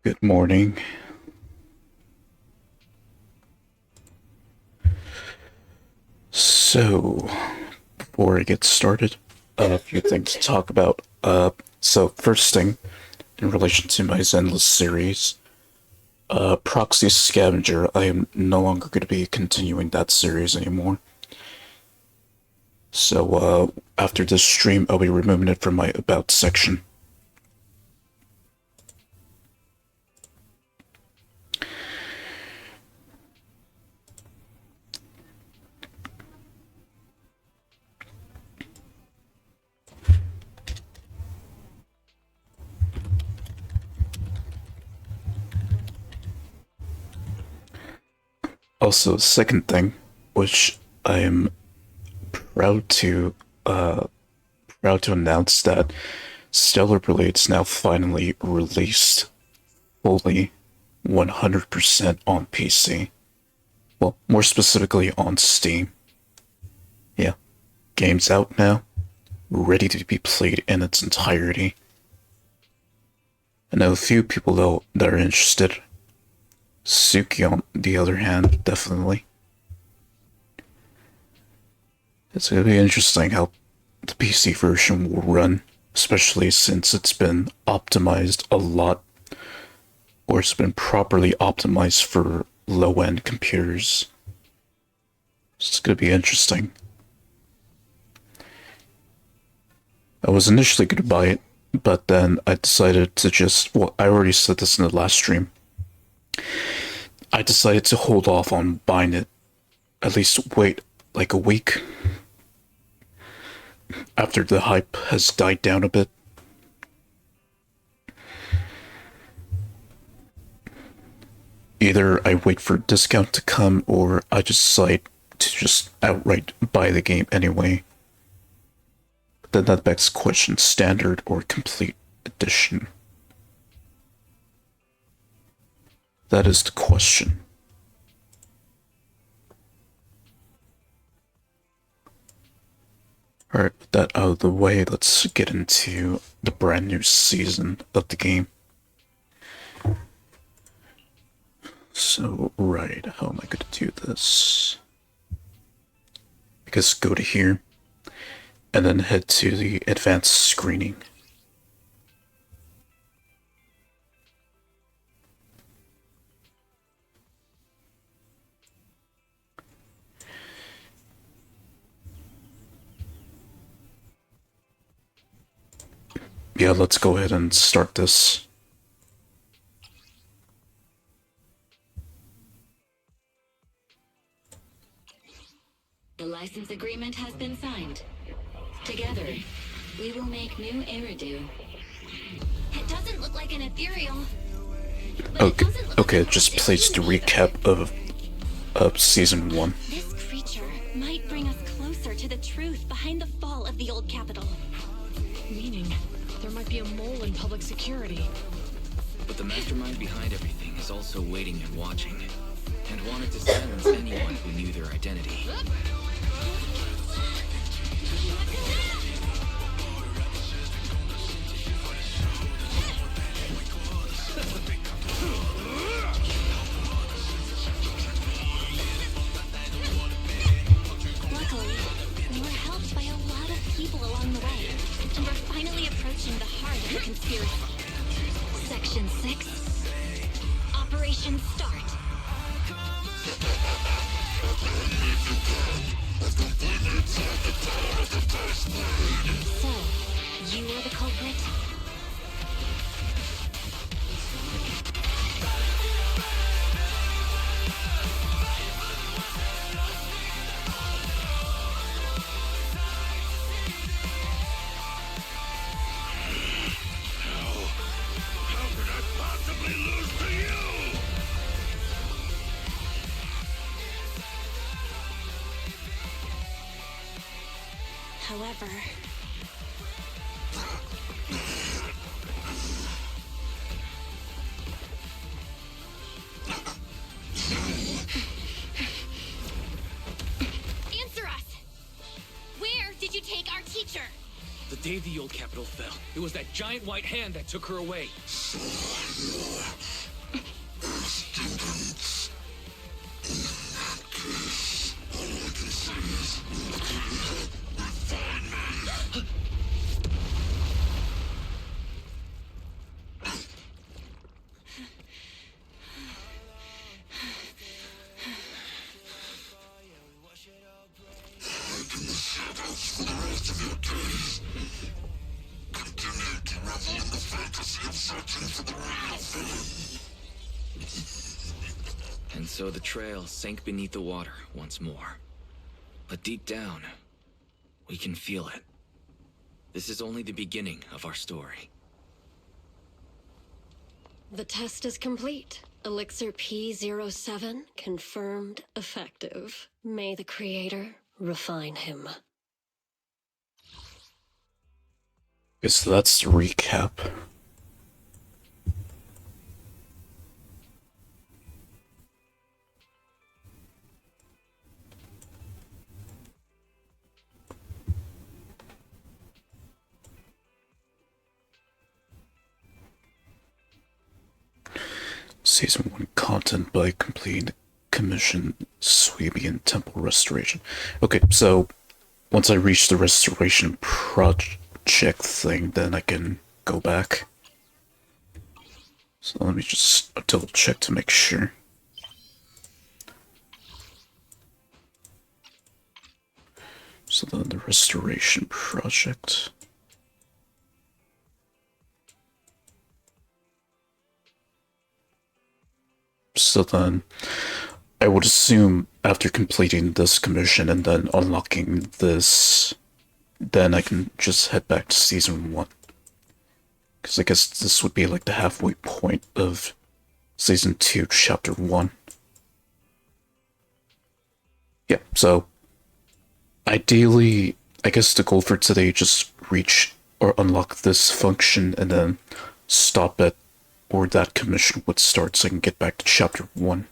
Good morning. So, before I get started, a few things to talk about. So first thing, in relation to my Zenless series, Proxy Scavenger, I am no longer going to be continuing that series anymore. So, after this stream, I'll be removing it from my About section. Also, second thing, which I am proud to uh proud to announce that Stellar Blade's now finally released fully 100% on PC. Well, more specifically on Steam. Yeah, game's out now, ready to be played in its entirety. I know a few people though that are interested. Suki, on the other hand, definitely. It's gonna be interesting how the PC version will run, especially since it's been optimized a lot, or it's been properly optimized for low-end computers. It's gonna be interesting. I was initially gonna buy it, but then I decided to just, well, I already said this in the last stream. I decided to hold off on buying it, at least wait like a week after the hype has died down a bit. Either I wait for a discount to come, or I decide to just outright buy the game anyway. But then that begs the question, standard or complete edition? That is the question. Alright, with that out of the way, let's get into the brand new season of the game. So, right, how am I going to do this? Because go to here, and then head to the advanced screening. Yeah, let's go ahead and start this. The license agreement has been signed. Together, we will make new Eridu. It doesn't look like an ethereal. Okay, it just plays the recap of season 1. This creature might bring us closer to the truth behind the fall of the old capital. Meaning, there might be a mole in public security. But the mastermind behind everything is also waiting and watching, and wanted to silence anyone who knew their identity. Luckily, we were helped by a lot of people along the way, and we're finally approaching the heart of the conspiracy. Section 6. Operation Start. So, you are the culprit? However... Answer us! Where did you take our teacher? The day the old capital fell, it was that giant white hand that took her away. And so the trail sank beneath the water once more. But deep down, we can feel it. This is only the beginning of our story. The test is complete. Elixir P07 confirmed effective. May the Creator refine him. Guess that's the recap. Season 1 content by completing commission Swabian Temple Restoration. Okay, so once I reach the restoration project thing, then I can go back. So let me just double check to make sure. So then the restoration project. So then I would assume after completing this commission and then unlocking this, then I can just head back to Season 1. Because I guess this would be like the halfway point of Season 2, Chapter 1. Yeah, so ideally, I guess the goal for today just reach or unlock this function and then stop at where that commission would start so I can get back to Chapter 1.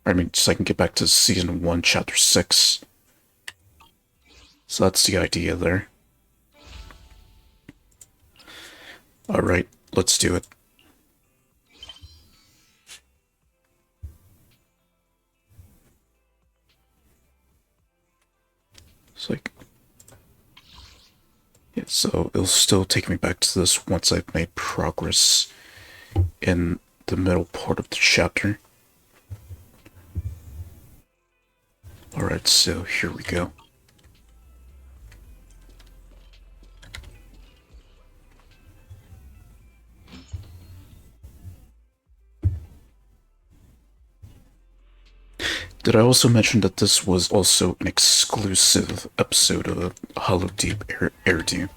I mean, so I can get back to Season 1, Chapter 6. So that's the idea there. Alright, let's do it. It's like... yeah, so it'll still take me back to this once I've made progress in the middle part of the chapter. Alright, so here we go. Did I also mention that this was also an exclusive episode of Hollow Deep Eridu?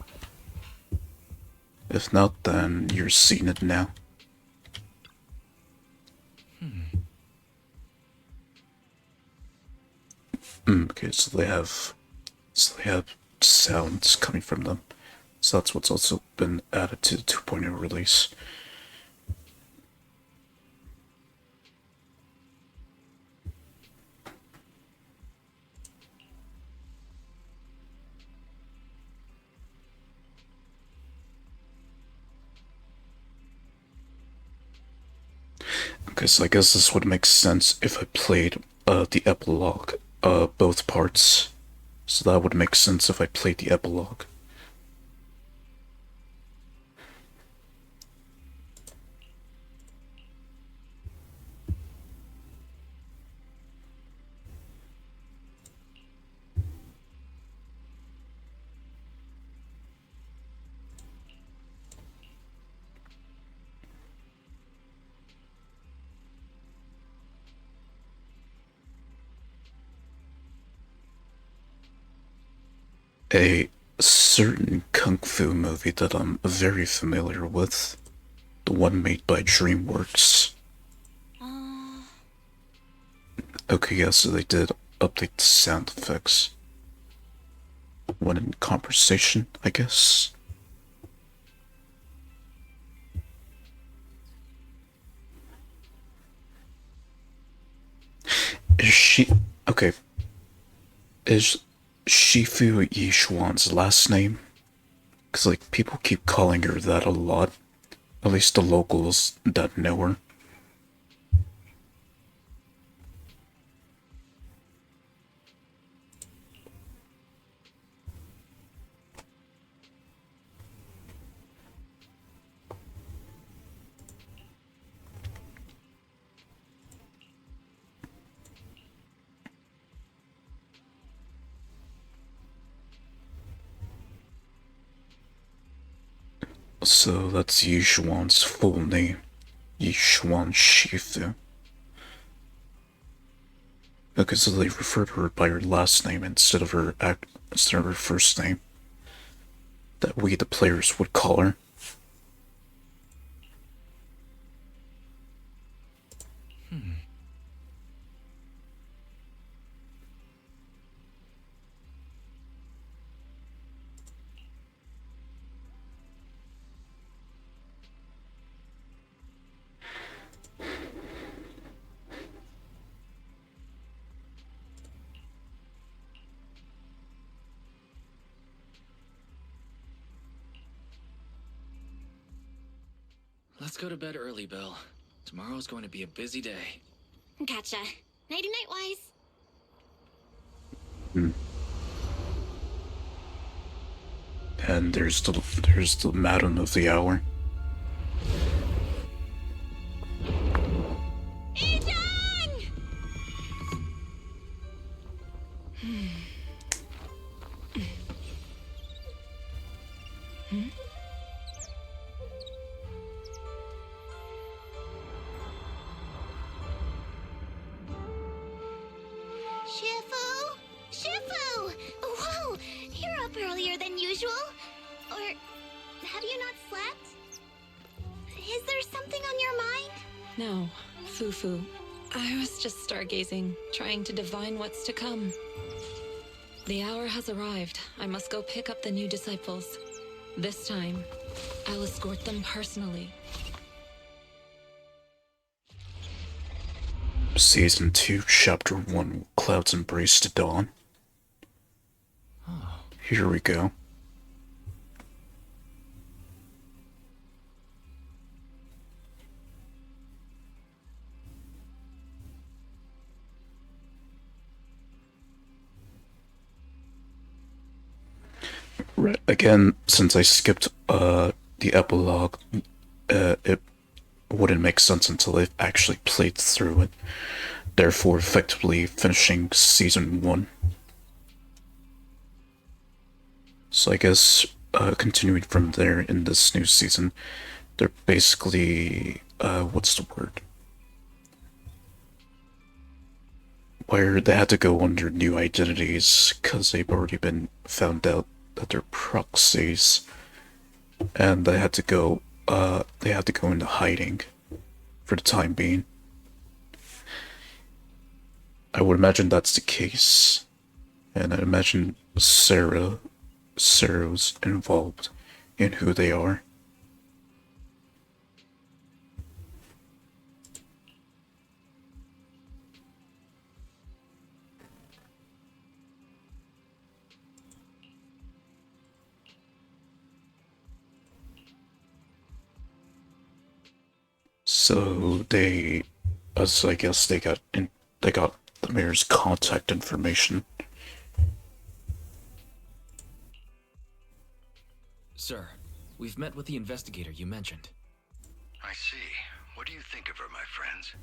If not, then you're seeing it now. Okay, so they have sounds coming from them. So that's what's also been added to the 2.0 release. Okay, so I guess this would make sense if I played the epilogue, both parts. So that would make sense if I played the epilogue. A certain kung fu movie that I'm very familiar with, the one made by DreamWorks. Okay, yeah, so they did update the sound effects. When in conversation, I guess. Is she... okay. Is Shifu Yishuan's last name? Because, like, people keep calling her that a lot. At least the locals that know her. So that's Yishuan's full name. Yishuan Shifu. Because they refer to her by her last name instead of her first name. That we, the players, would call her. Let's go to bed early, Bill. Tomorrow's going to be a busy day. Gotcha. Nighty-night, Wise. And there's the Madam of the Hour. Ajang! Shifu! Shifu! Whoa! You're up earlier than usual. Or have you not slept? Is there something on your mind? No, Fufu. I was just stargazing, trying to divine what's to come. The hour has arrived. I must go pick up the new disciples. This time, I'll escort them personally. Season 2, Chapter 1, Cloud's Embrace to Dawn. Here we go. Right, again, since I skipped the epilogue, it wouldn't make sense until I actually played through it. Therefore, effectively finishing season 1. So I guess continuing from there in this new season, they're basically what's the word? Where they had to go under new identities because they've already been found out that they're proxies, and they had to go into hiding for the time being. I would imagine that's the case, and I imagine Sarah's involved in who they are. So I guess they got the mayor's contact information. Sir, we've met with the investigator you mentioned. I see. What do you think of her, my friends?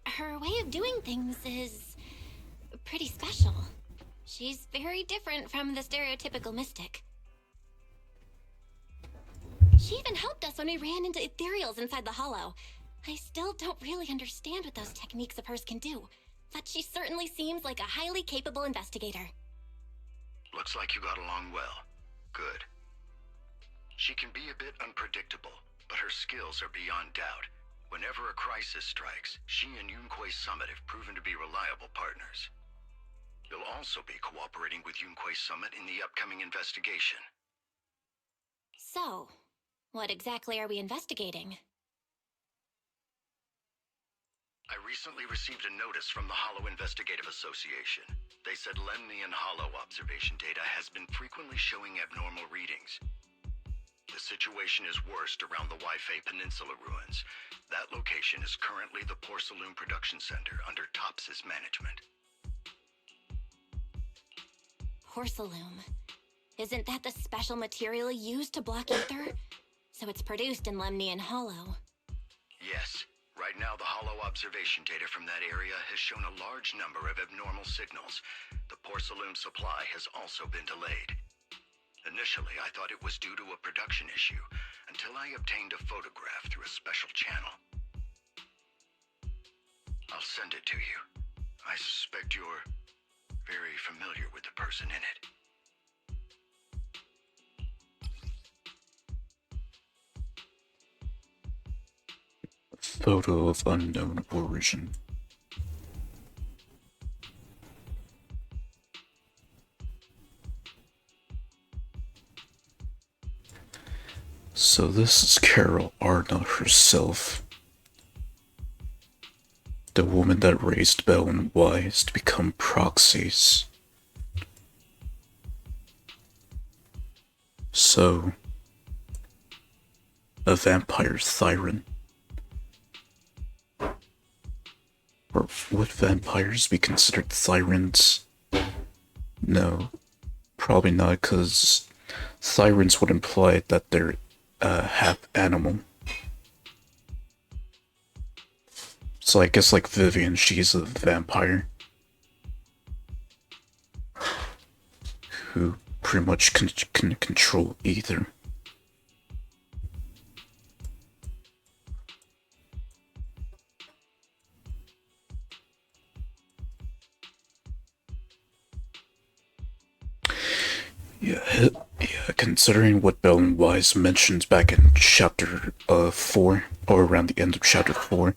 Her way of doing things is pretty special. She's very different from the stereotypical mystic. She even helped us when we ran into ethereals inside the hollow. I still don't really understand what those techniques of hers can do, but she certainly seems like a highly capable investigator. Looks like you got along well. Good. She can be a bit unpredictable, but her skills are beyond doubt. Whenever a crisis strikes, she and Yunquei Summit have proven to be reliable partners. You'll also be cooperating with Yunquei Summit in the upcoming investigation. So, what exactly are we investigating? I recently received a notice from the Hollow Investigative Association. They said Lemnian Hollow observation data has been frequently showing abnormal readings. The situation is worst around the Waifei Peninsula ruins. That location is currently the Porcelain Production Center under Tops's management. Porcelain. Isn't that the special material used to block ether? So it's produced in Lemnian Hollow. Yes. Right now, the Hollow observation data from that area has shown a large number of abnormal signals. The porcelain supply has also been delayed. Initially, I thought it was due to a production issue, until I obtained a photograph through a special channel. I'll send it to you. I suspect you're very familiar with the person in it. Photo of unknown origin. So this is Carol Arna herself. The woman that raised Bell and Wise to become proxies. So, a vampire Thyron. Or would vampires be considered Thyrans? No, probably not, because Thyrans would imply that they're half animal. So I guess like Vivian, she's a vampire who pretty much can control either. Yeah, considering what Bell and Wise mentioned back in chapter 4, or around the end of chapter 4,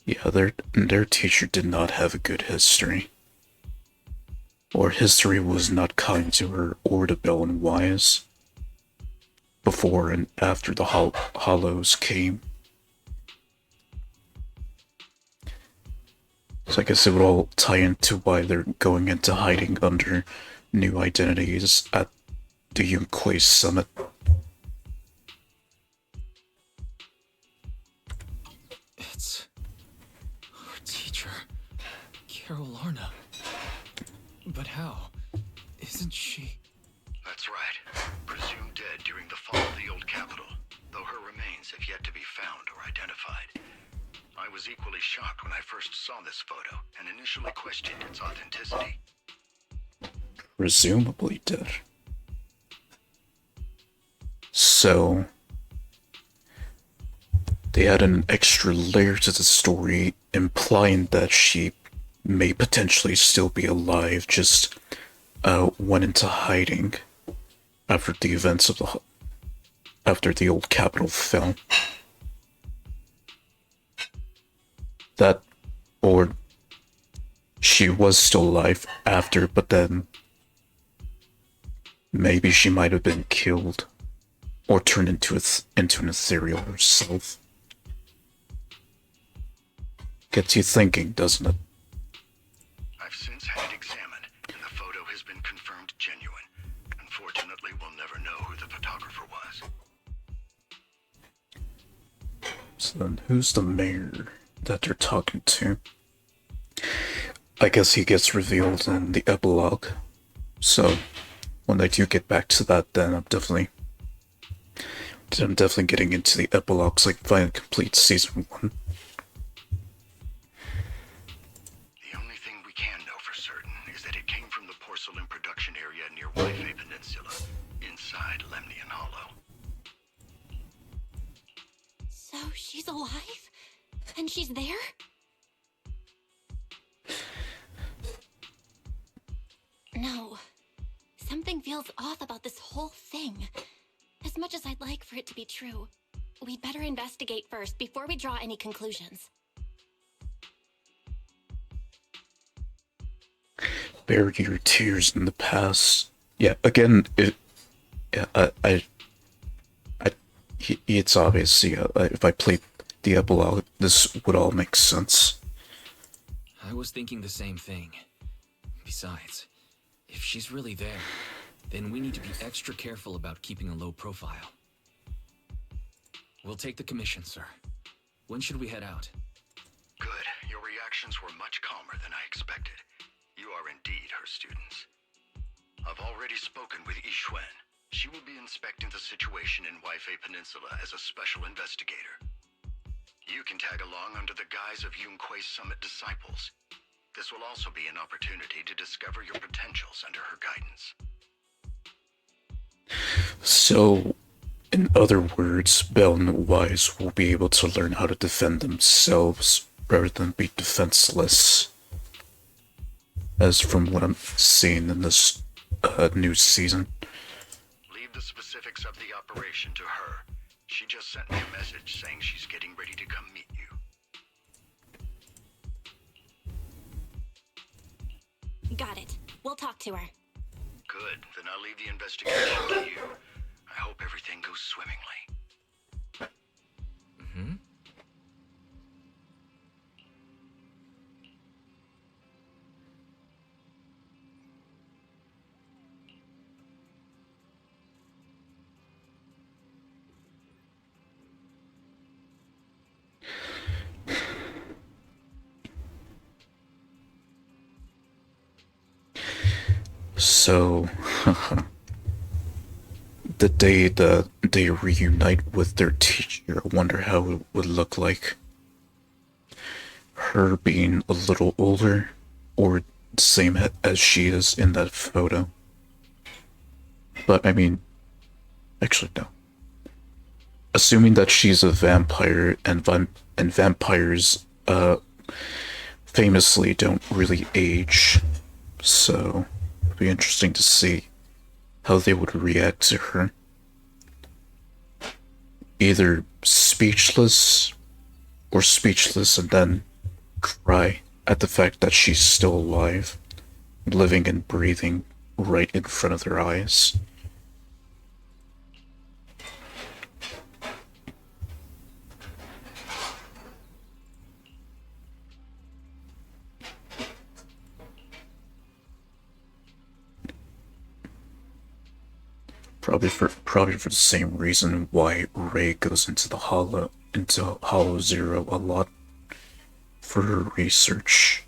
yeah, their teacher did not have a good history. Or history was not kind to her or to Bell and Wise before and after the Hollows came. So I guess it would all tie into why they're going into hiding under new identities at the Yunquay Summit. It's our teacher, Carol Arna. But how? Isn't she? That's right. Presumed dead during the fall of the old capital, though her remains have yet to be found or identified. I was equally shocked when I first saw this photo and initially questioned its authenticity. Presumably dead. So, they add an extra layer to the story, implying that she may potentially still be alive, just went into hiding after the events of after the old capital fell. That, or she was still alive after, but then maybe she might have been killed or turned into an ethereal herself. Gets you thinking, doesn't it? I've since had it examined, and the photo has been confirmed genuine. Unfortunately, we'll never know who the photographer was. So then who's the mayor that they're talking to? I guess he gets revealed in the epilogue. So when I do get back to that, then I'm definitely getting into the epilogues, like if I complete season 1. The only thing we can know for certain is that it came from the porcelain production area near Wi-Fi Peninsula, inside Lemnian Hollow. So she's alive? And she's there? No. Something feels off about this whole thing. As much as I'd like for it to be true, we'd better investigate first before we draw any conclusions. Bury your tears in the past. Yeah, again, it's obvious. Yeah, if I played the epilogue, this would all make sense. I was thinking the same thing. Besides, if she's really there, then we need to be extra careful about keeping a low profile. We'll take the commission, sir. When should we head out? Good. Your reactions were much calmer than I expected. You are indeed her students. I've already spoken with Yixuan. She will be inspecting the situation in Wi-Fi Peninsula as a special investigator. You can tag along under the guise of Yunquay Summit disciples. This will also be an opportunity to discover your potentials under her guidance. So, in other words, Bell and Wise will be able to learn how to defend themselves rather than be defenseless, as from what I'm seeing in this new season. Leave the specifics of the operation to her. She just sent me a message saying she's getting ready to come meet you. Got it. We'll talk to her. Good, then I'll leave the investigation to you. I hope everything goes swimmingly. Mm-hmm. So, the day that they reunite with their teacher, I wonder how it would look like. Her being a little older, or the same as she is in that photo. But I mean, actually, no. Assuming that she's a vampire and vampires famously don't really age, so it'd be interesting to see how they would react to her. Either speechless or speechless and then cry at the fact that she's still alive, living and breathing right in front of their eyes. Probably for the same reason why Ray goes into Hollow Zero a lot for her research.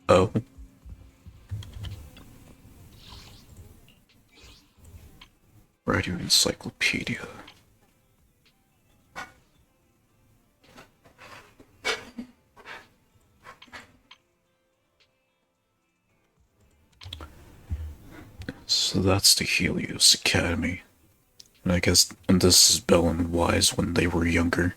Oh. Radio Encyclopedia. So that's the Helios Academy. And I guess this is Bell and Wise when they were younger.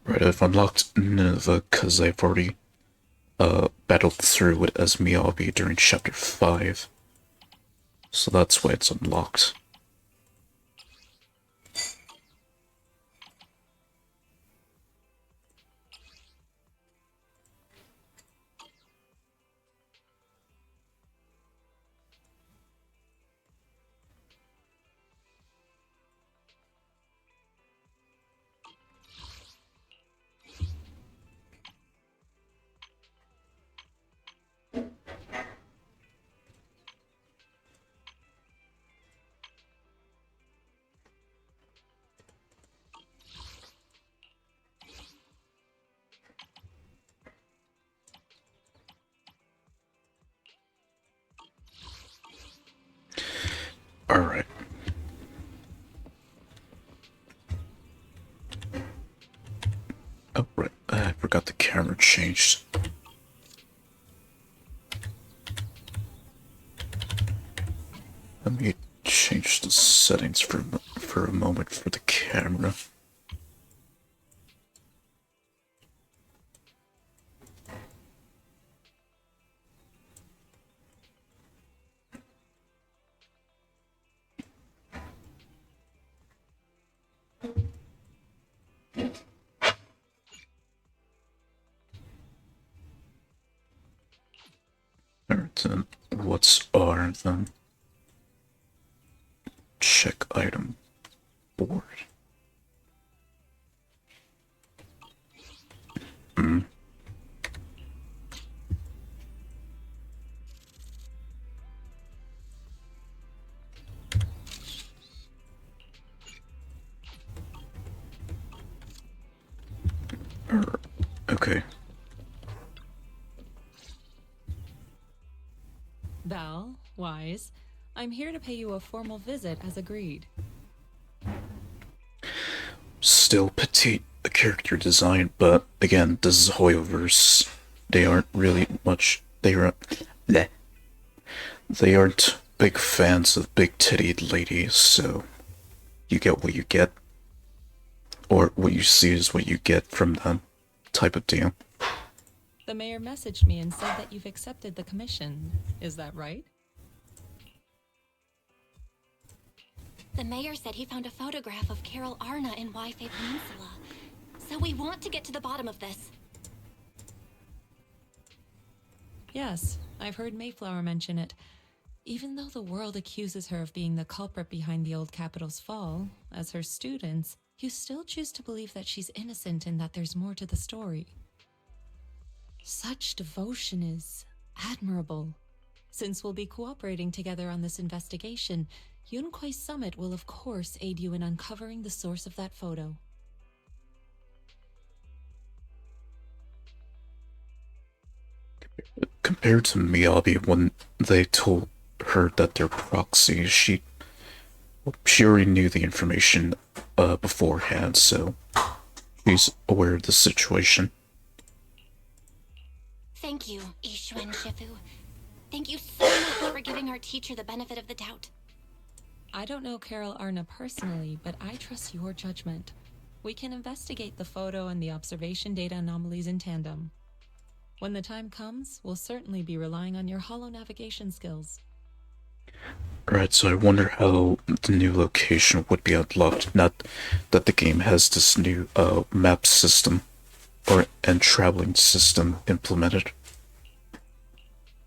Right, I've unlocked Nineveh because I've already battled through it as Miyabi during chapter 5. So that's why it's unlocked. Alright. Oh, right. I forgot the camera changed. Let me change the settings for a moment for the camera. Alright, then what's R then? board. Hmm. Okay. Val, Wise, I'm here to pay you a formal visit as agreed. Still petite character design, but again, this is Hoyoverse. They aren't really much. Bleh. They aren't big fans of big tittied ladies, so you get what you get, or what you see is what you get from them, type of deal. The mayor messaged me and said that you've accepted the commission. Is that right? The mayor said he found a photograph of Carol Arna in Wi-Fi Peninsula. So we want to get to the bottom of this. Yes, I've heard Mayflower mention it. Even though the world accuses her of being the culprit behind the old capital's fall, as her students, you still choose to believe that she's innocent and that there's more to the story. Such devotion is admirable. Since we'll be cooperating together on this investigation, Yunquai Summit will of course aid you in uncovering the source of that photo. Compared to Miyabi, when they told her that they're proxies, she already knew the information beforehand, so she's aware of the situation. Thank you, Ishu and Shifu. Thank you so much for giving our teacher the benefit of the doubt. I don't know Carol Arna personally, but I trust your judgment. We can investigate the photo and the observation data anomalies in tandem. When the time comes, we'll certainly be relying on your holo navigation skills. Right, so I wonder how the new location would be unlocked, not that the game has this new map system and traveling system implemented.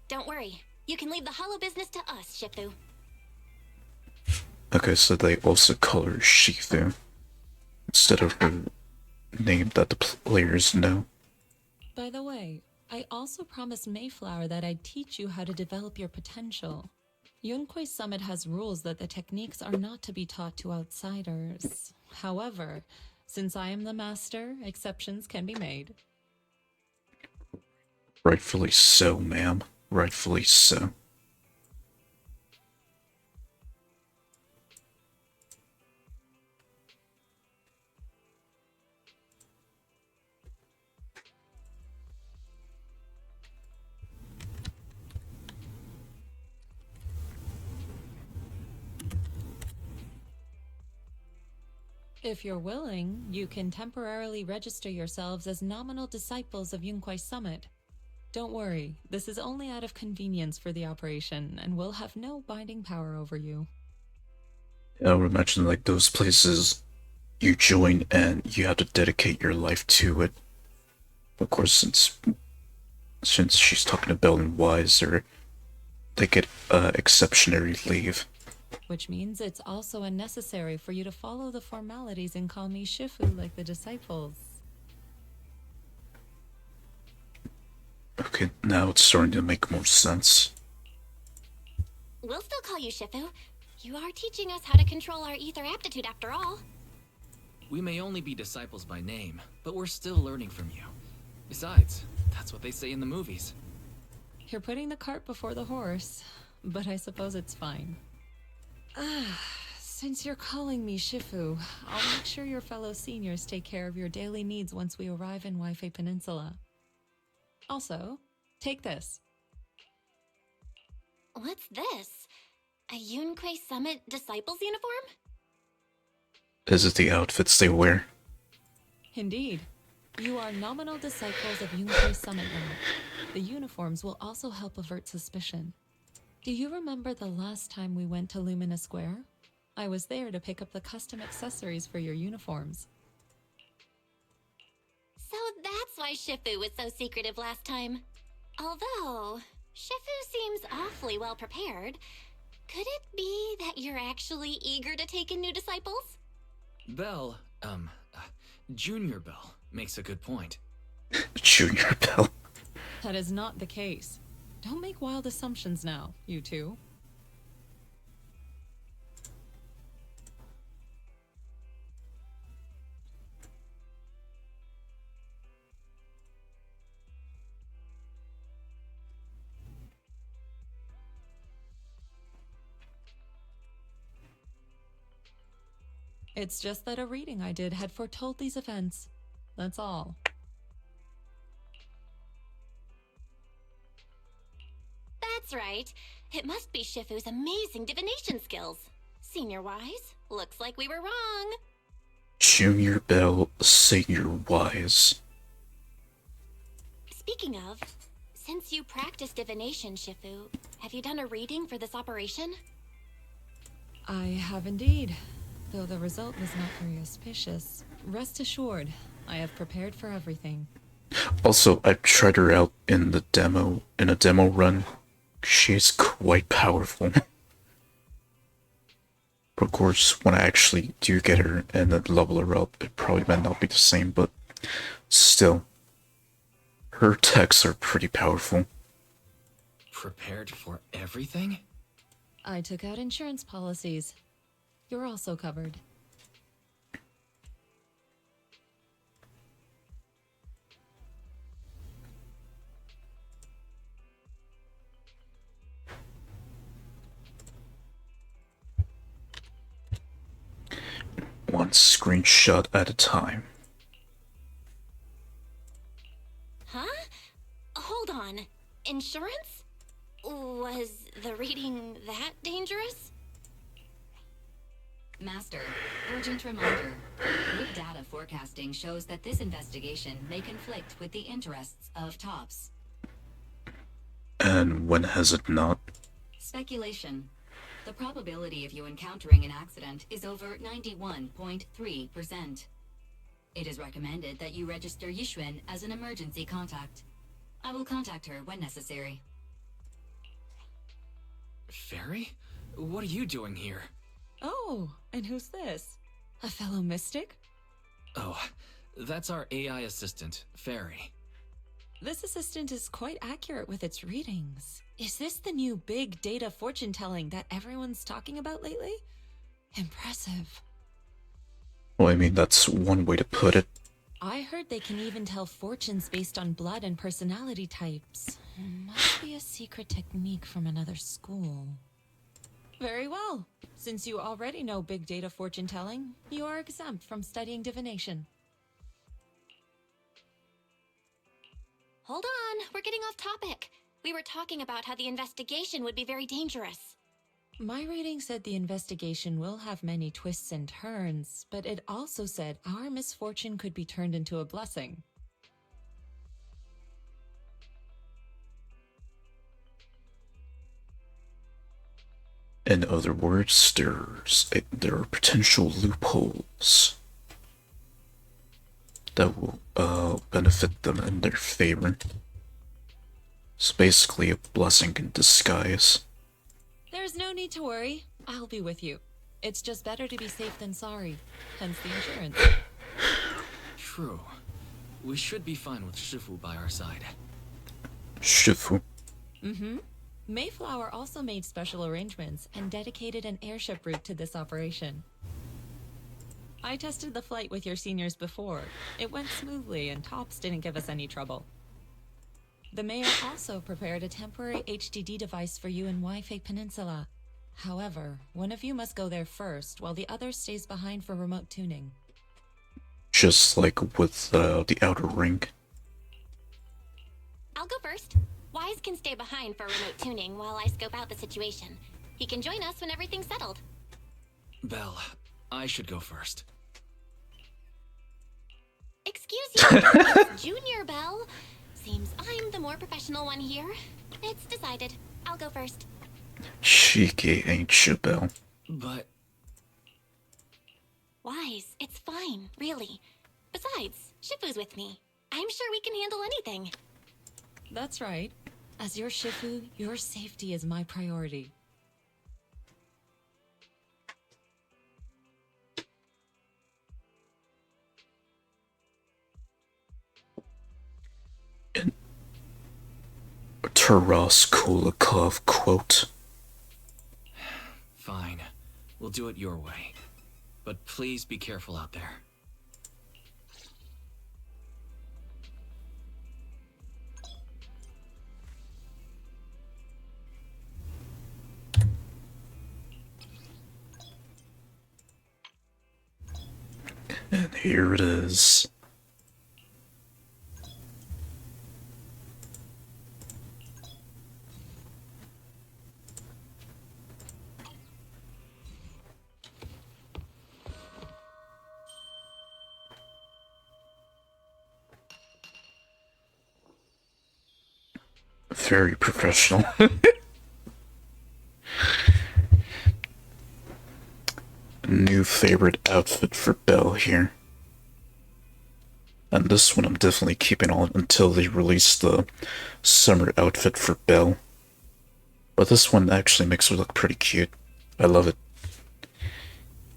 Don't worry. You can leave the holo business to us, Shifu. Okay, so they also call her Shifu instead of her name that the players know. By the way, I also promised Mayflower that I'd teach you how to develop your potential. Yunquai Summit has rules that the techniques are not to be taught to outsiders. However, since I am the master, exceptions can be made. Rightfully so, ma'am. Rightfully so. If you're willing, you can temporarily register yourselves as nominal disciples of Yunquai Summit. Don't worry, this is only out of convenience for the operation, and will have no binding power over you. I would imagine like those places you join and you have to dedicate your life to it. Of course, since she's talking to Bell and Wise, or they get exceptionary leave. Which means it's also unnecessary for you to follow the formalities and call me Shifu like the disciples. Okay, now it's starting to make more sense. We'll still call you Shifu. You are teaching us how to control our ether aptitude after all. We may only be disciples by name, but we're still learning from you. Besides, that's what they say in the movies. You're putting the cart before the horse, but I suppose it's fine. Since you're calling me Shifu, I'll make sure your fellow seniors take care of your daily needs once we arrive in Wi-Fi Peninsula. Also, take this. What's this? A Yunquai Summit Disciples uniform? Is it the outfits they wear? Indeed. You are nominal disciples of Yunquai Summit now. The uniforms will also help avert suspicion. Do you remember the last time we went to Lumina Square? I was there to pick up the custom accessories for your uniforms. So that's why Shifu was so secretive last time. Although, Shifu seems awfully well prepared. Could it be that you're actually eager to take in new disciples? Bell, Junior Bell makes a good point. Junior Bell. That is not the case. Don't make wild assumptions now, you two. It's just that a reading I did had foretold these events. That's all. That's right. It must be Shifu's amazing divination skills. Senior-wise, looks like we were wrong. Junior Bell, Senior Wise. Speaking of, since you practice divination, Shifu, have you done a reading for this operation? I have indeed. Though the result was not very auspicious. Rest assured, I have prepared for everything. Also, I tried her out in a demo run. She's quite powerful. But of course, when I actually do get her and then level her up, it probably might not be the same, but still. Her techs are pretty powerful. Prepared for everything? I took out insurance policies. You're also covered. One screenshot at a time. Huh? Hold on. Insurance? Was the reading that dangerous? Master, urgent reminder. Good data forecasting shows that this investigation may conflict with the interests of TOPS. And when has it not? Speculation. The probability of you encountering an accident is over 91.3%. It is recommended that you register Yixuan as an emergency contact. I will contact her when necessary. Fairy? What are you doing here? Oh, and who's this? A fellow mystic? Oh, that's our AI assistant, Fairy. This assistant is quite accurate with its readings. Is this the new big data fortune telling that everyone's talking about lately? Impressive. Well, I mean, that's one way to put it. I heard they can even tell fortunes based on blood and personality types. Must be a secret technique from another school. Very well. Since you already know big data fortune telling, you are exempt from studying divination. Hold on, we're getting off topic. We were talking about how the investigation would be very dangerous. My reading said the investigation will have many twists and turns, but it also said our misfortune could be turned into a blessing. In other words, there are potential loopholes that will benefit them in their favor. It's basically a blessing in disguise. There's no need to worry. I'll be with you. It's just better to be safe than sorry. Hence the insurance. True. We should be fine with Shifu by our side. Shifu. Mm-hmm. Mayflower also made special arrangements and dedicated an airship route to this operation. I tested the flight with your seniors before. It went smoothly and TOPS didn't give us any trouble. The mayor also prepared a temporary HDD device for you in Wi-Fi Peninsula. However, one of you must go there first while the other stays behind for remote tuning. Just like with the Outer Ring. I'll go first. Wise can stay behind for remote tuning while I scope out the situation. He can join us when everything's settled. Belle, I should go first. Excuse you, it's Junior Bell. Seems I'm the more professional one here. It's decided. I'll go first. Cheeky, ain't you, Belle? But Wise, it's fine, really. Besides, Shifu's with me. I'm sure we can handle anything. That's right. As your Shifu, your safety is my priority. Taras Kulikov quote. Fine. We'll do it your way. But please be careful out there. And here it is. Very professional. New favorite outfit for Belle here. And this one I'm definitely keeping on until they release the summer outfit for Belle. But this one actually makes her look pretty cute. I love it.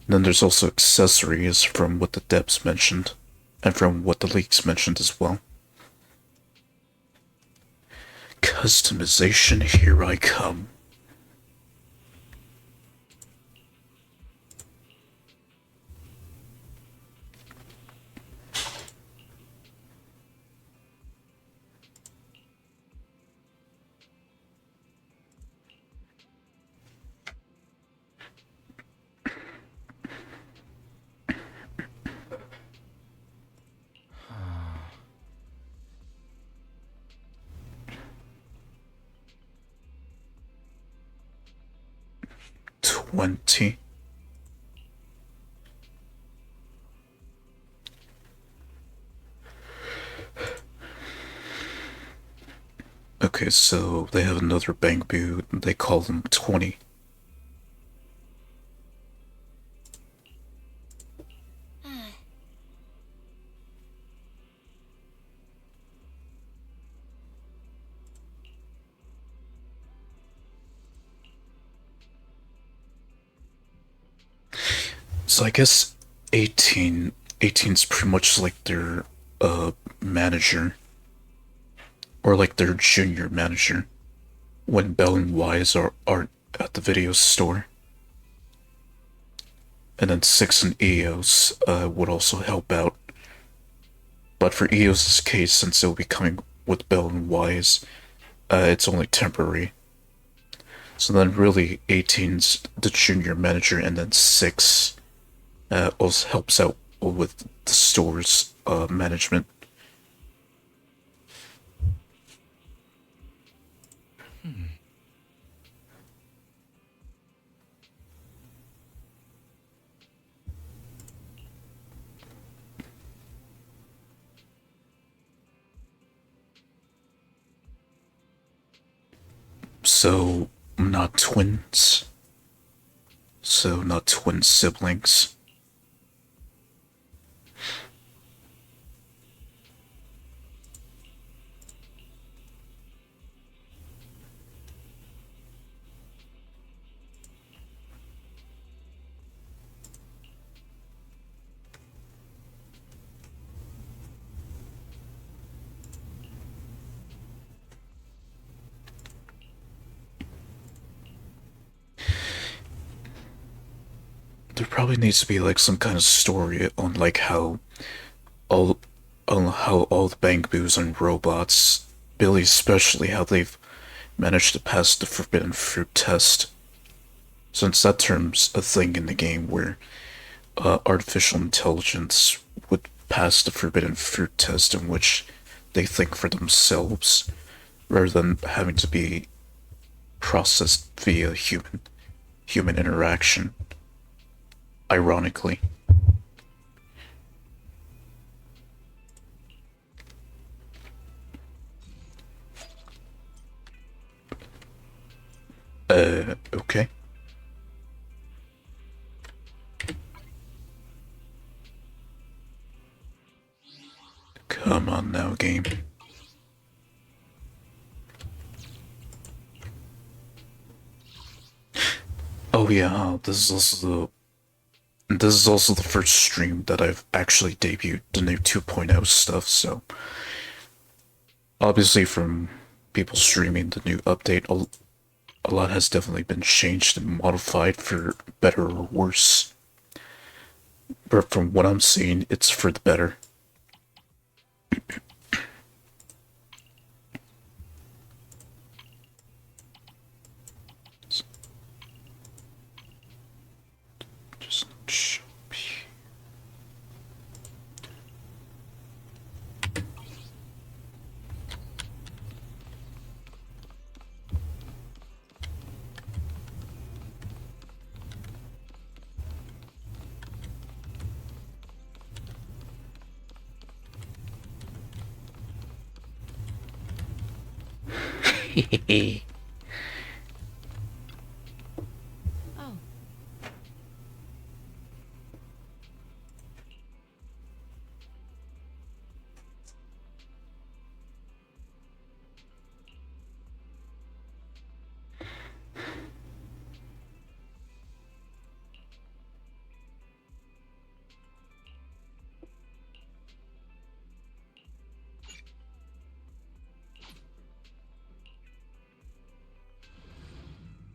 And then there's also accessories from what the devs mentioned, and from what the leaks mentioned as well. Customization, here I come. $20. Okay, so they have another bank boot. They call them 20. So I guess 18's pretty much like their manager, or like their junior manager, when Belle and Wise are at the video store. And then 6 and EOS would also help out. But for EOS's case, since it'll be coming with Belle and Wise, it's only temporary. So then really 18's the junior manager, and then 6 also helps out with the store's management. So, not twins. So, not twin siblings. There probably needs to be like some kind of story on like how all the bank boos and robots, Billy especially, how they've managed to pass the forbidden fruit test. Since that term's a thing in the game where artificial intelligence would pass the forbidden fruit test, in which they think for themselves rather than having to be processed via human interaction. Ironically. Okay. Come on now, game. Oh yeah, this is also the first stream that I've actually debuted the new 2.0 stuff, so obviously from people streaming the new update, a lot has definitely been changed and modified for better or worse. But from what I'm seeing, it's for the better. Just show me. Oh.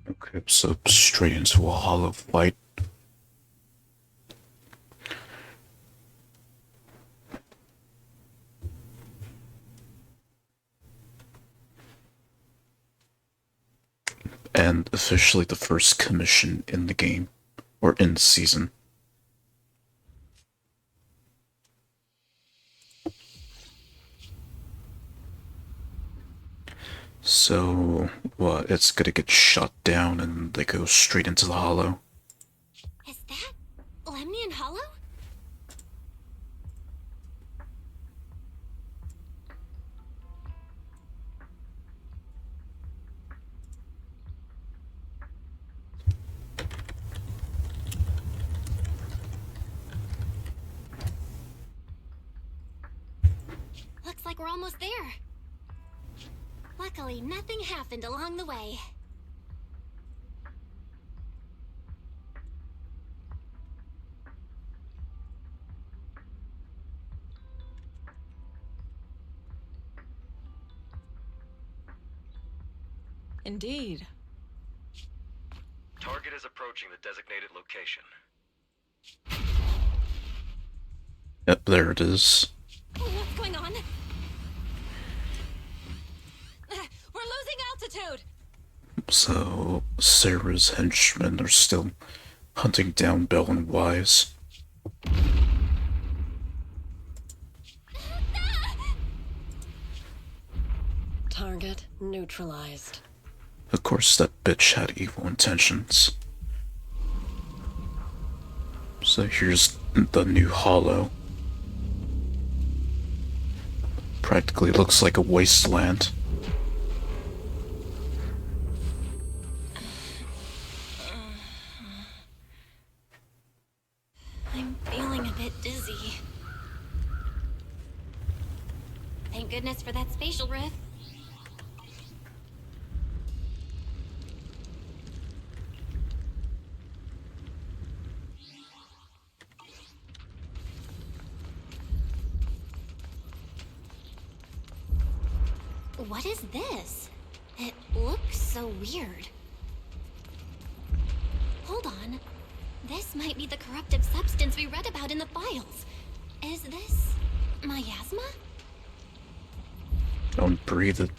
Okay, so straight into a hollow fight. And officially the first commission in the game, or in the season. So, what, it's gonna get shot down and they go straight into the hollow. Is that Lemnian Hollow? Looks like we're almost there. Luckily, nothing happened along the way. Indeed. Target is approaching the designated location. Yep, there it is. What's going on? We're losing altitude! So, Sarah's henchmen are still hunting down Bell and Wise. Target neutralized. Of course, that bitch had evil intentions. So here's the new hollow. Practically looks like a wasteland. I'm feeling a bit dizzy. Thank goodness for that spatial rift. What is this? It looks so weird. Hold on. This might be the corruptive substance we read about in the files. Is this miasma? Don't breathe it.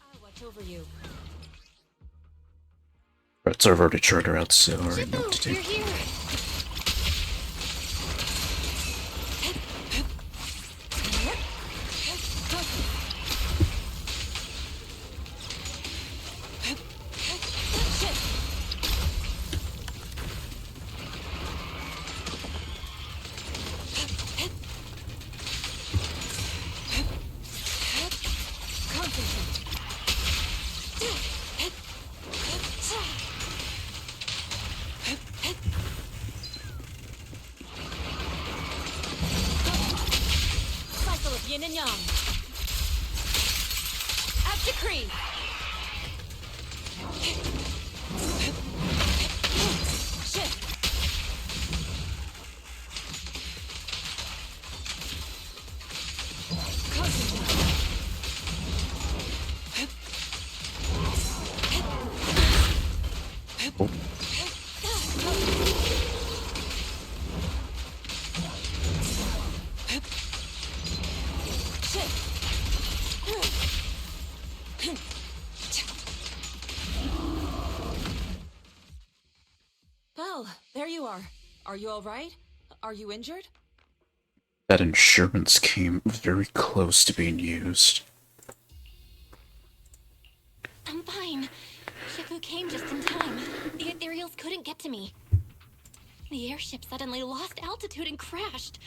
I'll watch over you. Right, so I've already tried her out, so I already know what to Shifu, do. you're here. Decree! Shift! Oh, Well, there you are. Are you alright? Are you injured? that insurance came very close to being used. I'm fine. Shifu came just in time. The ethereals couldn't get to me. The airship suddenly lost altitude and crashed.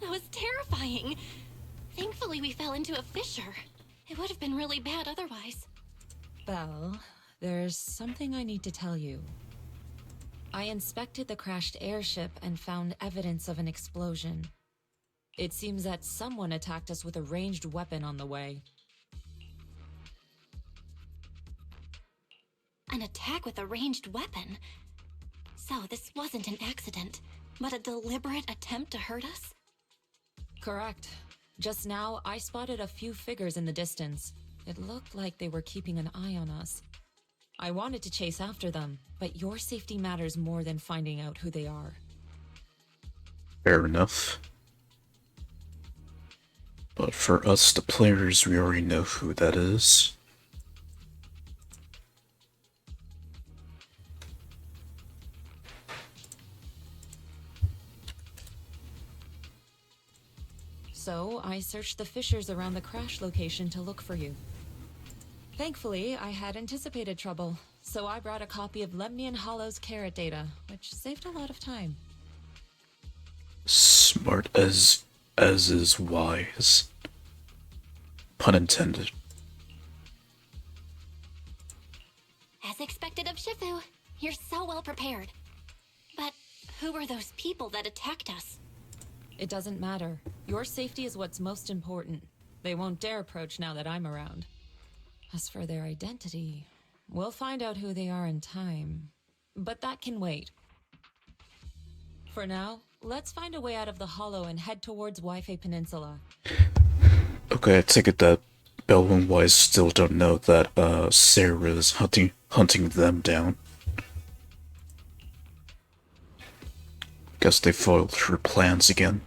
That was terrifying. Thankfully, we fell into a fissure. It would have been really bad otherwise. Belle, there's something I need to tell you. I inspected the crashed airship and found evidence of an explosion. It seems that someone attacked us with a ranged weapon on the way. An attack with a ranged weapon? So this wasn't an accident, but a deliberate attempt to hurt us? Correct. Just now, I spotted a few figures in the distance. It looked like they were keeping an eye on us. I wanted to chase after them, but your safety matters more than finding out who they are. Fair enough. But for us, the players, we already know who that is. So, I searched the fissures around the crash location to look for you. Thankfully, I had anticipated trouble, so I brought a copy of Lemnian Hollow's carrot data, which saved a lot of time. Smart as is wise. Pun intended. As expected of Shifu, you're so well prepared. But who were those people that attacked us? It doesn't matter. Your safety is what's most important. They won't dare approach now that I'm around. As for their identity, we'll find out who they are in time. But that can wait. For now, let's find a way out of the hollow and head towards Wi-Fi Peninsula. Okay, I take it that Belle and Wise still don't know that Sarah is hunting them down. Guess they foiled her plans again.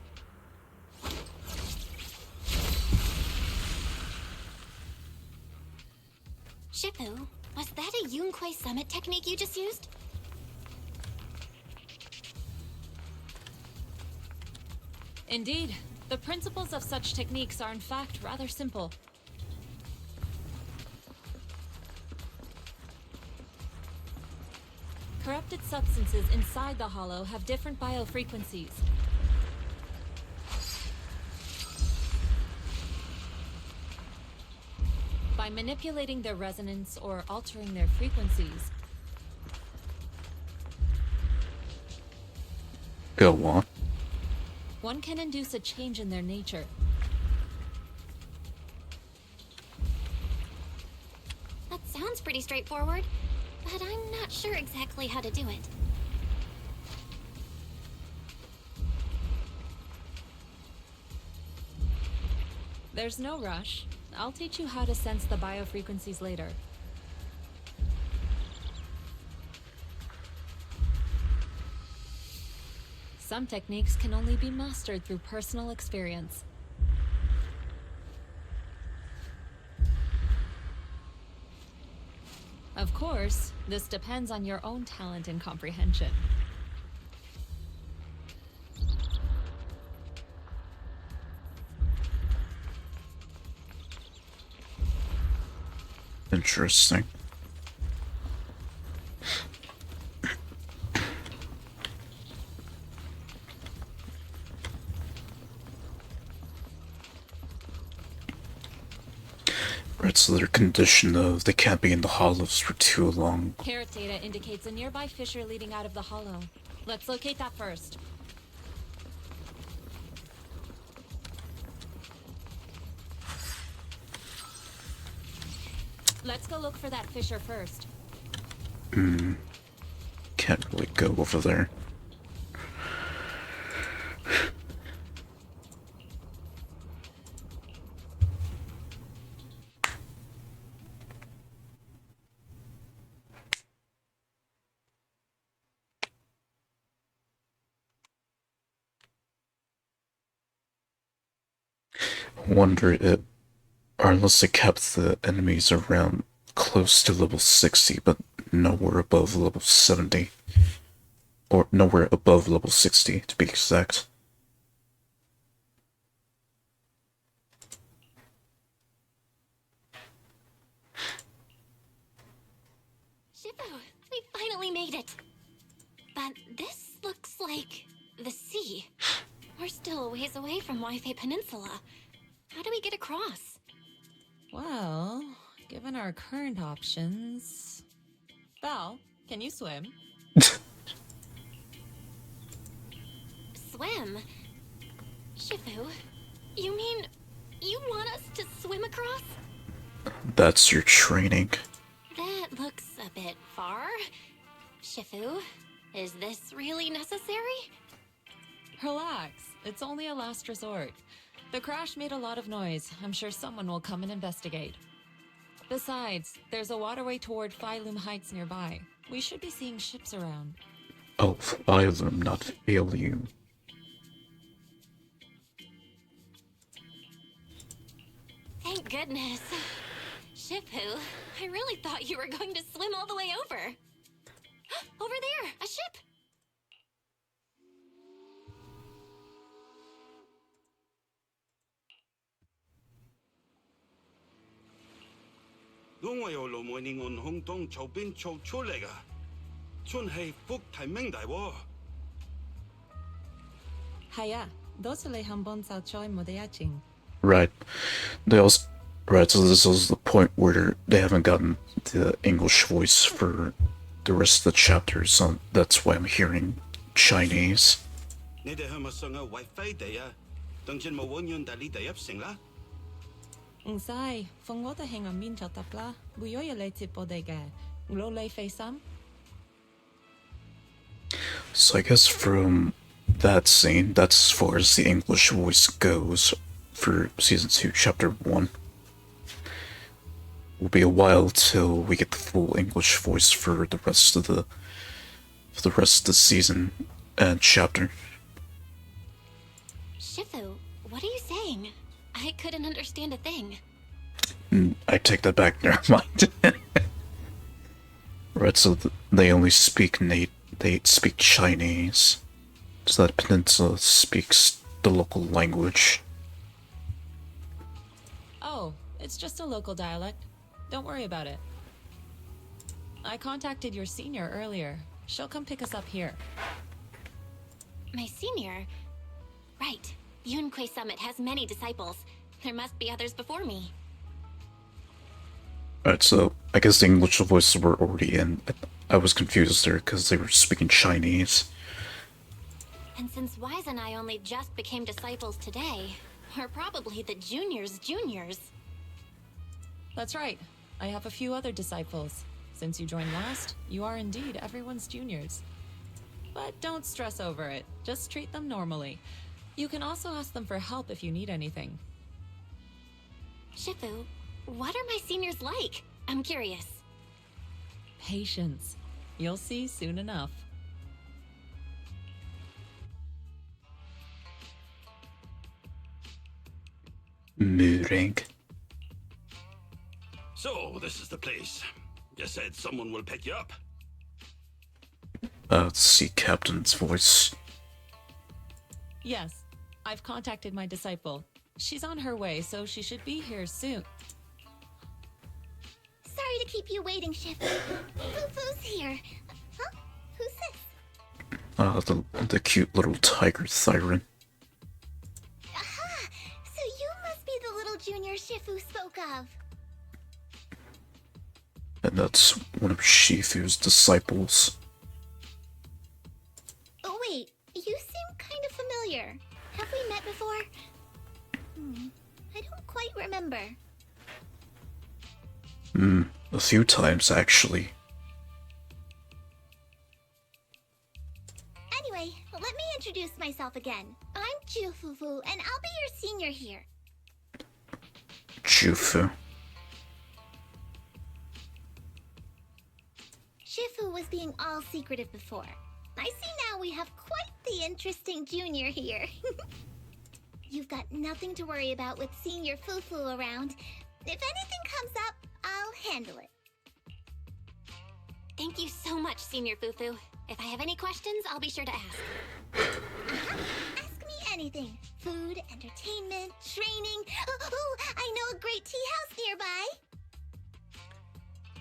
Shifu, was that a Yunquei Summit technique you just used? Indeed, the principles of such techniques are in fact rather simple. Corrupted substances inside the hollow have different biofrequencies. By manipulating their resonance or altering their frequencies, Go on. one can induce a change in their nature. That sounds pretty straightforward, but I'm not sure exactly how to do it. There's no rush. I'll teach you how to sense the biofrequencies later. Some techniques can only be mastered through personal experience. Of course, this depends on your own talent and comprehension. Interesting. Right, so their condition of they can't be in the hollows for too long. Carrot data indicates a nearby fissure leading out of the hollow. Let's locate that first. Let's go look for that fisher first. Can't really go over there. Wonder if, or unless they kept the enemies around close to level 60, but nowhere above level 70. Or nowhere above level 60, to be exact. Shippo, we finally made it. But this looks like the sea. We're still a ways away from Wi-Fi Peninsula. How do we get across? Well, given our current options... Val, can you swim? Swim? Shifu, you mean you want us to swim across? That's your training. That looks a bit far. Shifu, is this really necessary? Relax. It's only a last resort. The crash made a lot of noise. I'm sure someone will come and investigate. Besides, there's a waterway toward Phylum Heights nearby. We should be seeing ships around. Oh, Phylum, not Phylum. Thank goodness. Shifu, I really thought you were going to swim all the way over. Over there, a ship! Haya, dosele hambon sao choi modeyaching. Right. Right, so this is the point where they haven't gotten the English voice for the rest of the chapters, so that's why I'm hearing Chinese. Sai, fongoda henga min chatapla, buyoya le tipo dege. Lo le fe sam? So I guess from that scene, that's as far as the English voice goes for Season 2, Chapter 1. Will be a while till we get the full English voice for the rest of the season and chapter. Shifu, what are you saying? I couldn't understand a thing. I take that back, never mind. Right, so they only speak they speak Chinese. So that peninsula speaks the local language. Oh, it's just a local dialect. Don't worry about it. I contacted your senior earlier. She'll come pick us up here. My senior? Right. Yunquei Summit has many disciples. There must be others before me. Alright, so I guess the English voices were already in. I was confused there because they were speaking Chinese. And since Wise and I only just became disciples today, we're probably the juniors' juniors. That's right. I have a few other disciples. Since you joined last, you are indeed everyone's juniors. But don't stress over it. Just treat them normally. You can also ask them for help if you need anything. Shifu, what are my seniors like? I'm curious. Patience. You'll see soon enough. Muring. So, this is the place. You said someone will pick you up. Let's see Captain's voice. Yes, I've contacted my disciple. She's on her way, so she should be here soon. Sorry to keep you waiting, Shifu. Fufu's here. Huh? Who's this? The cute little tiger siren. Aha! So you must be the little junior Shifu spoke of. And that's one of Shifu's disciples. Oh wait, you seem kind of familiar. Have we met before? I don't quite remember. A few times, actually. Anyway, let me introduce myself again. I'm Jufufu, and I'll be your senior here. Jufu. Shifu was being all secretive before. I see now we have quite the interesting junior here. You've got nothing to worry about with Senior Fufu around. If anything comes up, I'll handle it. Thank you so much, Senior Fufu. If I have any questions, I'll be sure to ask. Ask me anything. Food, entertainment, training. Oh, I know a great tea house nearby.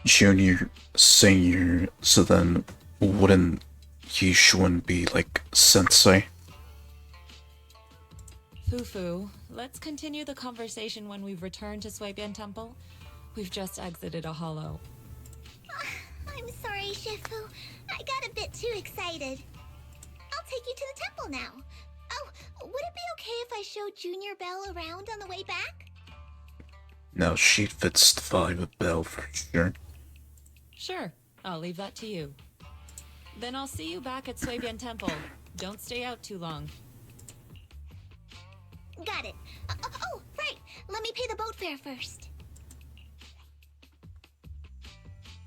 Junior, senior, so then wouldn't Yishuan be like sensei? Fufu, let's continue the conversation when we've returned to Suibian Temple. We've just exited a hollow. I'm sorry, Shifu. I got a bit too excited. I'll take you to the temple now. Oh, would it be okay if I showed Junior Belle around on the way back? No, she fits the vibe of Belle for sure. Sure, I'll leave that to you. Then I'll see you back at Suibian Temple. Don't stay out too long. Got it. Oh, right. Let me pay the boat fare first.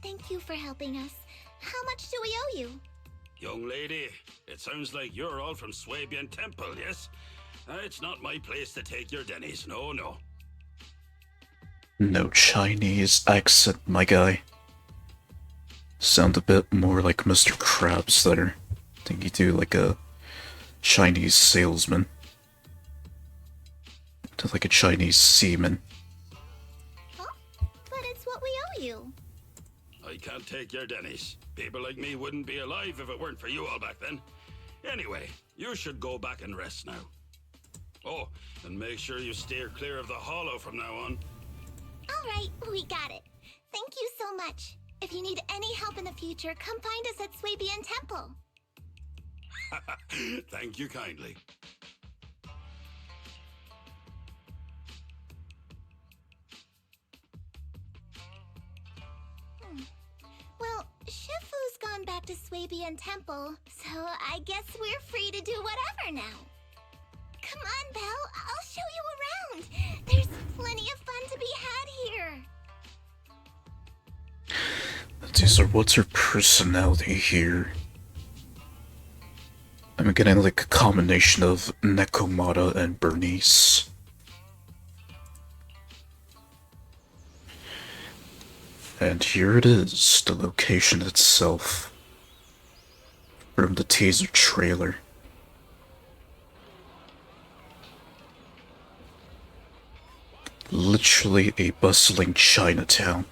Thank you for helping us. How much do we owe you? Young lady, it sounds like you're all from Suibian Temple, yes? It's not my place to take your dennies, no. No Chinese accent, my guy. Sound a bit more like Mr. Krabs there. Think you do like a Chinese salesman. To like a Chinese seaman. Huh? But it's what we owe you. I can't take your dennies. People like me wouldn't be alive if it weren't for you all back then. Anyway, you should go back and rest now. Oh, and make sure you steer clear of the hollow from now on. All right, we got it. Thank you so much. If you need any help in the future, come find us at Suibian Temple. Thank you kindly. Well, Shifu's gone back to Suibian Temple, so I guess we're free to do whatever now. Come on, Belle, I'll show you around. There's plenty of fun to be had here. These are what's her personality here? I'm getting like a combination of Nekomata and Bernice. And here it is, the location itself. From the teaser trailer. Literally a bustling Chinatown.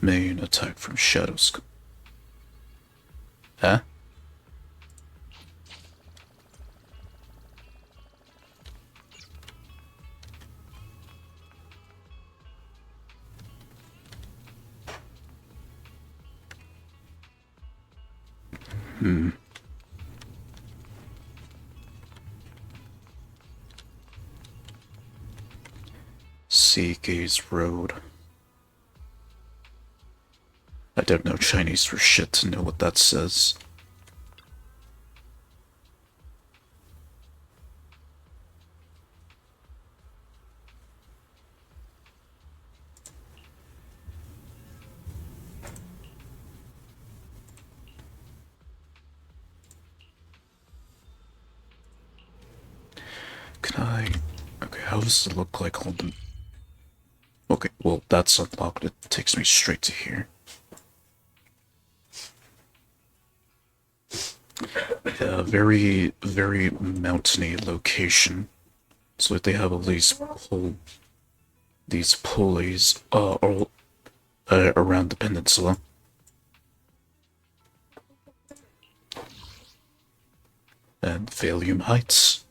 Main attack from shadows. Huh? Sea Gaze Road. I don't know Chinese for shit to know what that says. Can I... Okay, how does it look like on the... Okay, well, that's unlocked. It takes me straight to here. Yeah, very, very mountainy location. So like they have all these pulleys all around the peninsula. And Valium Heights.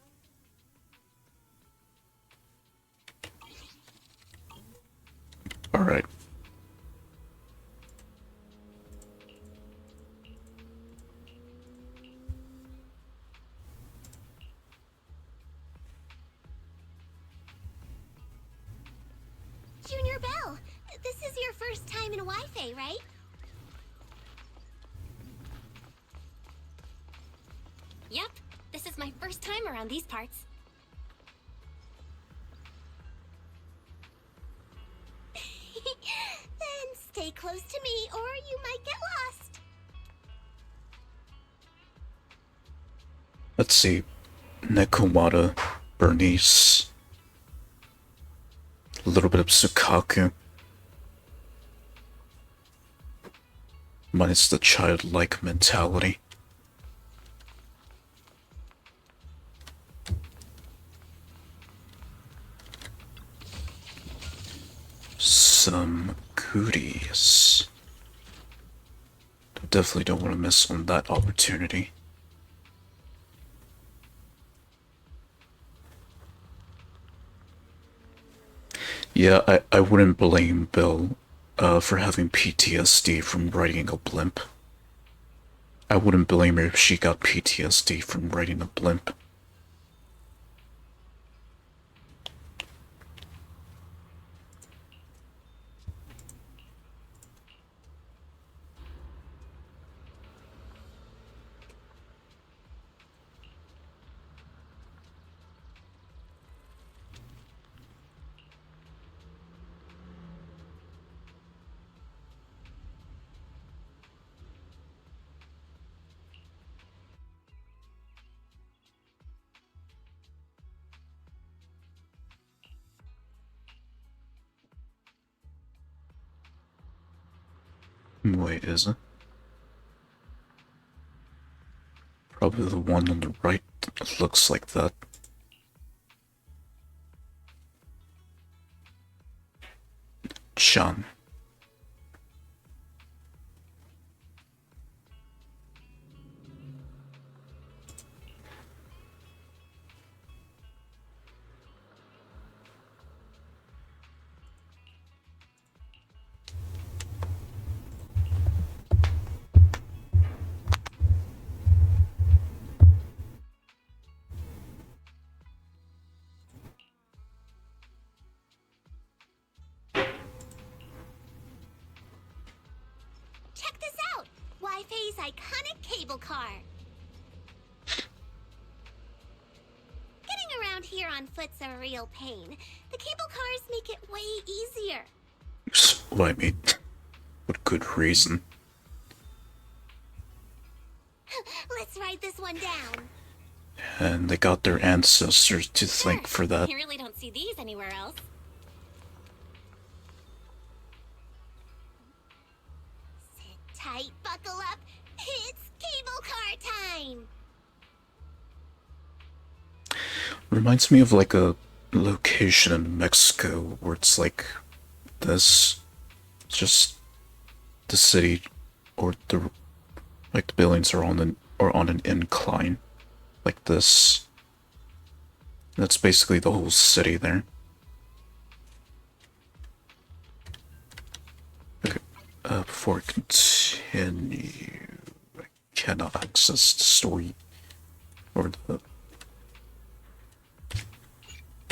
Alright. Junior Belle, this is your first time in Wi-Fi, right? Yep, this is my first time around these parts. Then stay close to me or you might get lost. Let's see. Nekomata, Bernice, a little bit of Sukaku. Minus the childlike mentality. Some goodies. Definitely don't want to miss on that opportunity. Yeah, I wouldn't blame Bill for having PTSD from riding a blimp. I wouldn't blame her if she got PTSD from riding a blimp. Wait, is it? Probably the one on the right looks like that. Chan. Check this out! Wi-Fi's iconic cable car. Getting around here on foot's a real pain. The cable cars make it way easier. Well, I mean, with good reason. Let's ride this one down. And they got their ancestors to thank for that. You really don't see these anywhere else. Sit tight, buckle up. It's cable car time. Reminds me of like a location in Mexico where it's like this. It's just the city or the like the buildings are on an incline like this. That's basically the whole city there. Okay, before I continue, I cannot access the story or the.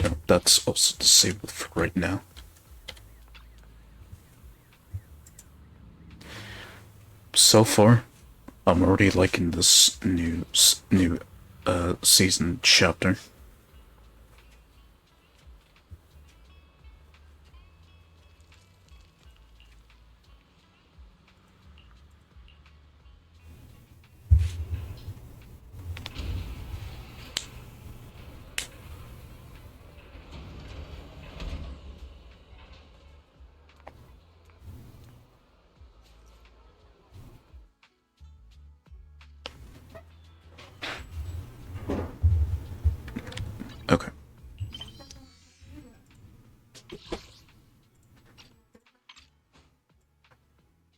No, that's also disabled for right now. So far, I'm already liking this new season chapter. Okay.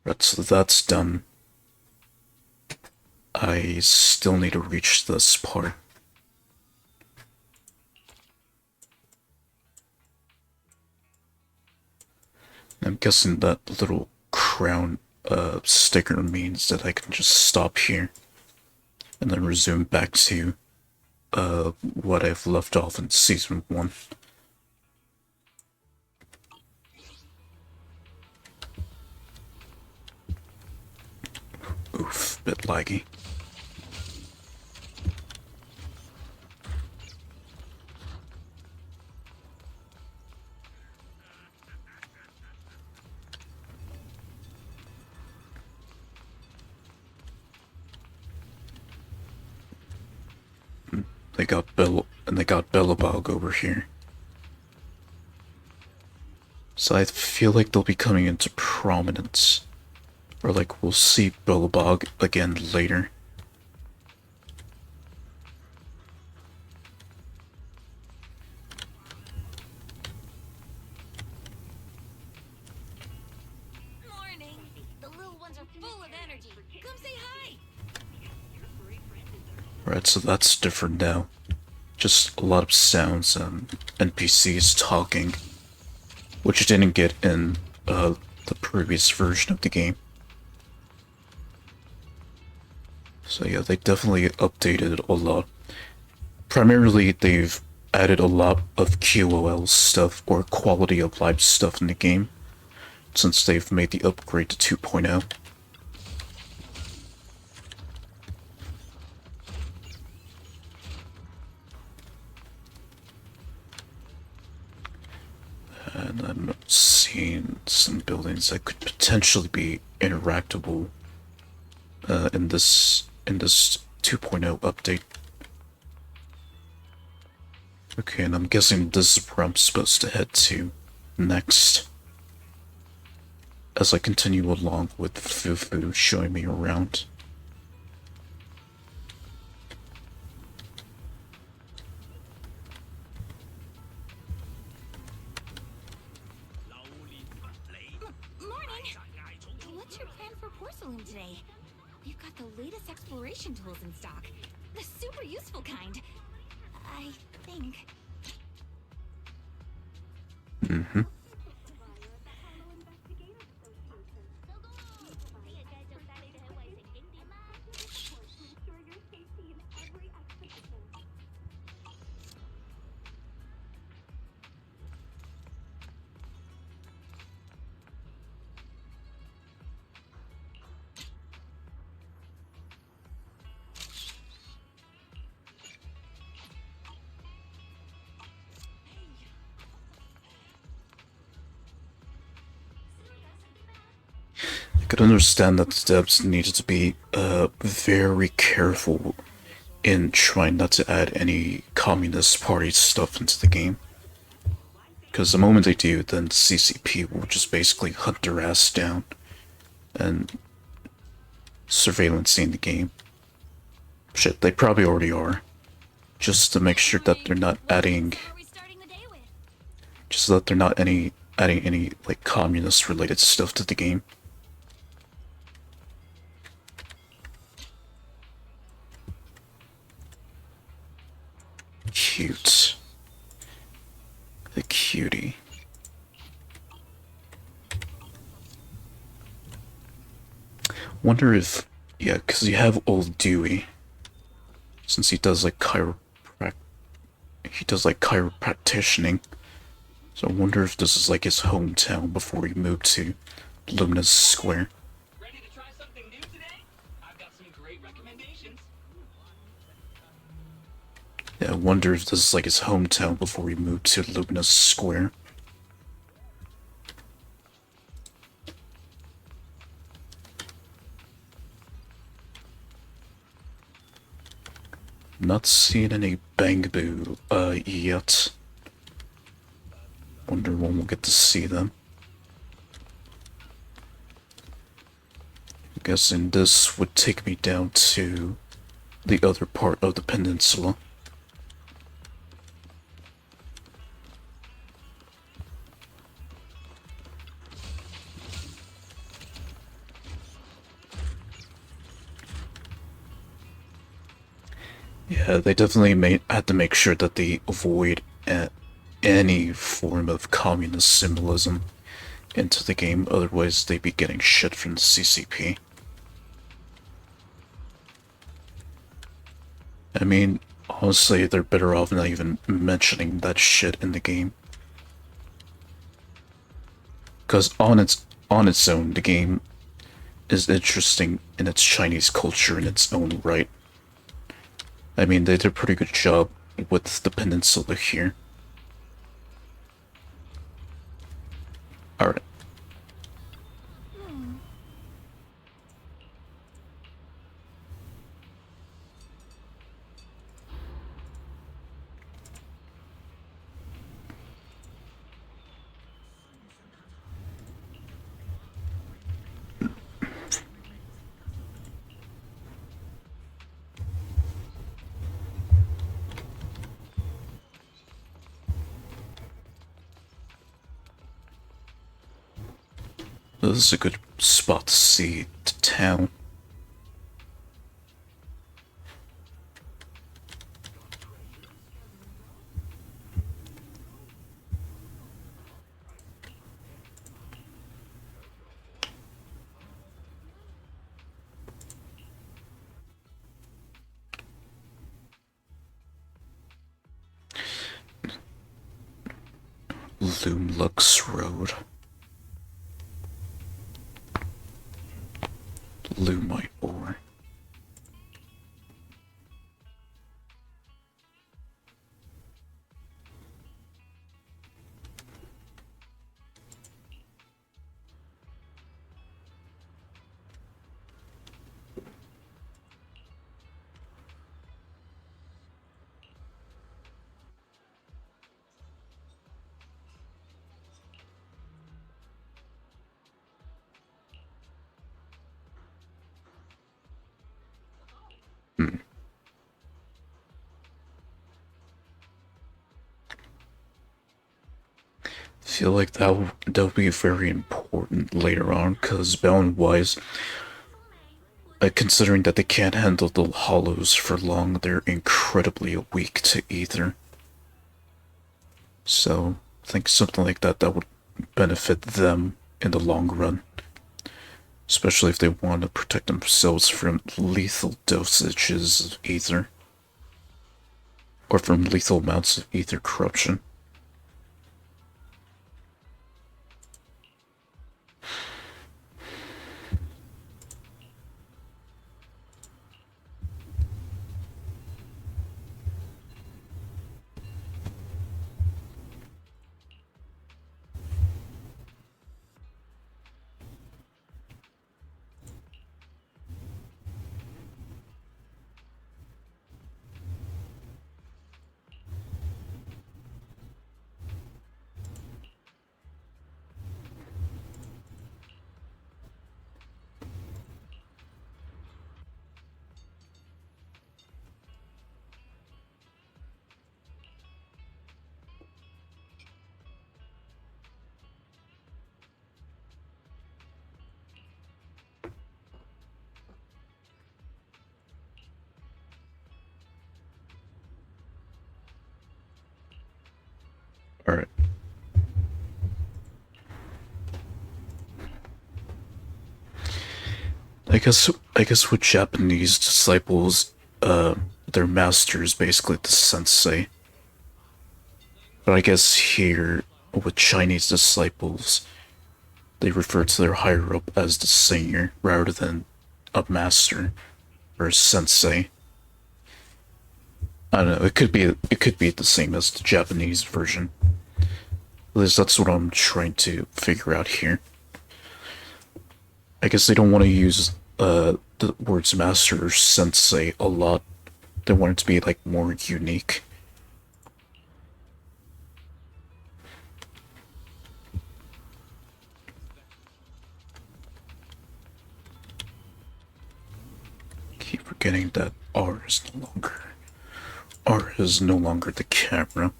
Right, so that's done. I still need to reach this part. I'm guessing that little crown sticker means that I can just stop here and then resume back to what I've left off in season 1. laggy. They got Bellabog over here. So I feel like they'll be coming into prominence. Or like we'll see Bellabog again later. Morning. The little ones are full of energy. Come say hi. Right, so that's different now. Just a lot of sounds and NPCs talking, which you didn't get in the previous version of the game. So yeah, they definitely updated a lot. Primarily, they've added a lot of QOL stuff, or quality of life stuff in the game, since they've made the upgrade to 2.0. And I'm seeing some buildings that could potentially be interactable in this 2.0 update. Okay, and I'm guessing this is where I'm supposed to head to next, as I continue along with Fufu showing me around. Morning. What's your plan for Porcelain today? We've got the latest exploration tools in stock. The super useful kind. I think. Mm-hmm. I could understand that the devs needed to be very careful in trying not to add any Communist Party stuff into the game. Because the moment they do, then CCP will just basically hunt their ass down and surveillancing the game. Shit, they probably already are. Just to make sure that they're not adding... Just so that they're not adding any, like, communist-related stuff to the game. Cute. The cutie. Wonder if... Yeah, because you have old Dewey. Since he does like chiropractitioning. So I wonder if this is like his hometown before he moved to Luminous Square. Ready to try something new today? I've got some great recommendations. Yeah, I wonder if this is like his hometown before he moved to Luminous Square. Not seeing any Bangaboo yet. Wonder when we'll get to see them. I'm guessing this would take me down to the other part of the peninsula. Yeah, they definitely had to make sure that they avoid any form of communist symbolism into the game, otherwise they'd be getting shit from the CCP. I mean, honestly, they're better off not even mentioning that shit in the game. Because on its own, the game is interesting in its Chinese culture in its own right. I mean, they did a pretty good job with the peninsula here. Alright. This is a good spot to see the town. Lumlux Road. Lumite ore. Feel like that'll be very important later on, because balance-wise, considering that they can't handle the hollows for long, they're incredibly weak to ether. So, I think something like that would benefit them in the long run. Especially if they want to protect themselves from lethal dosages of ether. Or from lethal amounts of ether corruption. Alright. I guess with Japanese disciples, their master is basically the sensei. But I guess here, with Chinese disciples, they refer to their higher up as the senior rather than a master or a sensei. I don't know, it could be the same as the Japanese version. At least that's what I'm trying to figure out here. I guess they don't want to use the words master or sensei a lot. They want it to be like more unique. Keep forgetting that R is no longer the camera.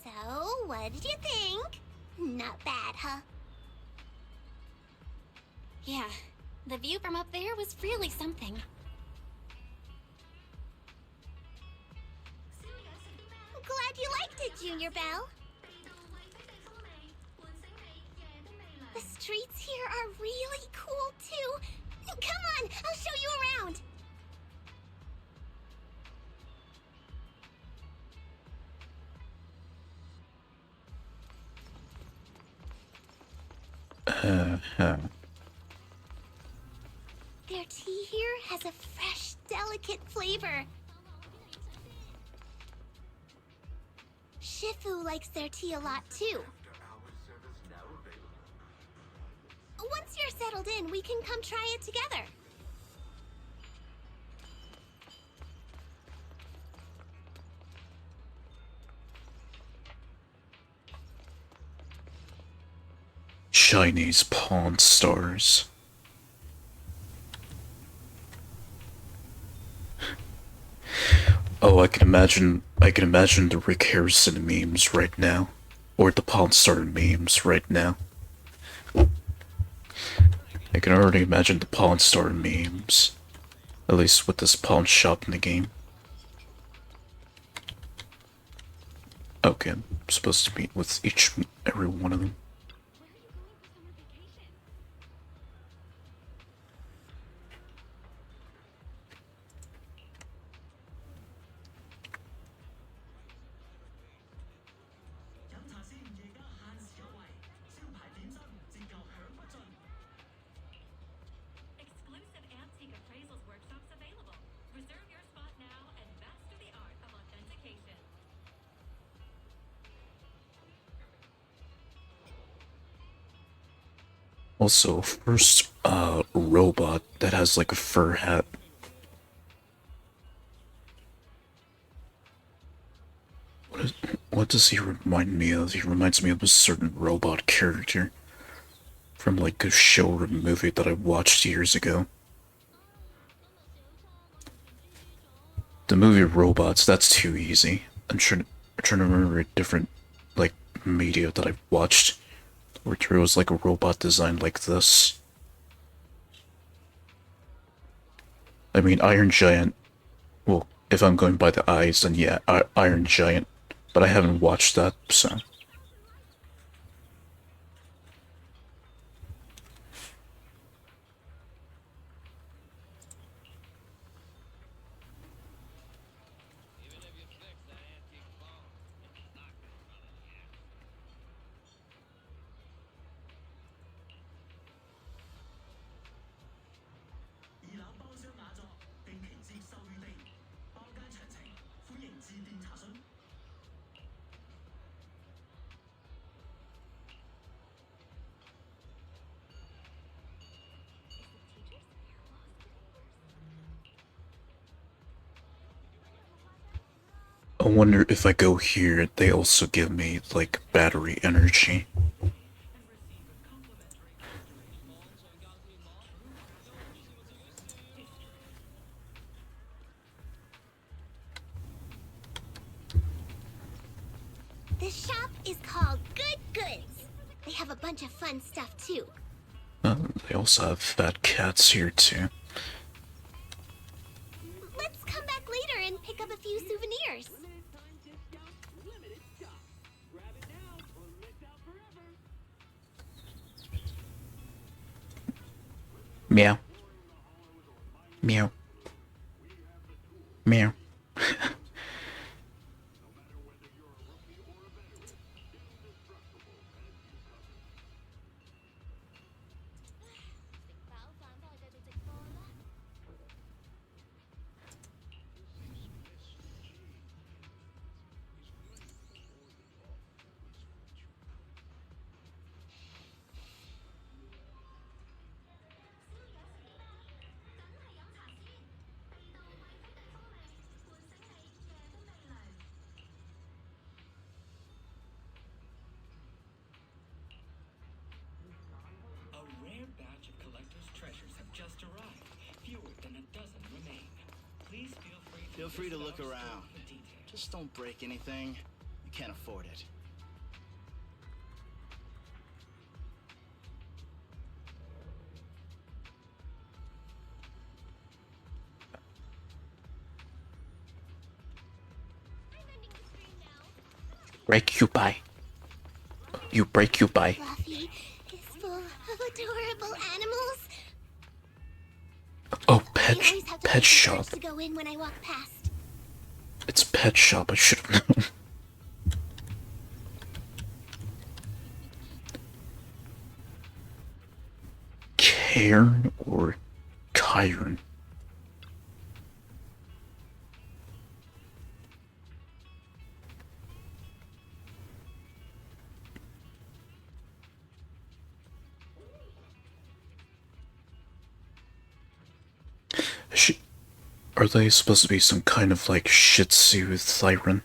So, what did you think? Not bad, huh? Yeah, the view from up there was really something. glad you liked it, Junior Belle. The streets here are really cool, too. Come on, I'll show you around. Their tea here has a fresh, delicate flavor. Shifu likes their tea a lot, too. Once you're settled in, we can come try it together. Chinese Pawn Stars. Oh, I can imagine the Rick Harrison memes right now. Or the Pawn Star memes right now. I can already imagine the Pawn Star memes. At least with this pawn shop in the game. Okay, I'm supposed to meet with every one of them. Exclusive antique appraisals workshops available. Reserve your spot now and master the art of authentication. Also, first robot that has like a fur hat. What does he remind me of? He reminds me of a certain robot character from like a show or movie that I watched years ago. The movie Robots, that's too easy. I'm trying to remember a different like media that I've watched where there was like a robot designed like this. I mean, Iron Giant. Well, if I'm going by the eyes, then yeah, Iron Giant. But I haven't watched that, so. I wonder if I go here, they also give me, like, battery energy. This shop is called Good Goods. They have a bunch of fun stuff, too. They also have fat cats here, too. Let's come back later and pick up a few souvenirs. Meow. Meow. Meow. Feel free to look around. Just don't break anything. You can't afford it. I'm ending the stream now. Break you by. You break you by. Fluffy is full of adorable animals. Oh, I always have to pet wait for shop. birds to go in when I walk past. It's pet shop. I should have known. Cairn or Chiron? Are they supposed to be some kind of like Shih Tzu siren?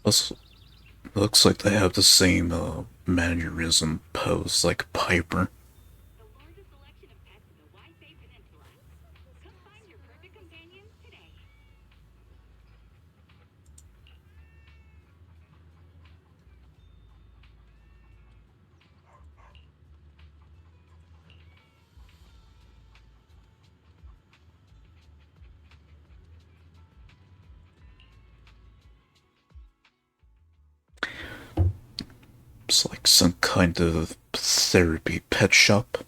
Also, looks like they have the same mannerism pose like Piper. It's like some kind of therapy pet shop.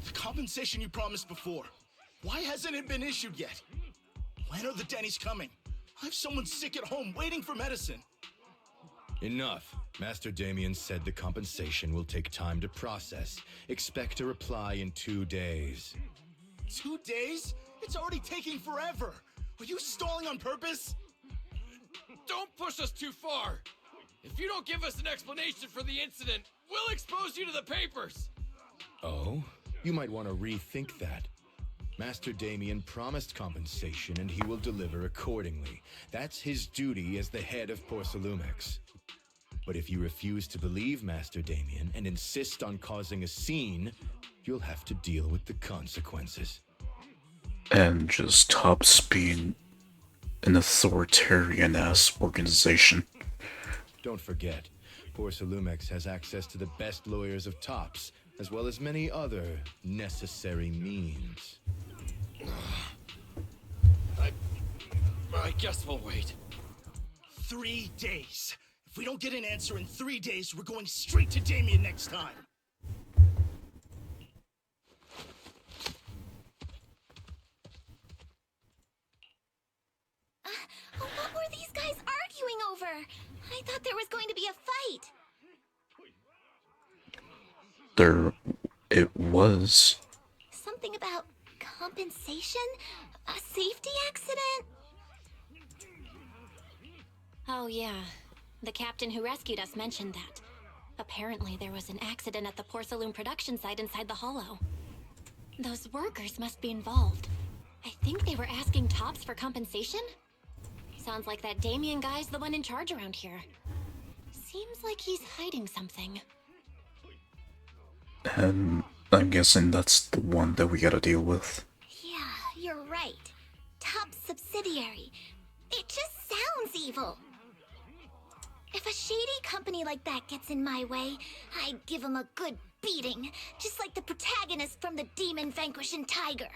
The compensation you promised before. Why hasn't it been issued yet? When are the Denny's coming? I have someone sick at home waiting for medicine. Enough. Master Damien said the compensation will take time to process. Expect a reply in 2 days. 2 days? It's already taking forever. Are you stalling on purpose? Don't push us too far. If you don't give us an explanation for the incident, we'll expose you to the papers. Oh? You might want to rethink that. Master Damien promised compensation and he will deliver accordingly. That's his duty as the head of Porcelumex. But if you refuse to believe Master Damien and insist on causing a scene, you'll have to deal with the consequences. And just Tops being an authoritarian-ass organization. Don't forget, Porcelumex has access to the best lawyers of Tops, as well as many other necessary means. I guess we'll wait. 3 days. If we don't get an answer in 3 days, we're going straight to Damien next time. What were these guys arguing over? I thought there was going to be a fight. It was. Something about compensation? A safety accident? Oh, yeah. The captain who rescued us mentioned that. Apparently, there was an accident at the Porcelain production site inside the hollow. Those workers must be involved. I think they were asking Tops for compensation? Sounds like that Damien guy's the one in charge around here. Seems like he's hiding something. And I'm guessing that's the one that we gotta deal with. Yeah, you're right. Top subsidiary. It just sounds evil. If a shady company like that gets in my way, I'd give them a good beating. Just like the protagonist from the Demon Vanquishing Tiger.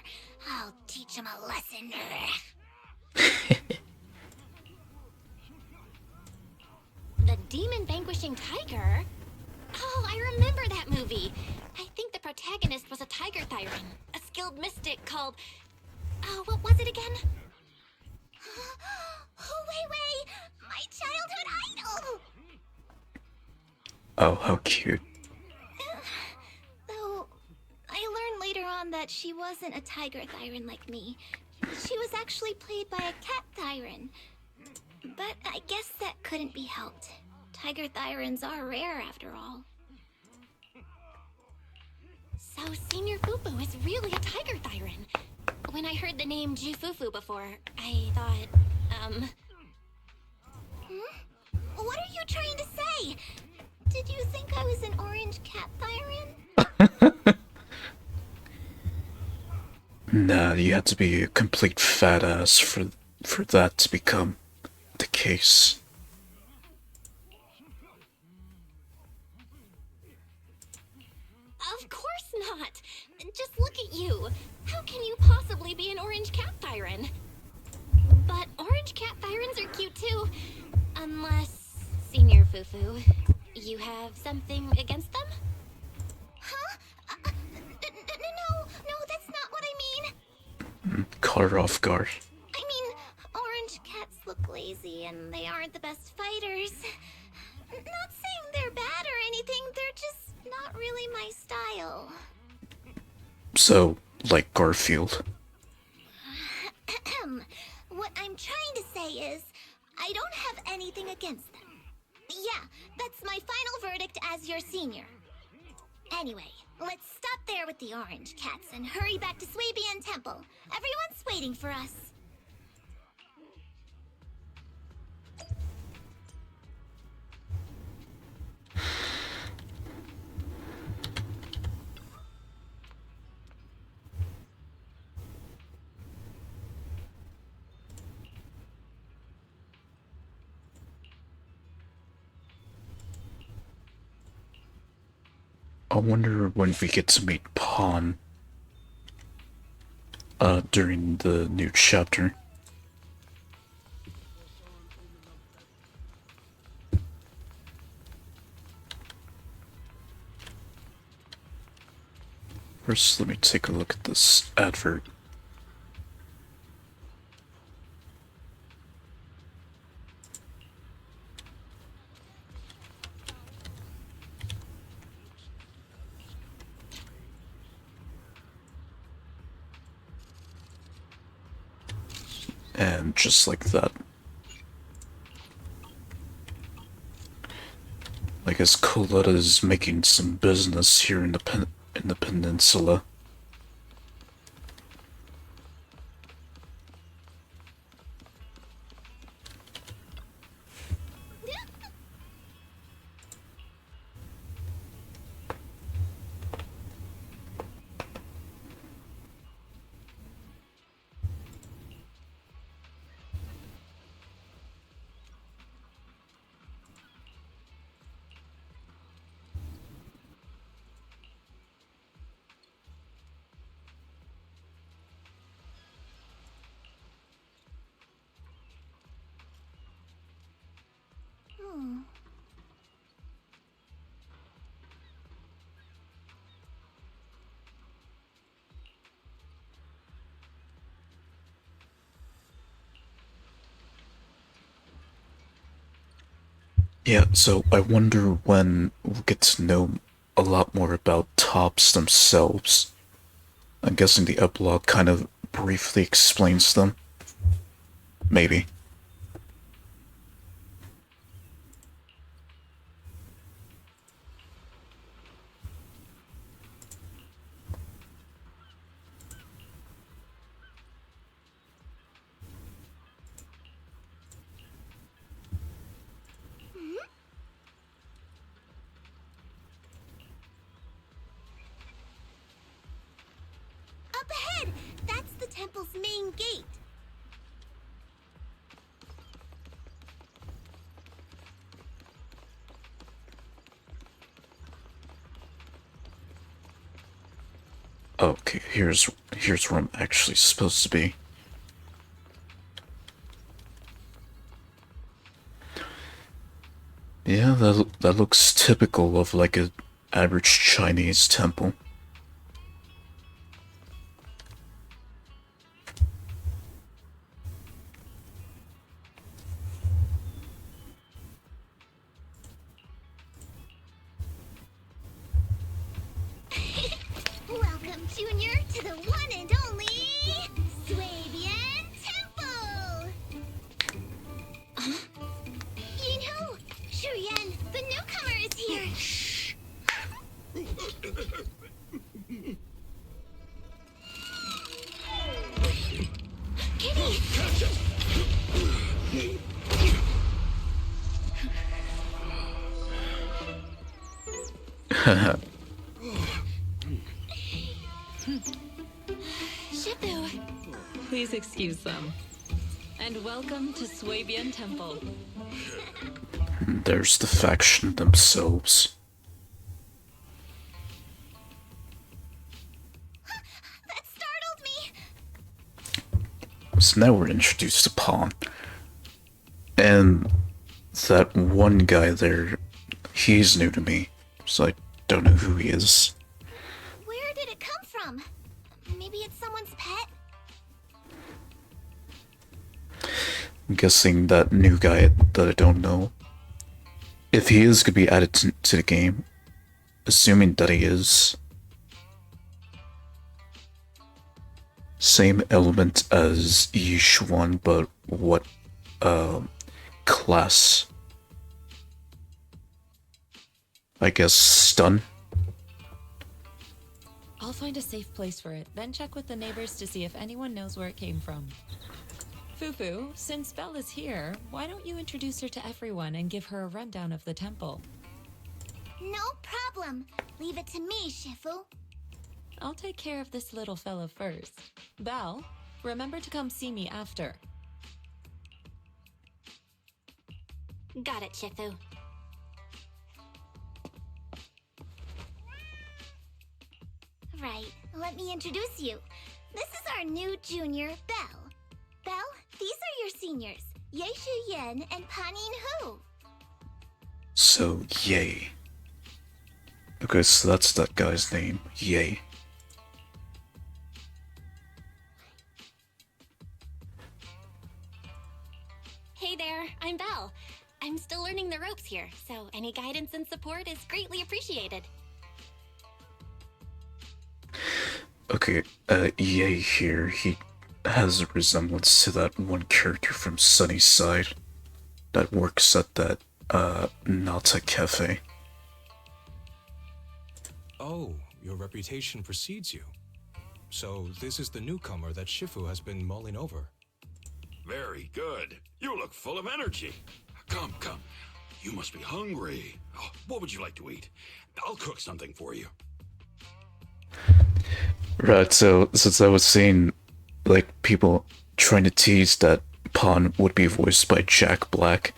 I'll teach them a lesson. The Demon Vanquishing Tiger? Oh, I remember that movie. I think the protagonist was a tiger thyran, a skilled mystic called... Oh, what was it again? Oh, how cute. Though, I learned later on that she wasn't a tiger Thyran like me. She was actually played by a cat Thyran. But I guess that couldn't be helped. Tiger Thyrans are rare after all. So Senior Fufu is really a tiger Thyran. When I heard the name Jufufu before, I thought, What are you trying to say? Did you think I was an orange cat Thyran? Nah, you had to be a complete fat ass for that to become the case. of course not. Just look at you. How can you possibly be an orange cat Thyran? But orange cat Thyrans are cute too. Unless, Senior Fufu, you have something against them? Huh? No, that's not what I mean. Caught her off guard. I mean, orange cats look lazy and they aren't the best fighters. Not saying they're bad or anything, they're just not really my style. So, like Garfield. What I'm trying to say is, I don't have anything against them. Yeah, that's my final verdict as your senior. Anyway, let's stop there with the orange cats and hurry back to Swabian Temple. Everyone's waiting for us. I wonder when we get to meet Pawn. During the new chapter. First, let me take a look at this advert. And just like that. I guess Coletta is making some business here in the peninsula. Yeah, so I wonder when we'll get to know a lot more about tops themselves. I'm guessing the epilogue kind of briefly explains them. Maybe. Up ahead! That's the temple's main gate. Okay, here's where I'm actually supposed to be. Yeah, that looks typical of like an average Chinese temple. Junior, to the one and only Swabian Temple! Yinhu! Shuyan, the newcomer is here! Shh! Kitty! Catch it! Shifu! Please excuse them. And welcome to Swabian Temple. There's the faction themselves. That startled me! So now we're introduced to Pawn. And that one guy there, he's new to me, so I don't know who he is. Where did it come from? Maybe it's someone's pet? I'm guessing that new guy that I don't know. If he is going to be added to the game, assuming that he is, same element as Yishuan, but what class? I guess stun? I'll find a safe place for it, then check with the neighbors to see if anyone knows where it came from. Fufu, since Belle is here, why don't you introduce her to everyone and give her a rundown of the temple? No problem. Leave it to me, Shifu. I'll take care of this little fella first. Belle, remember to come see me after. Got it, Shifu. Right, let me introduce you. This is our new junior, Belle. Belle, these are your seniors, Yeishu Yen and Panin Hu. So, Yay. Okay, so that's that guy's name, Yay. Hey there, I'm Belle. I'm still learning the ropes here, so any guidance and support is greatly appreciated. Okay, Yay here, he has a resemblance to that one character from Sunnyside that works at that, Nata Cafe. Oh, your reputation precedes you. So this is the newcomer that Shifu has been mulling over. Very good. You look full of energy. Come, come. You must be hungry. Oh, what would you like to eat? I'll cook something for you. Right, so since I was seeing, like, people trying to tease that Pawn would be voiced by Jack Black,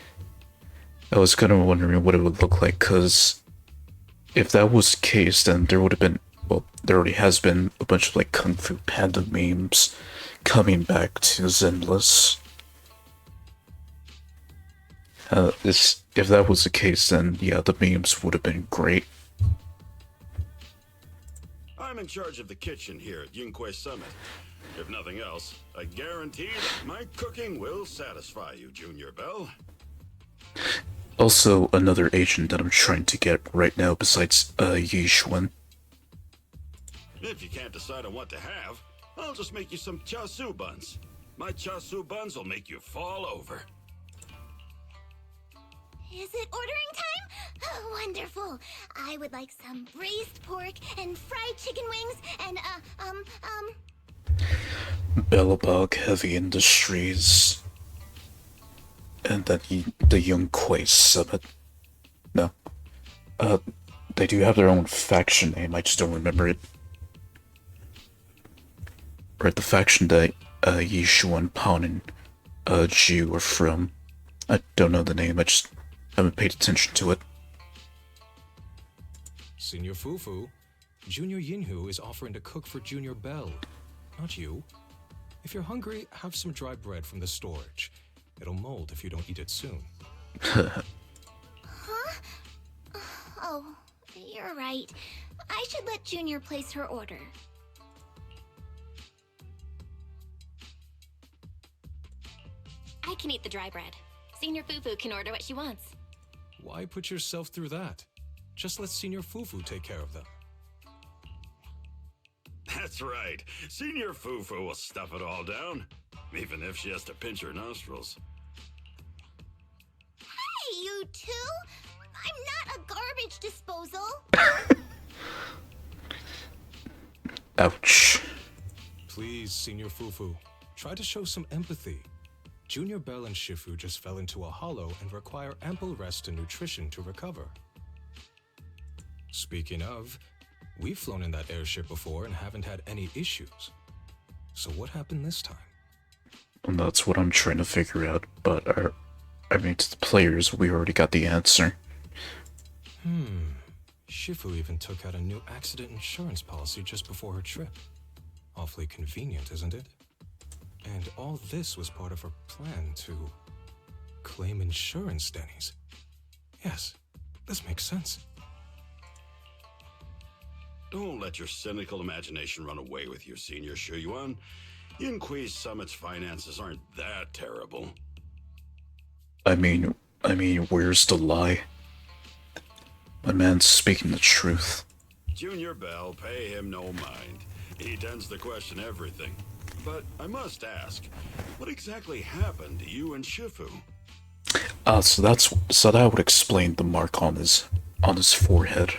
I was kind of wondering what it would look like, because if that was the case, then there would have been, well, there already has been a bunch of, like, Kung Fu Panda memes coming back to Zenless. If that was the case, then yeah, the memes would have been great. I'm in charge of the kitchen here at Yingque Summit. If nothing else, I guarantee that my cooking will satisfy you, Junior Belle. Also, another agent that I'm trying to get right now besides Yishuan. If you can't decide on what to have, I'll just make you some chasu buns. My chasu buns will make you fall over. Is it ordering time? Oh, wonderful. I would like some braised pork and fried chicken wings and, Bellabog Heavy Industries. And then the Yingque Summit. No. They do have their own faction name, I just don't remember it. Right, the faction that Yishuan, Pawn, and Ju are from. I don't know the name, I just haven't paid attention to it. Senior Fufu, Junior Yinhu is offering to cook for Junior Belle, not you. If you're hungry, have some dry bread from the storage. It'll mold if you don't eat it soon. Huh? Oh, you're right. I should let Junior place her order. I can eat the dry bread. Senior Fufu can order what she wants. Why put yourself through that? Just let Senior Fufu take care of them. That's right. Senior Fufu will stuff it all down, even if she has to pinch her nostrils. Hey, you two! I'm not a garbage disposal! Ouch. Please, Senior Fufu, try to show some empathy. Junior Bell and Shifu just fell into a hollow and require ample rest and nutrition to recover. Speaking of, we've flown in that airship before and haven't had any issues. So what happened this time? And that's what I'm trying to figure out, but I mean, to the players, we already got the answer. Shifu even took out a new accident insurance policy just before her trip. Awfully convenient, isn't it? And all this was part of her plan to claim insurance, Denny's. Yes, this makes sense. Don't let your cynical imagination run away with you, Senior Shuyuan. Yinqui's Summit's finances aren't that terrible. I mean, where's the lie? My man's speaking the truth. Junior Bell, pay him no mind. He tends to question everything. But I must ask, what exactly happened to you and Shifu? So that would explain the mark on his forehead.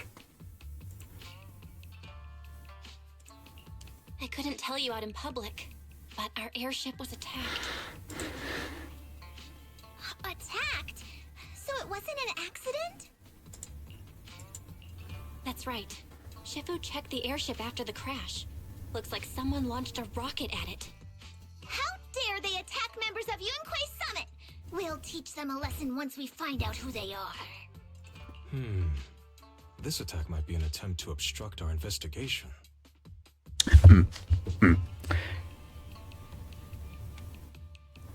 I couldn't tell you out in public, but our airship was attacked. Attacked? So it wasn't an accident? That's right. Shifu checked the airship after the crash. Looks like someone launched a rocket at it. How dare they attack members of Yunquei Summit? We'll teach them a lesson once we find out who they are. This attack might be an attempt to obstruct our investigation.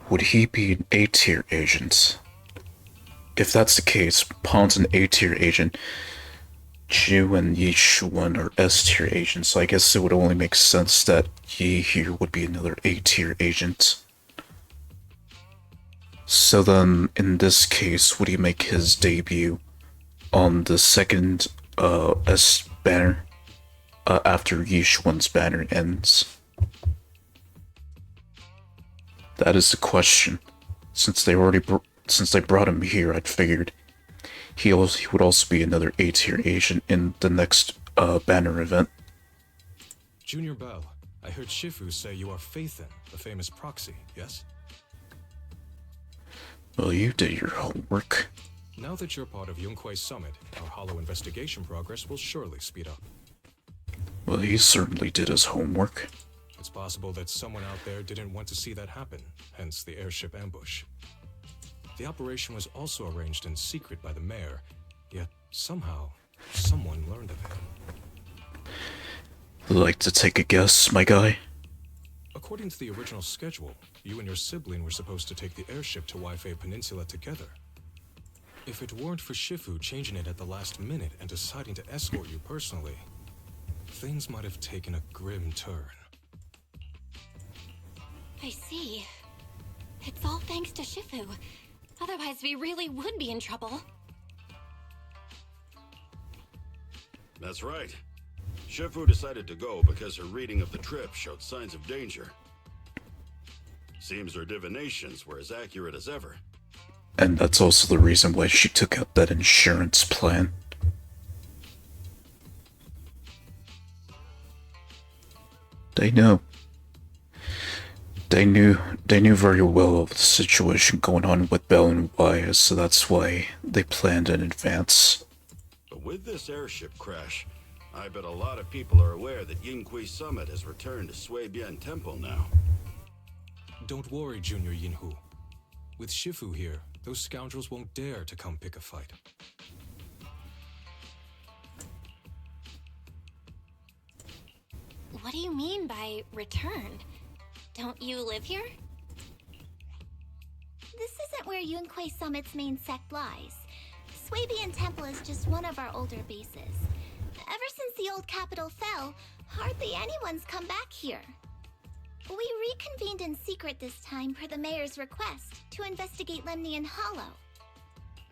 Would he be an A-tier agent? If that's the case, Pon's an A-tier agent. Ju and Yishuan are S-tier agents, so I guess it would only make sense that Yi here would be another A-tier agent. So then, in this case, would he make his debut on the second S banner after Yishuan's banner ends? That is the question. Since they brought him here, I'd figured he would also be another A-tier agent in the next banner event. Junior Bell, I heard Shifu say you are Faithin, the famous proxy, yes? Well, you did your homework. Now that you're part of Yunquei Summit, our hollow investigation progress will surely speed up. Well, he certainly did his homework. It's possible that someone out there didn't want to see that happen, hence the airship ambush. The operation was also arranged in secret by the mayor, yet somehow, someone learned of it. Like to take a guess, my guy? According to the original schedule, you and your sibling were supposed to take the airship to Waifei Peninsula together. If it weren't for Shifu changing it at the last minute and deciding to escort you personally, things might have taken a grim turn. I see. It's all thanks to Shifu. Otherwise, we really would be in trouble. That's right. Shifu decided to go because her reading of the trip showed signs of danger. Seems her divinations were as accurate as ever. And that's also the reason why she took out that insurance plan. They know. They knew very well of the situation going on with Bell and Y, so that's why they planned in advance. But with this airship crash, I bet a lot of people are aware that Yinquei Summit has returned to Suibian Temple now. Don't worry, Junior Yinhu. With Shifu here, those scoundrels won't dare to come pick a fight. What do you mean by returned? Don't you live here? This isn't where Yunquei Summit's main sect lies. Suibian Temple is just one of our older bases. Ever since the old capital fell, hardly anyone's come back here. We reconvened in secret this time per the mayor's request to investigate Lemnian Hollow.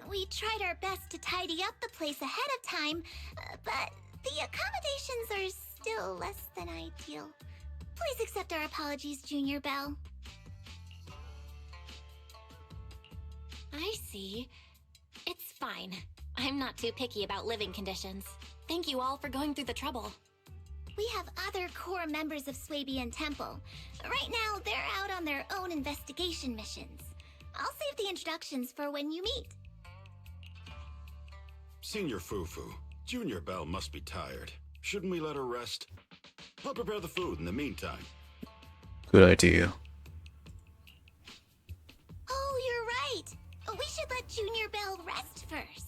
We tried our best to tidy up the place ahead of time, but the accommodations are still less than ideal. Please accept our apologies, Junior Belle. I see. It's fine. I'm not too picky about living conditions. Thank you all for going through the trouble. We have other core members of Swabian Temple. Right now, they're out on their own investigation missions. I'll save the introductions for when you meet. Senior Fufu, Junior Belle must be tired. Shouldn't we let her rest? I'll prepare the food in the meantime. Good idea. Oh, you're right. We should let Junior Belle rest first.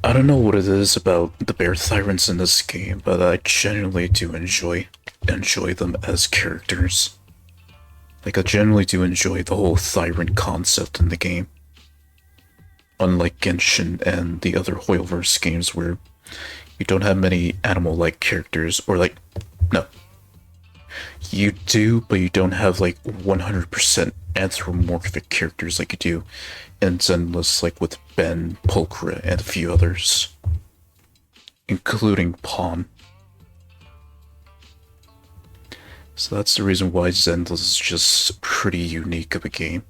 I don't know what it is about the bear tyrants in this game, but I genuinely do enjoy them as characters. Like, I genuinely do enjoy the whole tyrant concept in the game. Unlike Genshin and the other Hoyoverse games where you don't have many animal-like characters, or like, no. You do, but you don't have like 100% anthropomorphic characters like you do in Zenless, like with Ben, Pulchra, and a few others. Including Pawn. So that's the reason why Zenless is just pretty unique of a game.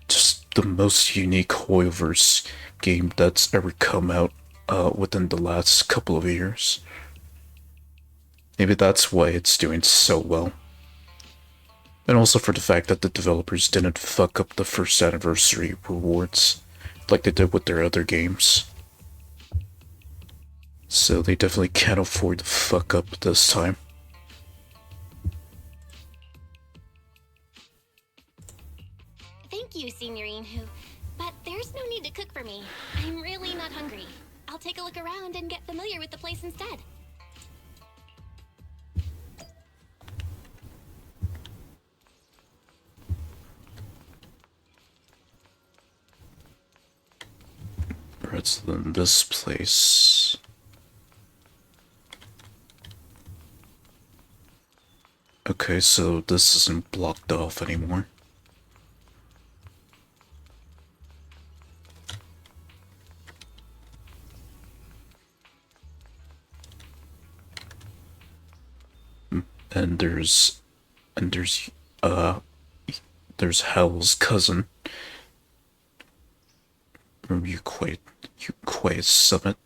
Just the most unique Hoyoverse game that's ever come out within the last couple of years. Maybe that's why it's doing so well. And also for the fact that the developers didn't fuck up the first anniversary rewards like they did with their other games. So they definitely can't afford to fuck up this time. Thank you, Signorine Hu. But there's no need to cook for me. I'm really not hungry. I'll take a look around and get familiar with the place instead. Right, then this place. Okay, so this isn't blocked off anymore. And there's Hal's cousin. From Uquay Summit.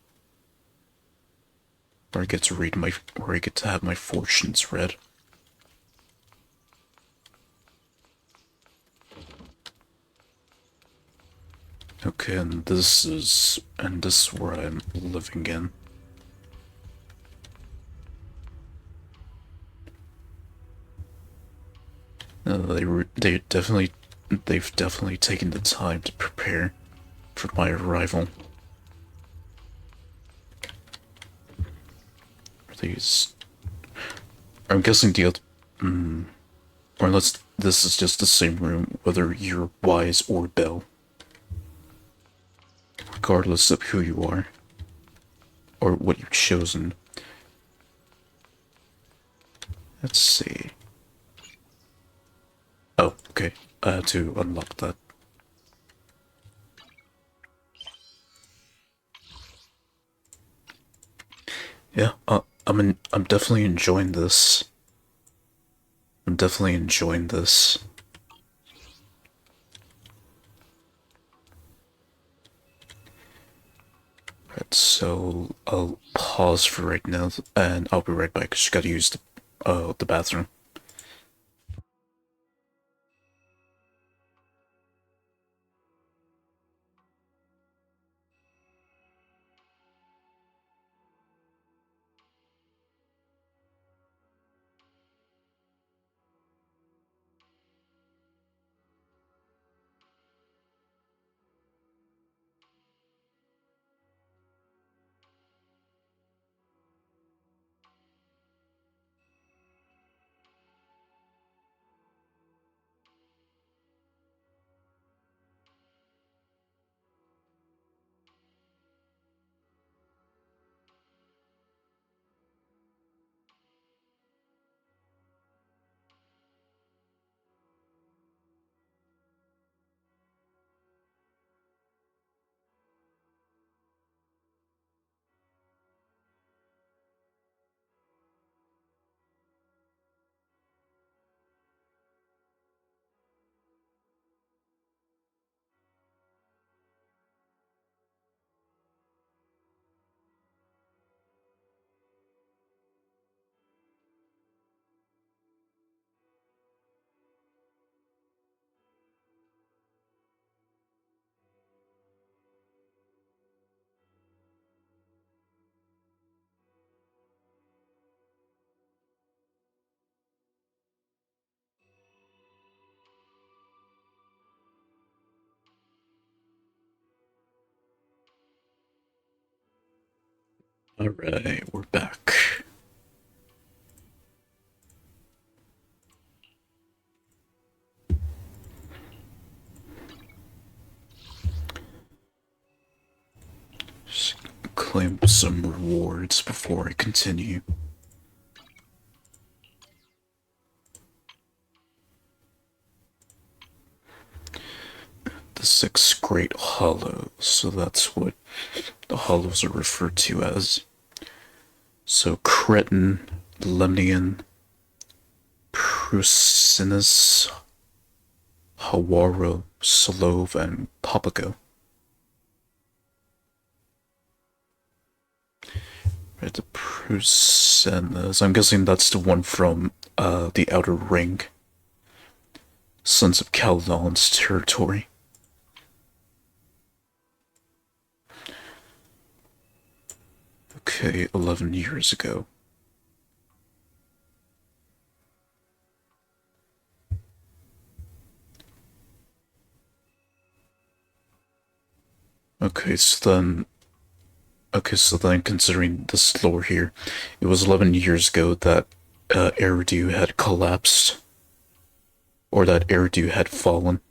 Where I get to have my fortunes read. Okay, and this is where I'm living in. They've definitely taken the time to prepare for my arrival. These, I'm guessing the other, or unless this is just the same room, whether you're Wise or Bell. Regardless of who you are, or what you've chosen. Let's see. Oh, okay. I had to unlock that. Yeah, I'm definitely enjoying this. I'm definitely enjoying this. Right, so I'll pause for right now, and I'll be right back. Just gotta use the bathroom. Alright, we're back. Just claim some rewards before I continue. The 6 Great Hollows, so that's what the hollows are referred to as. So Cretin, Lemnian, Prusinus, Hawaro, Solove, and Papago. Right, the Prusinus, I'm guessing that's the one from the Outer Ring. Sons of Caledon's territory. Okay, 11 years ago. Okay, so then considering this lore here, it was 11 years ago that Eridu had collapsed, or that Eridu had fallen.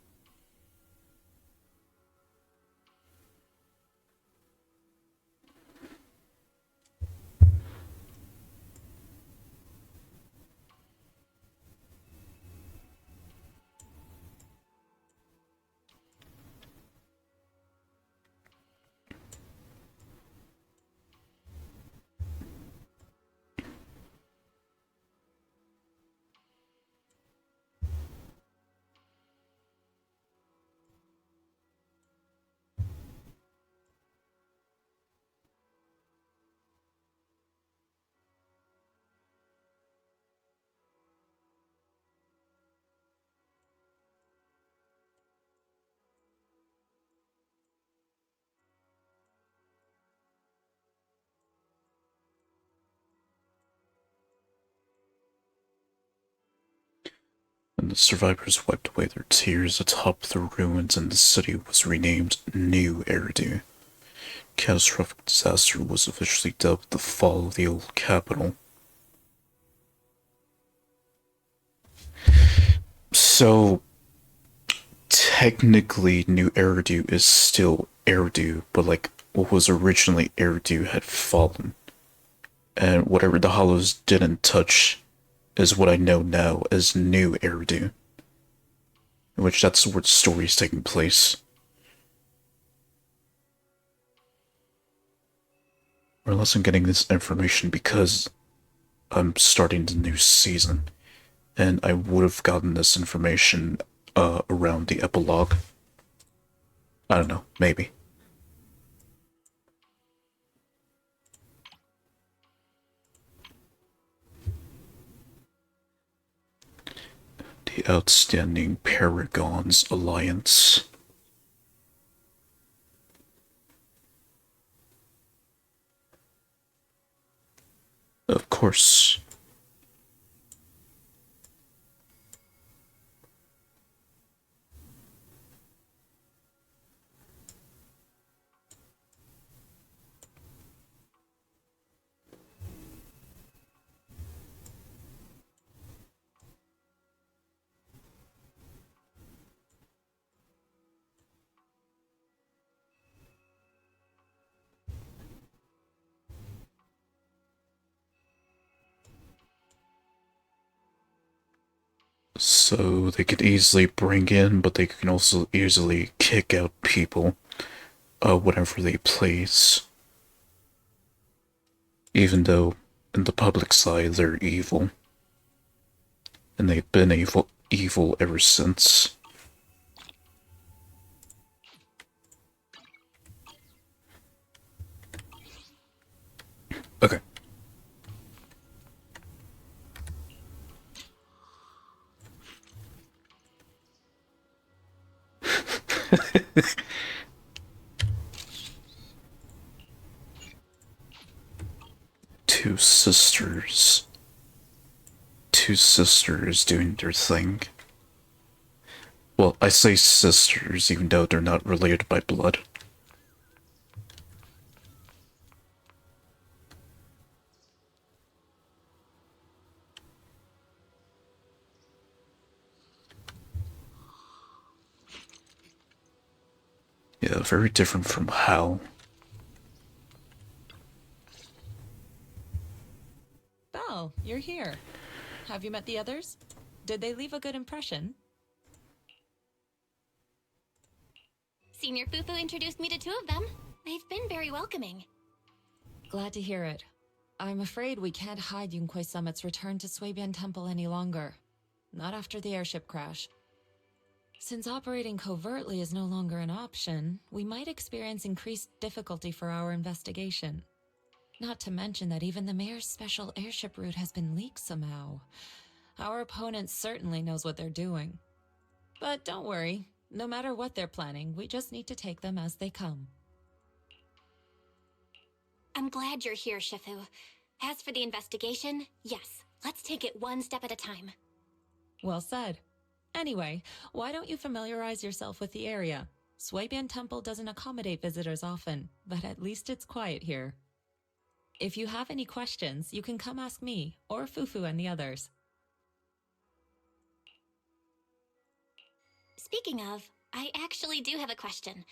And the survivors wiped away their tears atop the ruins, and the city was renamed New Eridu. Catastrophic disaster was officially dubbed the fall of the old capital. So, technically, New Eridu is still Eridu, but like what was originally Eridu had fallen. And whatever the Hollows didn't touch is what I know now as New Eridu. In which that's where the story is taking place. Or unless I'm getting this information because I'm starting the new season. And I would have gotten this information around the epilogue. I don't know, maybe. The Outstanding Paragons Alliance. Of course. So they could easily bring in, but they can also easily kick out people whenever they please. Even though in the public side they're evil. And they've been evil ever since. Okay. Two sisters. Two sisters doing their thing. Well, I say sisters even though they're not related by blood. Yeah, very different from Hal. Belle, you're here. Have you met the others? Did they leave a good impression? Senior Fufu introduced me to two of them. They've been very welcoming. Glad to hear it. I'm afraid we can't hide Yunquei Summit's return to Swabian Temple any longer. Not after the airship crash. Since operating covertly is no longer an option, we might experience increased difficulty for our investigation. Not to mention that even the mayor's special airship route has been leaked somehow. Our opponent certainly knows what they're doing. But don't worry, no matter what they're planning, we just need to take them as they come. I'm glad you're here, Shifu. As for the investigation, yes, let's take it one step at a time. Well said. Anyway, why don't you familiarize yourself with the area? Swabian Temple doesn't accommodate visitors often, but at least it's quiet here. If you have any questions, you can come ask me, or Fufu and the others. Speaking of, I actually do have a question.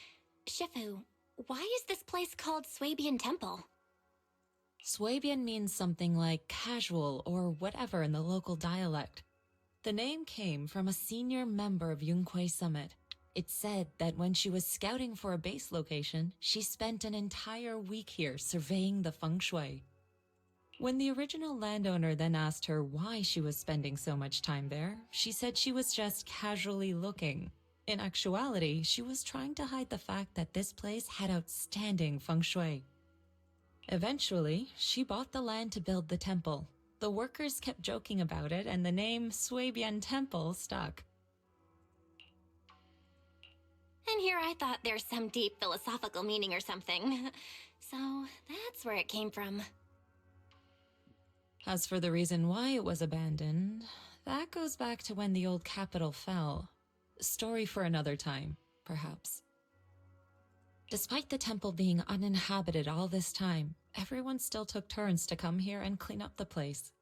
Shifu, why is this place called Swabian Temple? Swabian means something like casual or whatever in the local dialect. The name came from a senior member of Yunquei Summit. It's said that when she was scouting for a base location, she spent an entire week here surveying the feng shui. When the original landowner then asked her why she was spending so much time there, she said she was just casually looking. In actuality, she was trying to hide the fact that this place had outstanding feng shui. Eventually, she bought the land to build the temple. The workers kept joking about it, and the name Swabian Temple stuck. And here I thought there's some deep philosophical meaning or something. So that's where it came from. As for the reason why it was abandoned, that goes back to when the old capital fell. Story for another time, perhaps. Despite the temple being uninhabited all this time, everyone still took turns to come here and clean up the place.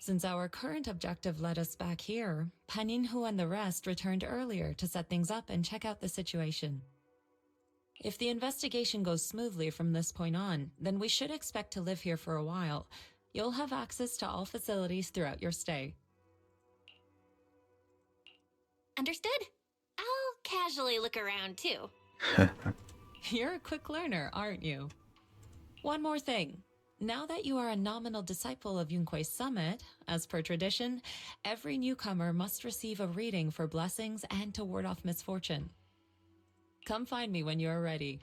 Since our current objective led us back here, Paninhu and the rest returned earlier to set things up and check out the situation. If the investigation goes smoothly from this point on, then we should expect to live here for a while. You'll have access to all facilities throughout your stay. Understood? I'll casually look around too. You're a quick learner, aren't you? One more thing. Now that you are a nominal disciple of Yunquei Summit, as per tradition, every newcomer must receive a reading for blessings and to ward off misfortune. Come find me when you are ready.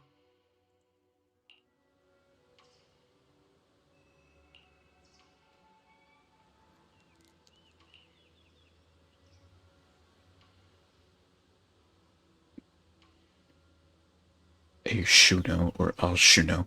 A Shuno or Al Shuno.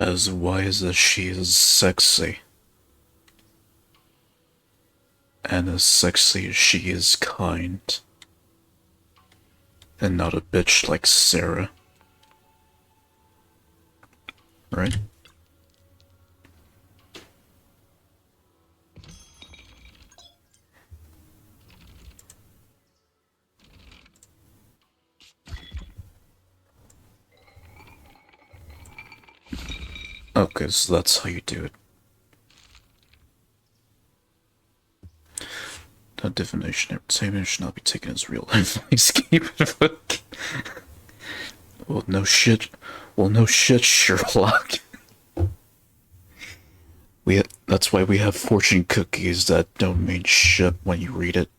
As wise as she is sexy. And as sexy as she is kind. And not a bitch like Sarah. Right? Okay, so that's how you do it. That definition entertainment should not be taken as real life. Please keep it. Well, no shit. Well, no shit, Sherlock. That's why we have fortune cookies that don't mean shit when you read it.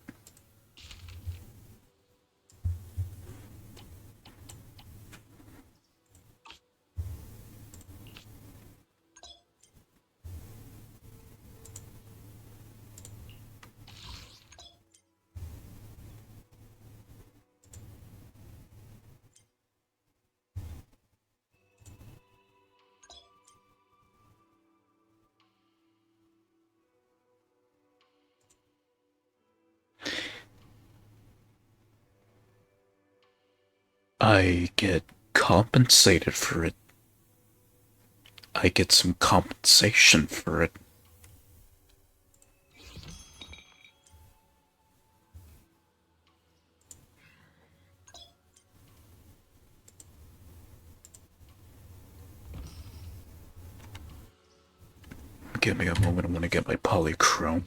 I get compensated for it. I get some compensation for it. Give me a moment, I want to get my polychrome.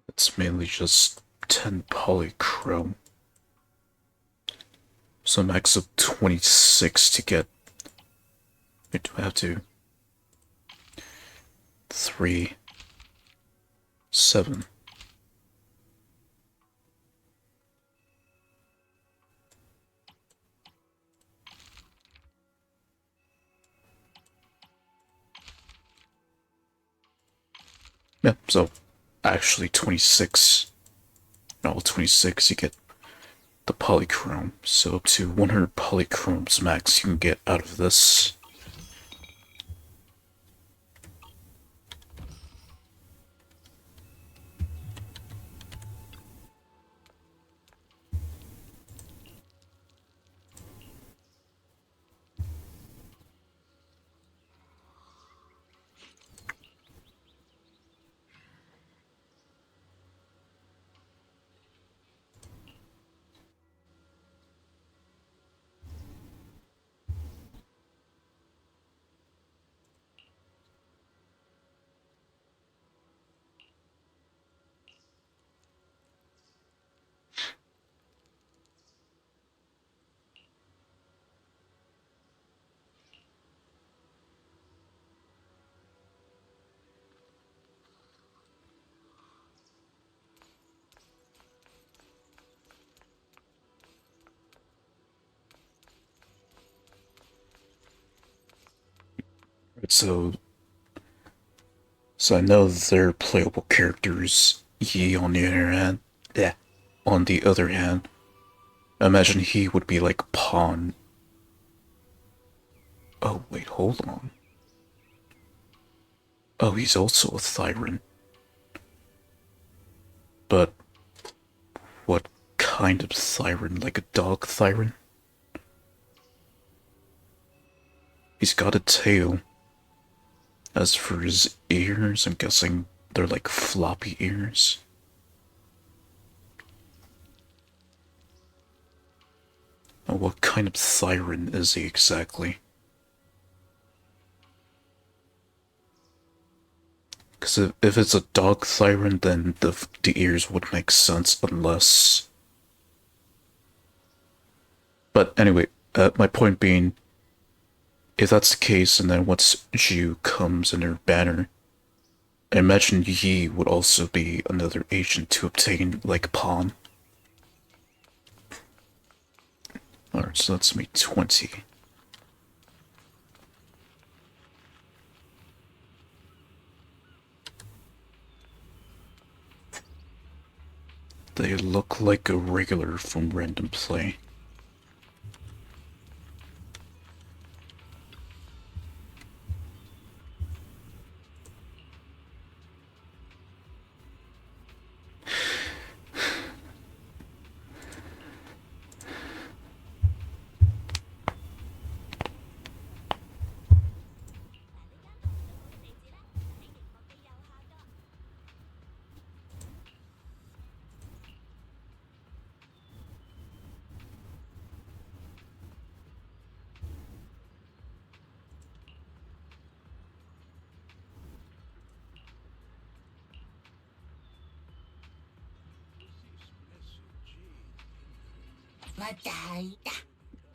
It's mainly just 10 polychrome. So max of 26 to get. Wait, do I have to? 3, 7. Yeah, so actually 26. No, 26 you get the polychrome. So up to 100 polychromes max you can get out of this. So I know they're playable characters. He, on the other hand, I imagine he would be like pawn. Oh wait, hold on. Oh, he's also a Thyran. But what kind of Thyran? Like a dog Thyran? He's got a tail. As for his ears, I'm guessing they're like floppy ears. Now, what kind of Thyran is he exactly? Because if it's a dog Thyran, then the ears would make sense unless... But anyway, my point being, if that's the case, and then once Zhu comes in her banner, I imagine Yi would also be another agent to obtain, like, pawn. Alright, so that's me 20. They look like a regular from random play.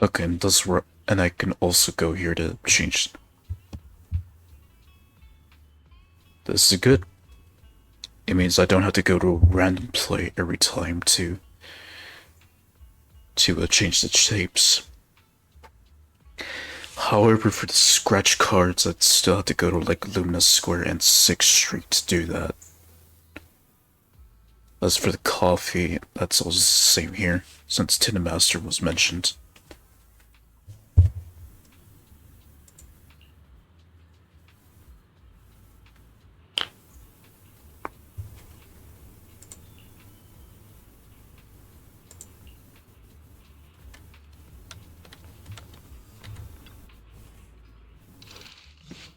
Okay, and and I can also go here to change. This is good. It means I don't have to go to random play every time to change the shapes. However, for the scratch cards, I'd still have to go to like Lumina Square and 6th Street to do that. As for the coffee, that's also the same here, since Tin Master was mentioned.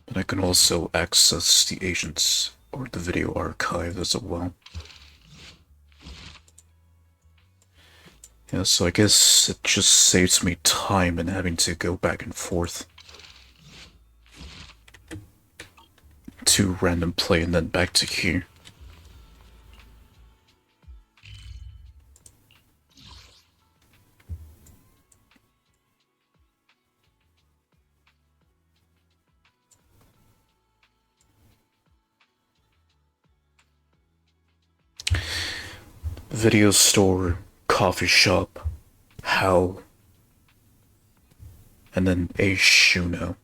But I can also access the agents or the video archive as well. Yeah, so I guess it just saves me time in having to go back and forth to random play and then back to here. Video store, coffee shop, How, and then a Shuno.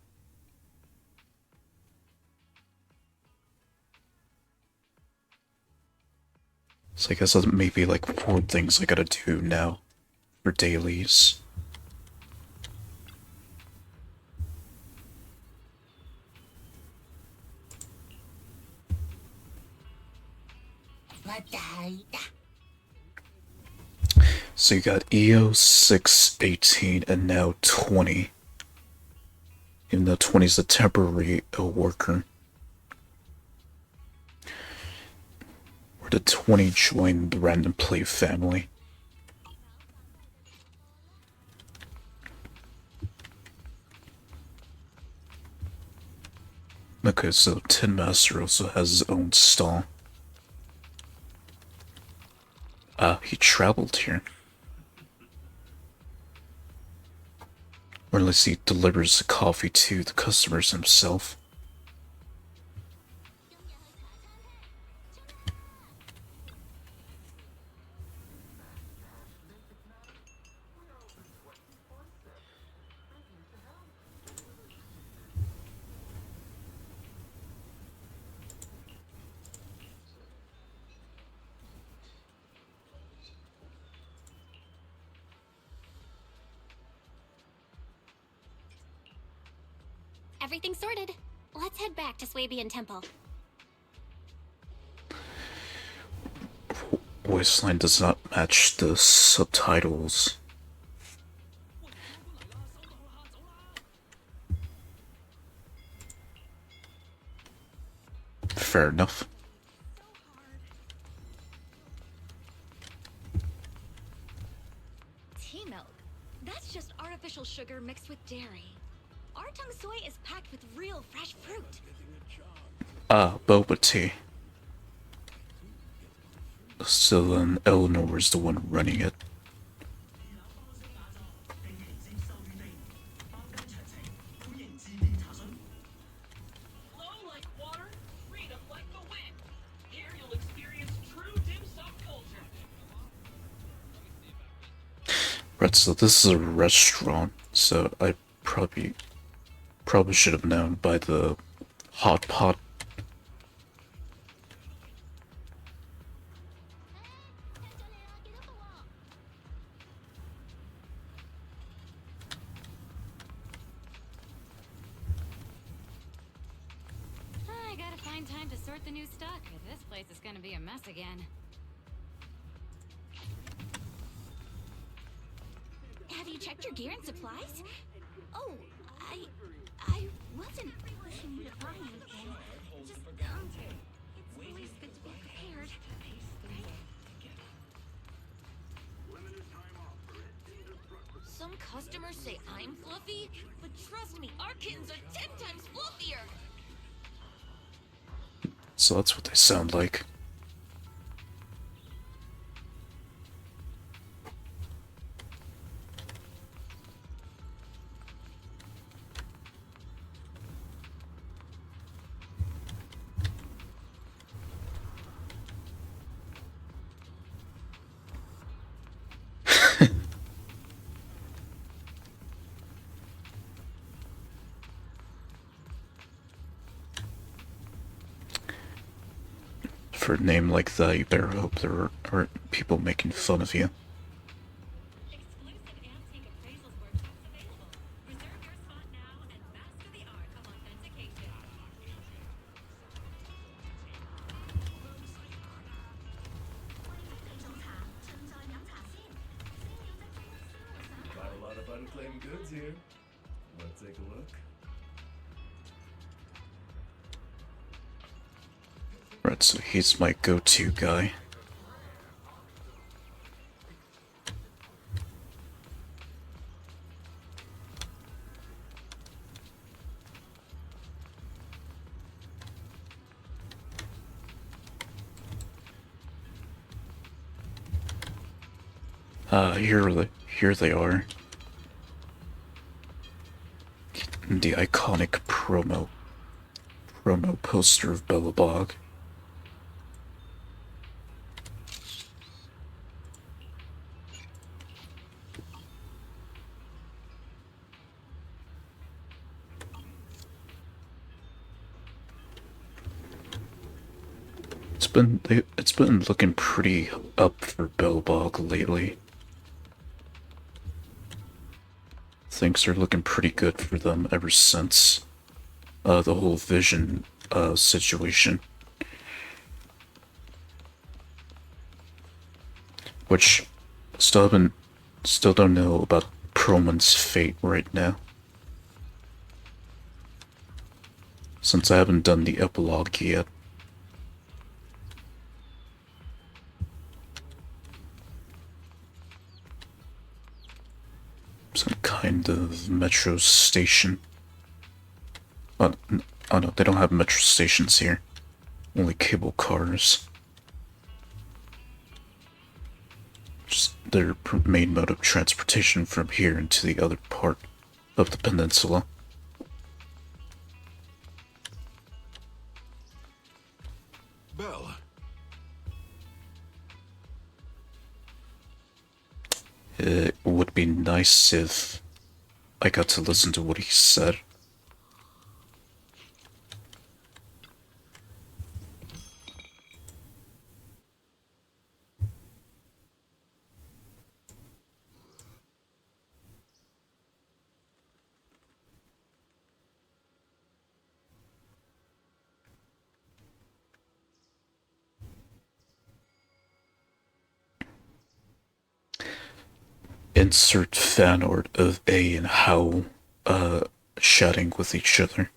So I guess that's maybe like 4 things I gotta do now for dailies. So you got EO 6, 18, and now 20. Even though 20 is a temporary worker. Where did 20 join the random play family? Okay, so Tin Master also has his own stall. He traveled here. Or unless he delivers the coffee to the customers himself. Everything's sorted. Let's head back to Swabian Temple. Voice line does not match the subtitles. Fair enough. Tea milk. That's just artificial sugar mixed with dairy. Our tung soy is packed with real fresh fruit. Boba tea. So then Eleanor is the one running it. Right, so this is a restaurant, so I probably should have known by the hot pot. I gotta find time to sort the new stock. This place is gonna be a mess again. Have you checked your gear and supplies? Oh, I wasn't pushing you to buy anything. Just, it's always good to be prepared. Some customers say I'm fluffy, but trust me, our kittens are 10 times fluffier. So that's what they sound like. For a name like that, you better hope there aren't people making fun of you. Got a lot of unclaimed goods here. Wanna take a look? Right, so he's my go-to guy. Here they are. The iconic promo poster of Bellabog. It's been looking pretty up for Bellabog lately. Things are looking pretty good for them ever since the whole Vision situation. Which still don't know about Proman's fate right now. Since I haven't done the epilogue yet. Some kind of metro station. Oh no, they don't have metro stations here. Only cable cars. Just their main mode of transportation from here into the other part of the peninsula. Bell. It would be nice if I got to listen to what he said. Insert fan art of A and How chatting with each other.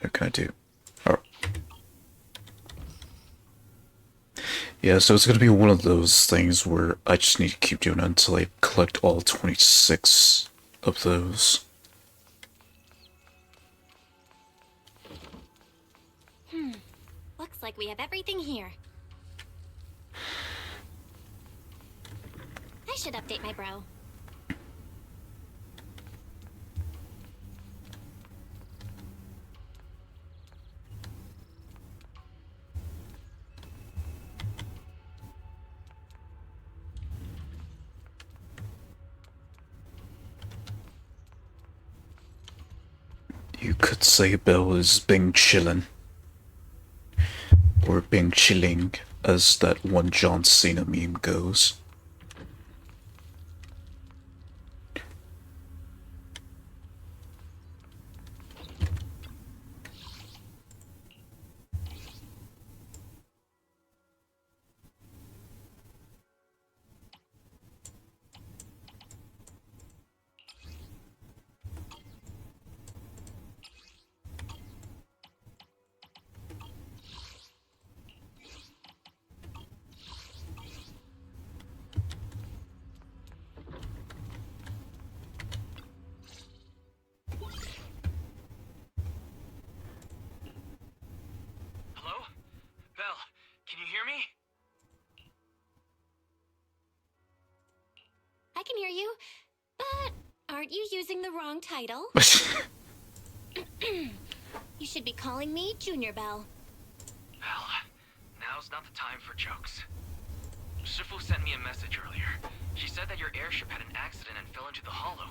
What can I do? Oh. Yeah, so it's gonna be one of those things where I just need to keep doing it until I collect all 26 of those. Looks like we have everything here. I should update my bro. You could say Bell is Bing chillin'. Or Bing chilling, as that one John Cena meme goes. Hello? Belle, can you hear me? I can hear you, but aren't you using the wrong title? You should be calling me Junior Belle. Well, now's not the time for jokes. Shifu sent me a message earlier. She said that your airship had an accident and fell into the hollow.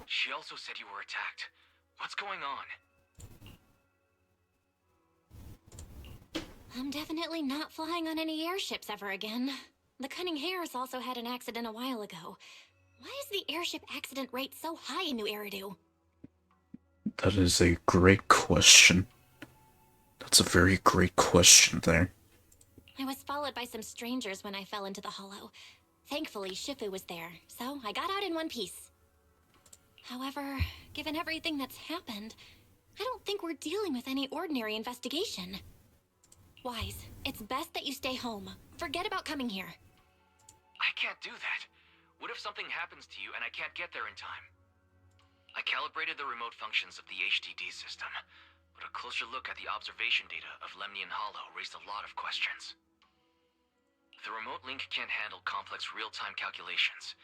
She also said you were attacked. What's going on? I'm definitely not flying on any airships ever again. The Cunning Hares also had an accident a while ago. Why is the airship accident rate so high in New Eridu? That is a great question. That's a very great question there. I was followed by some strangers when I fell into the hollow. Thankfully, Shifu was there, so I got out in one piece. However, given everything that's happened, I don't think we're dealing with any ordinary investigation. Wise, it's best that you stay home. Forget about coming here. I can't do that. What if something happens to you and I can't get there in time? I calibrated the remote functions of the HDD system, but a closer look at the observation data of Lemnian Hollow raised a lot of questions. The remote link can't handle complex real-time calculations.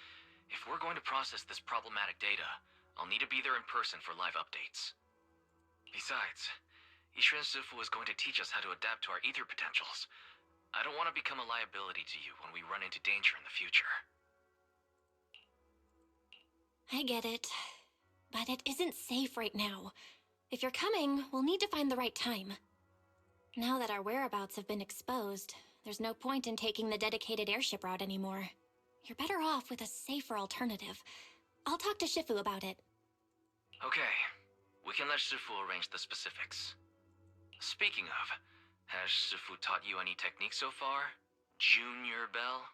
If we're going to process this problematic data, I'll need to be there in person for live updates. Besides, Ishren Sifu is going to teach us how to adapt to our ether potentials. I don't want to become a liability to you when we run into danger in the future. I get it, but it isn't safe right now. If you're coming, we'll need to find the right time. Now that our whereabouts have been exposed, there's no point in taking the dedicated airship route anymore. You're better off with a safer alternative. I'll talk to Shifu about it. Okay, we can let Shifu arrange the specifics. Speaking of, has Shifu taught you any techniques so far? Junior Bell?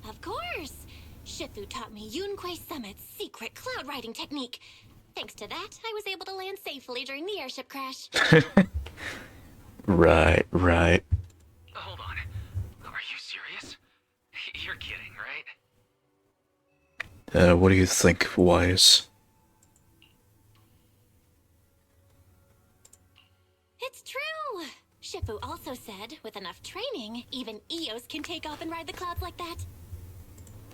Of course! Shifu taught me Yunquei Summit's secret cloud riding technique. Thanks to that, I was able to land safely during the airship crash. Right. Hold on. Are you serious? You're kidding, right? What do you think, Wise? It's true! Shifu also said, with enough training, even Eos can take off and ride the clouds like that.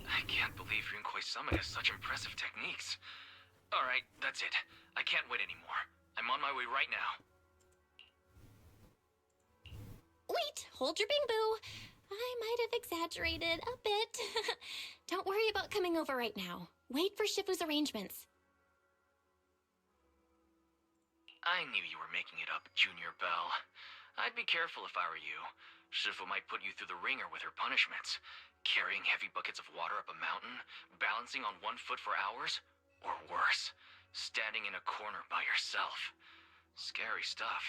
I can't believe Yunquei Summit has such impressive techniques. Alright, that's it. I can't wait anymore. I'm on my way right now. Wait, hold your bing-boo. I might have exaggerated a bit. Don't worry about coming over right now. Wait for Shifu's arrangements. I knew you were making it up, Junior Bell. I'd be careful if I were you. Shifu might put you through the ringer with her punishments. Carrying heavy buckets of water up a mountain, balancing on one foot for hours, or worse, standing in a corner by yourself. Scary stuff.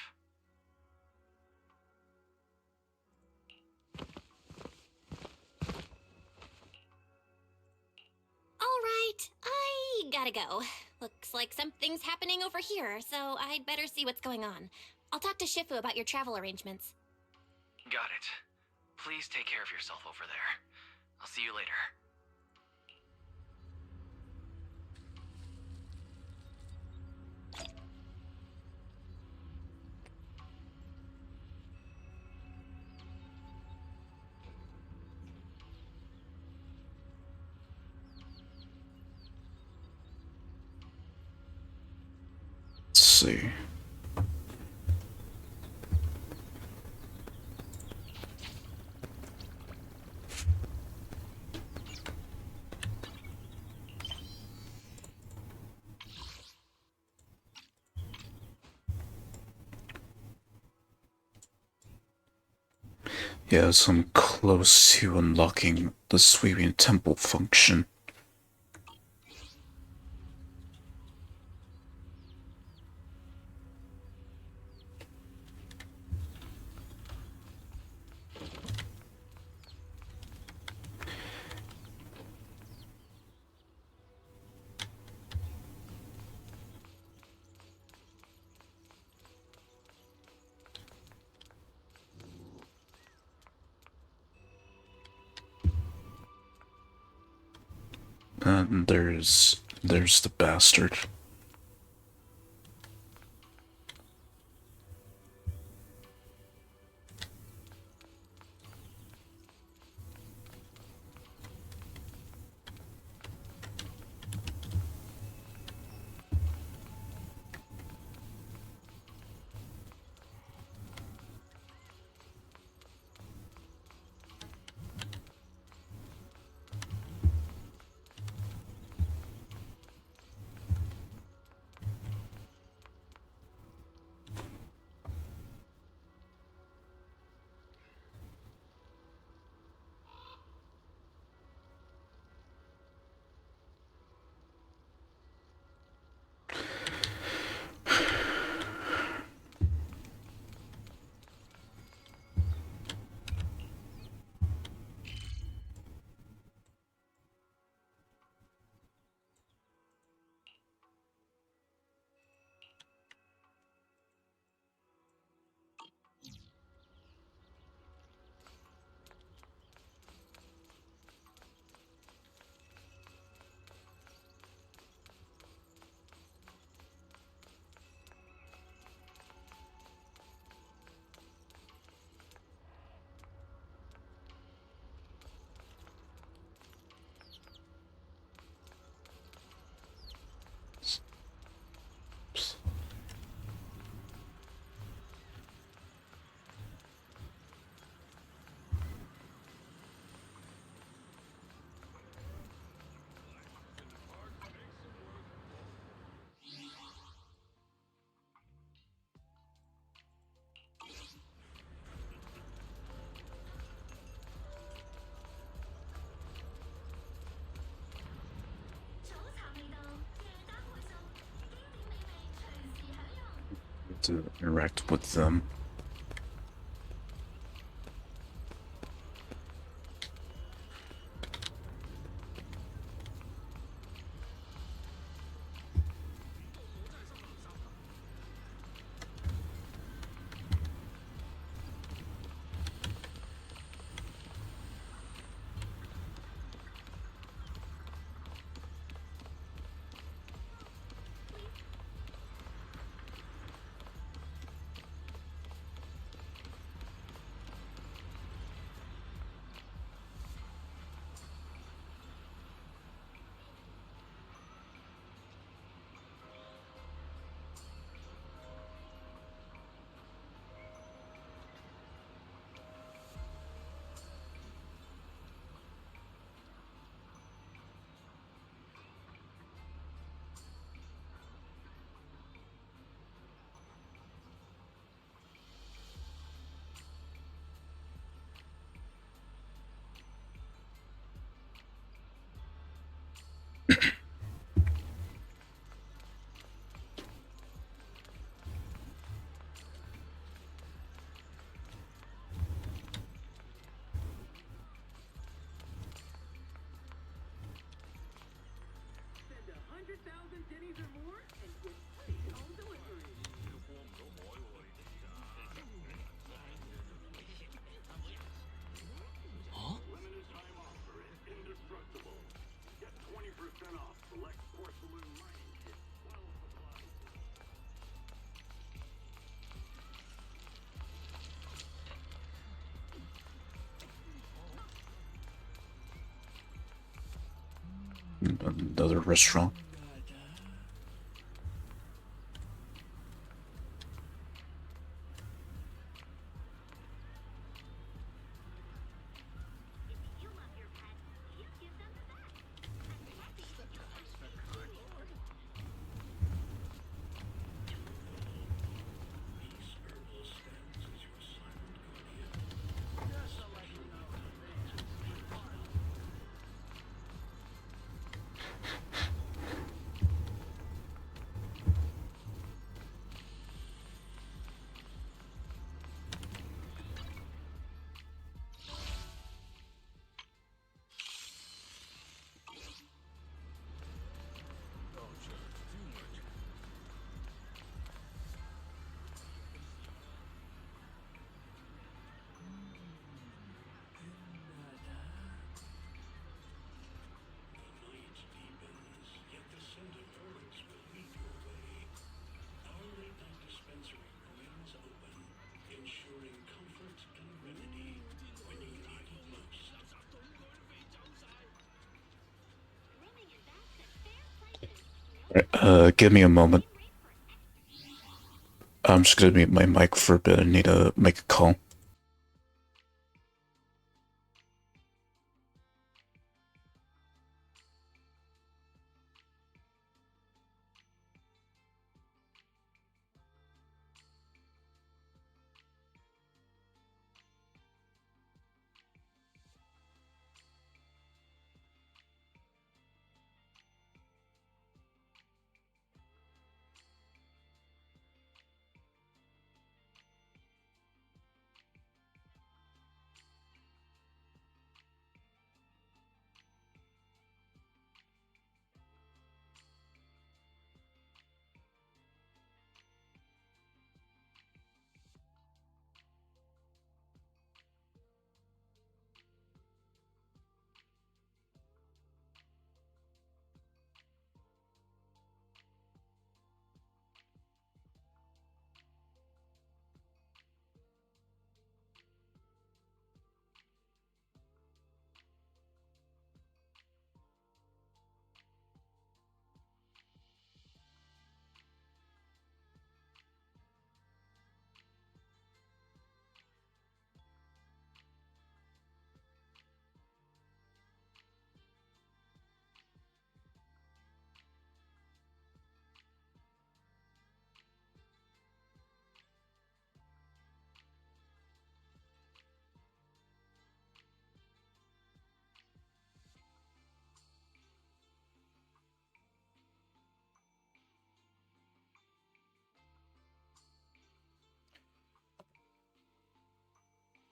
Alright, I gotta go. Looks like something's happening over here, so I'd better see what's going on. I'll talk to Shifu about your travel arrangements. Got it. Please take care of yourself over there. I'll see you later. Let's see. Yeah, so I'm close to unlocking the sweeping temple function. And there's the bastard. to interact with them. Another restaurant. Give me a moment. I'm just gonna mute my mic for a bit. I need to make a call.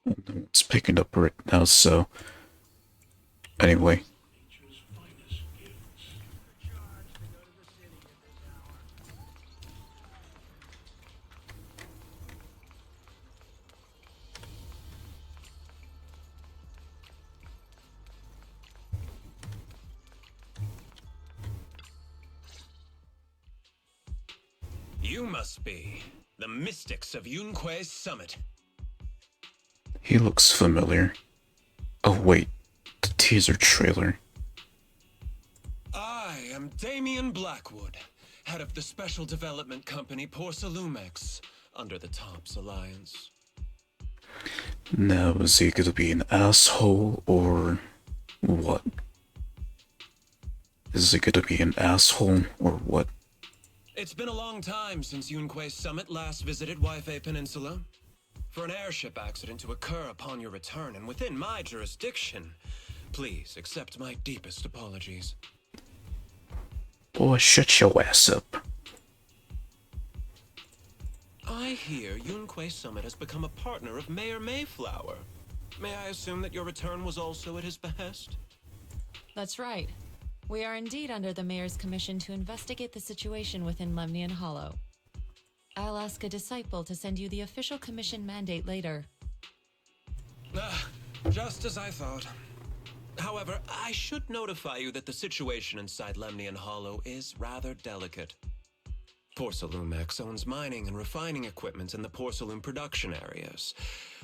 No one's picking up right now, so anyway. You must be the mystics of Yunque's summit. He looks familiar. Oh wait, the teaser trailer. I am Damien Blackwood, head of the special development company Porsalumex, under the Tops Alliance. Now, is he gonna be an asshole or what? Is he gonna be an asshole or what? It's been a long time since Yunque's summit last visited Waifei Peninsula. For an airship accident to occur upon your return and within my jurisdiction, please accept my deepest apologies. Boy, shut your ass up. I hear Yunque Summit has become a partner of Mayor Mayflower. May I assume that your return was also at his behest? That's right. We are indeed under the Mayor's commission to investigate the situation within Lemnian Hollow. I'll ask a disciple to send you the official commission mandate later. Just as I thought. However, I should notify you that the situation inside Lemnian Hollow is rather delicate. Porsalumex owns mining and refining equipment in the porcelain production areas.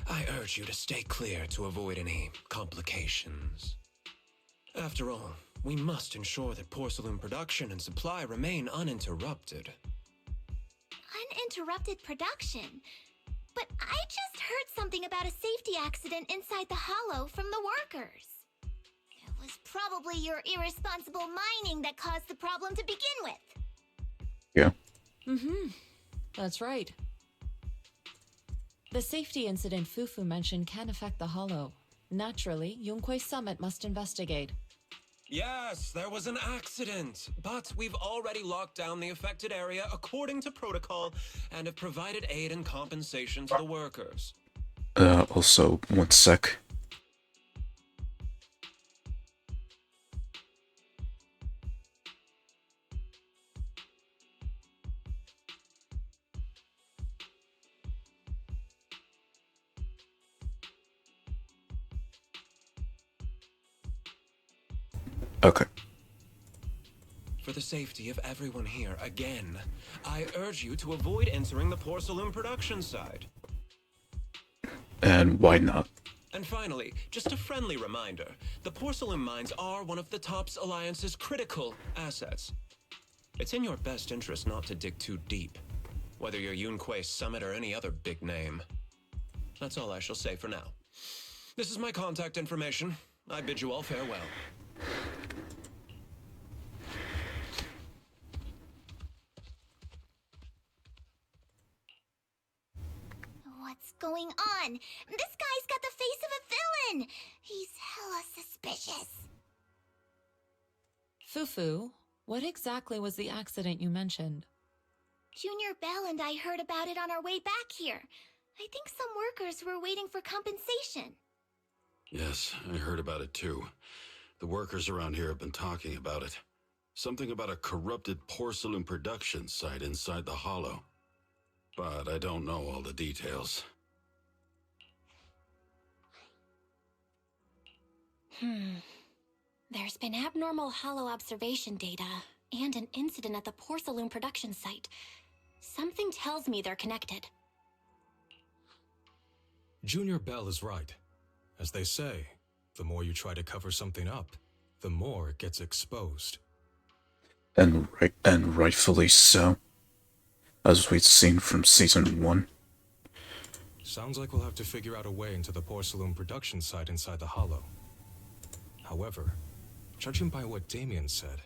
I urge you to stay clear to avoid any complications. After all, we must ensure that porcelain production and supply remain uninterrupted. Uninterrupted production? But I just heard something about a safety accident inside the hollow from the workers. It was probably your irresponsible mining that caused the problem to begin with. Yeah. That's right. The safety incident Fufu mentioned can affect the hollow. Naturally, Yunque's summit must investigate. Yes, there was an accident, but we've already locked down the affected area according to protocol and have provided aid and compensation to the workers. Also, one sec. Okay. For the safety of everyone here, again, I urge you to avoid entering the porcelain production side. And why not? And finally, just a friendly reminder, the porcelain mines are one of the Tops Alliance's critical assets. It's in your best interest not to dig too deep, whether you're Yunque Summit or any other big name. That's all I shall say for now. This is my contact information. I bid you all farewell. What's going on? This guy's got the face of a villain! He's hella suspicious. Fufu, what exactly was the accident you mentioned? Junior Bell and I heard about it on our way back here. I think some workers were waiting for compensation. Yes, I heard about it too. The workers around here have been talking about it. Something about a corrupted porcelain production site inside the hollow. But I don't know all the details. There's been abnormal hollow observation data and an incident at the porcelain production site. Something tells me they're connected. Junior Bell is right. As they say, the more you try to cover something up, the more it gets exposed. And rightfully so. As we'd seen from Season 1. Sounds like we'll have to figure out a way into the porcelain production site inside the hollow. However, judging by what Damien said,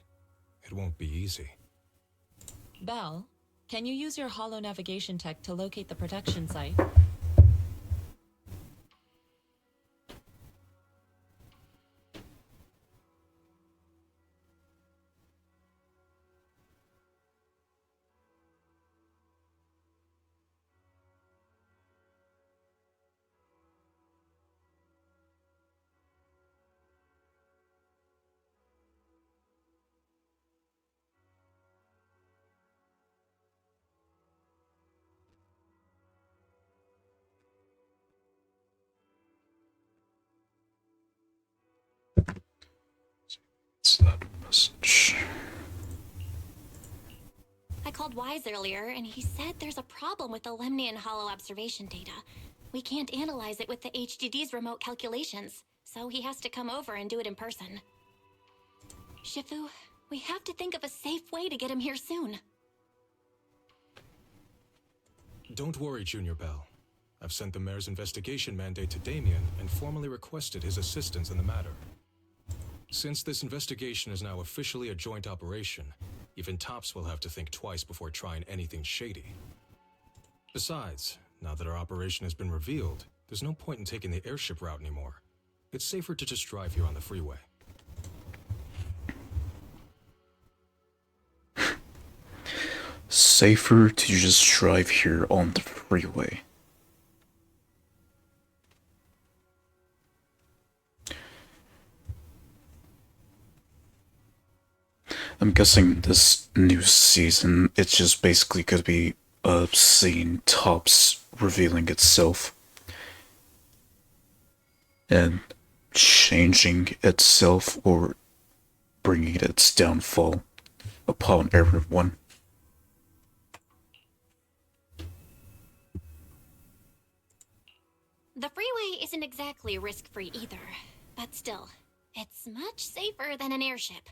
it won't be easy. Bell, can you use your hollow navigation tech to locate the production site? What's that message? I called Wise earlier, and he said there's a problem with the Lemnian Hollow observation data. We can't analyze it with the HDD's remote calculations, so he has to come over and do it in person. Shifu, we have to think of a safe way to get him here soon. Don't worry, Junior Bell. I've sent the mayor's investigation mandate to Damien and formally requested his assistance in the matter. Since this investigation is now officially a joint operation, even Tops will have to think twice before trying anything shady. Besides, now that our operation has been revealed, there's no point in taking the airship route anymore. It's safer to just drive here on the freeway. Safer to just drive here on the freeway. I'm guessing this new season, it's just basically gonna be seeing Tops revealing itself and changing itself or bringing its downfall upon everyone. The freeway isn't exactly risk-free either, but still, it's much safer than an airship.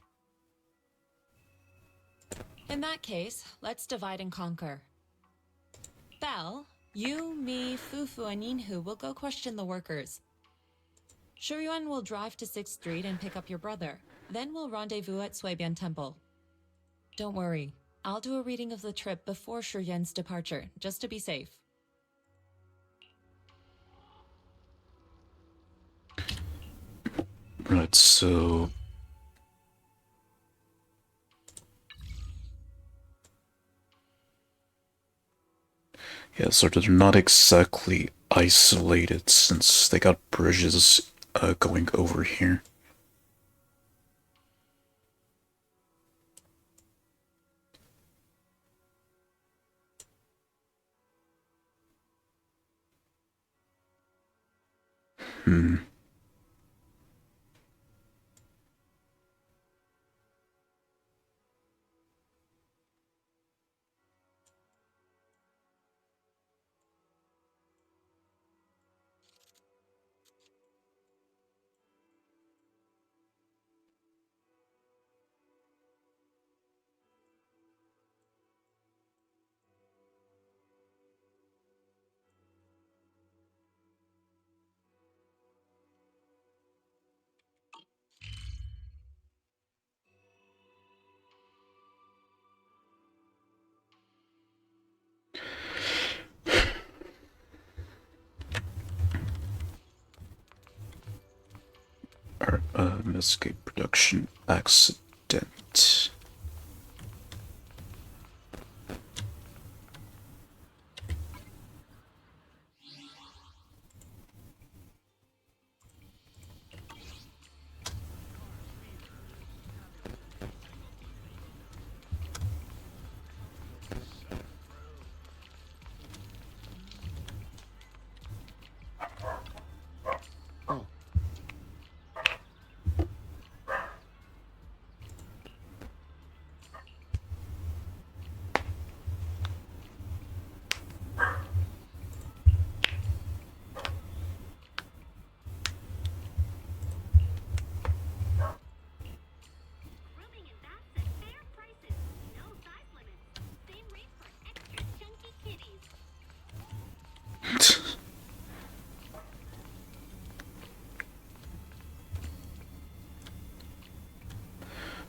In that case, let's divide and conquer. Belle, you, me, Fufu, and Yinhu will go question the workers. Shuryuan will drive to 6th Street and pick up your brother. Then we'll rendezvous at Suibian Temple. Don't worry, I'll do a reading of the trip before Shuryuan's departure, just to be safe. Right, so... yeah, so they're not exactly isolated since they got bridges going over here. Escape production accident.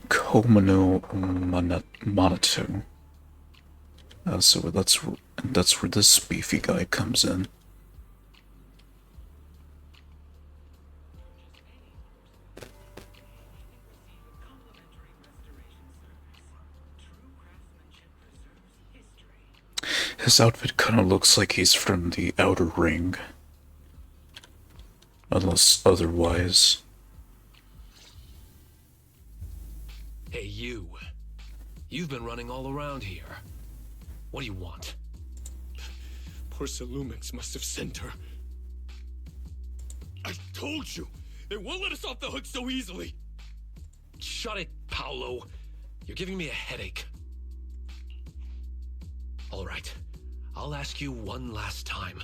Komano Monato. So that's where this beefy guy comes in. His outfit kind of looks like he's from the Outer Ring. Unless otherwise. Hey, you. You've been running all around here. What do you want? Porcelumix must have sent her. I told you! They won't let us off the hook so easily! Shut it, Paolo. You're giving me a headache. All right. I'll ask you one last time.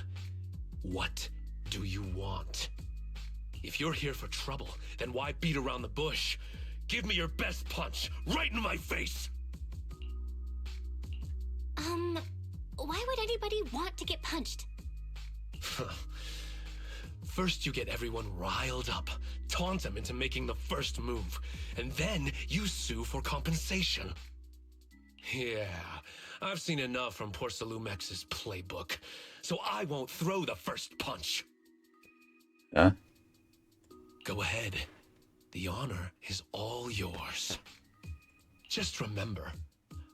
What do you want? If you're here for trouble, then why beat around the bush? Give me your best punch, right in my face! Why would anybody want to get punched? First you get everyone riled up, taunt them into making the first move, and then you sue for compensation. Yeah, I've seen enough from Porcelumex's playbook, so I won't throw the first punch. Huh? Go ahead. The honor is all yours. Just remember,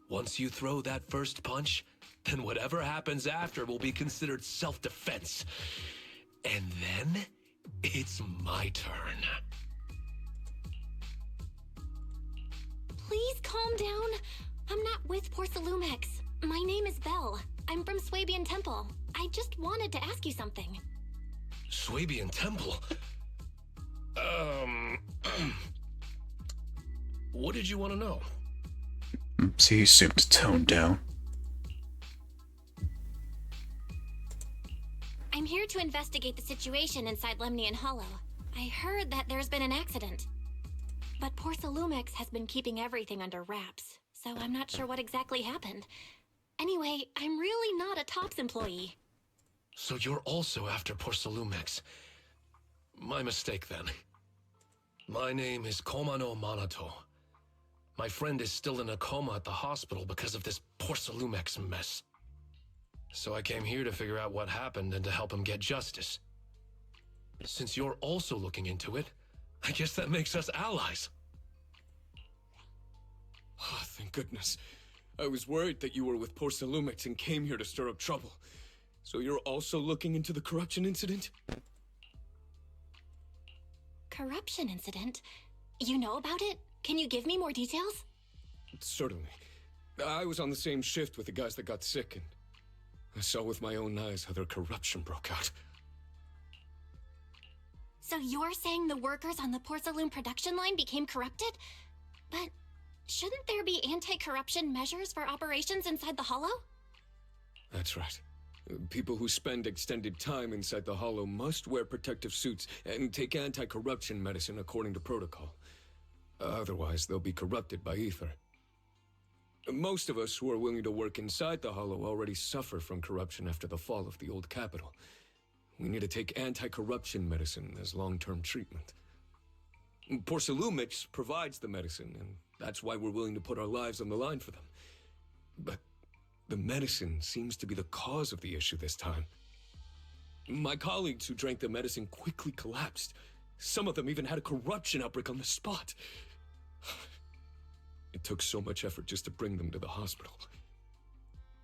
once you throw that first punch, then whatever happens after will be considered self-defense. And then, it's my turn. Please calm down. I'm not with Porcelumex. My name is Belle. I'm from Swabian Temple. I just wanted to ask you something. Swabian Temple? What did you want to know? He seemed to tone down. I'm here to investigate the situation inside Lemnian Hollow. I heard that there's been an accident. But Porcelumex has been keeping everything under wraps, so I'm not sure what exactly happened. Anyway, I'm really not a TOPS employee. So you're also after Porcelumex. My mistake, then. My name is Komano Manato. My friend is still in a coma at the hospital because of this Porcelumex mess. So I came here to figure out what happened and to help him get justice. Since you're also looking into it, I guess that makes us allies. Oh, thank goodness. I was worried that you were with Porcelumex and came here to stir up trouble. So you're also looking into the corruption incident? Corruption incident? You know about it? Can you give me more details? Certainly. I was on the same shift with the guys that got sick, and I saw with my own eyes how their corruption broke out. So you're saying the workers on the Porcelain production line became corrupted? But shouldn't there be anti-corruption measures for operations inside the Hollow? That's right. People who spend extended time inside the Hollow must wear protective suits and take anti-corruption medicine according to protocol. Otherwise, they'll be corrupted by ether. Most of us who are willing to work inside the Hollow already suffer from corruption after the fall of the old capital. We need to take anti-corruption medicine as long-term treatment. Porcelumix provides the medicine, and that's why we're willing to put our lives on the line for them. But the medicine seems to be the cause of the issue this time. My colleagues who drank the medicine quickly collapsed. Some of them even had a corruption outbreak on the spot. It took so much effort just to bring them to the hospital.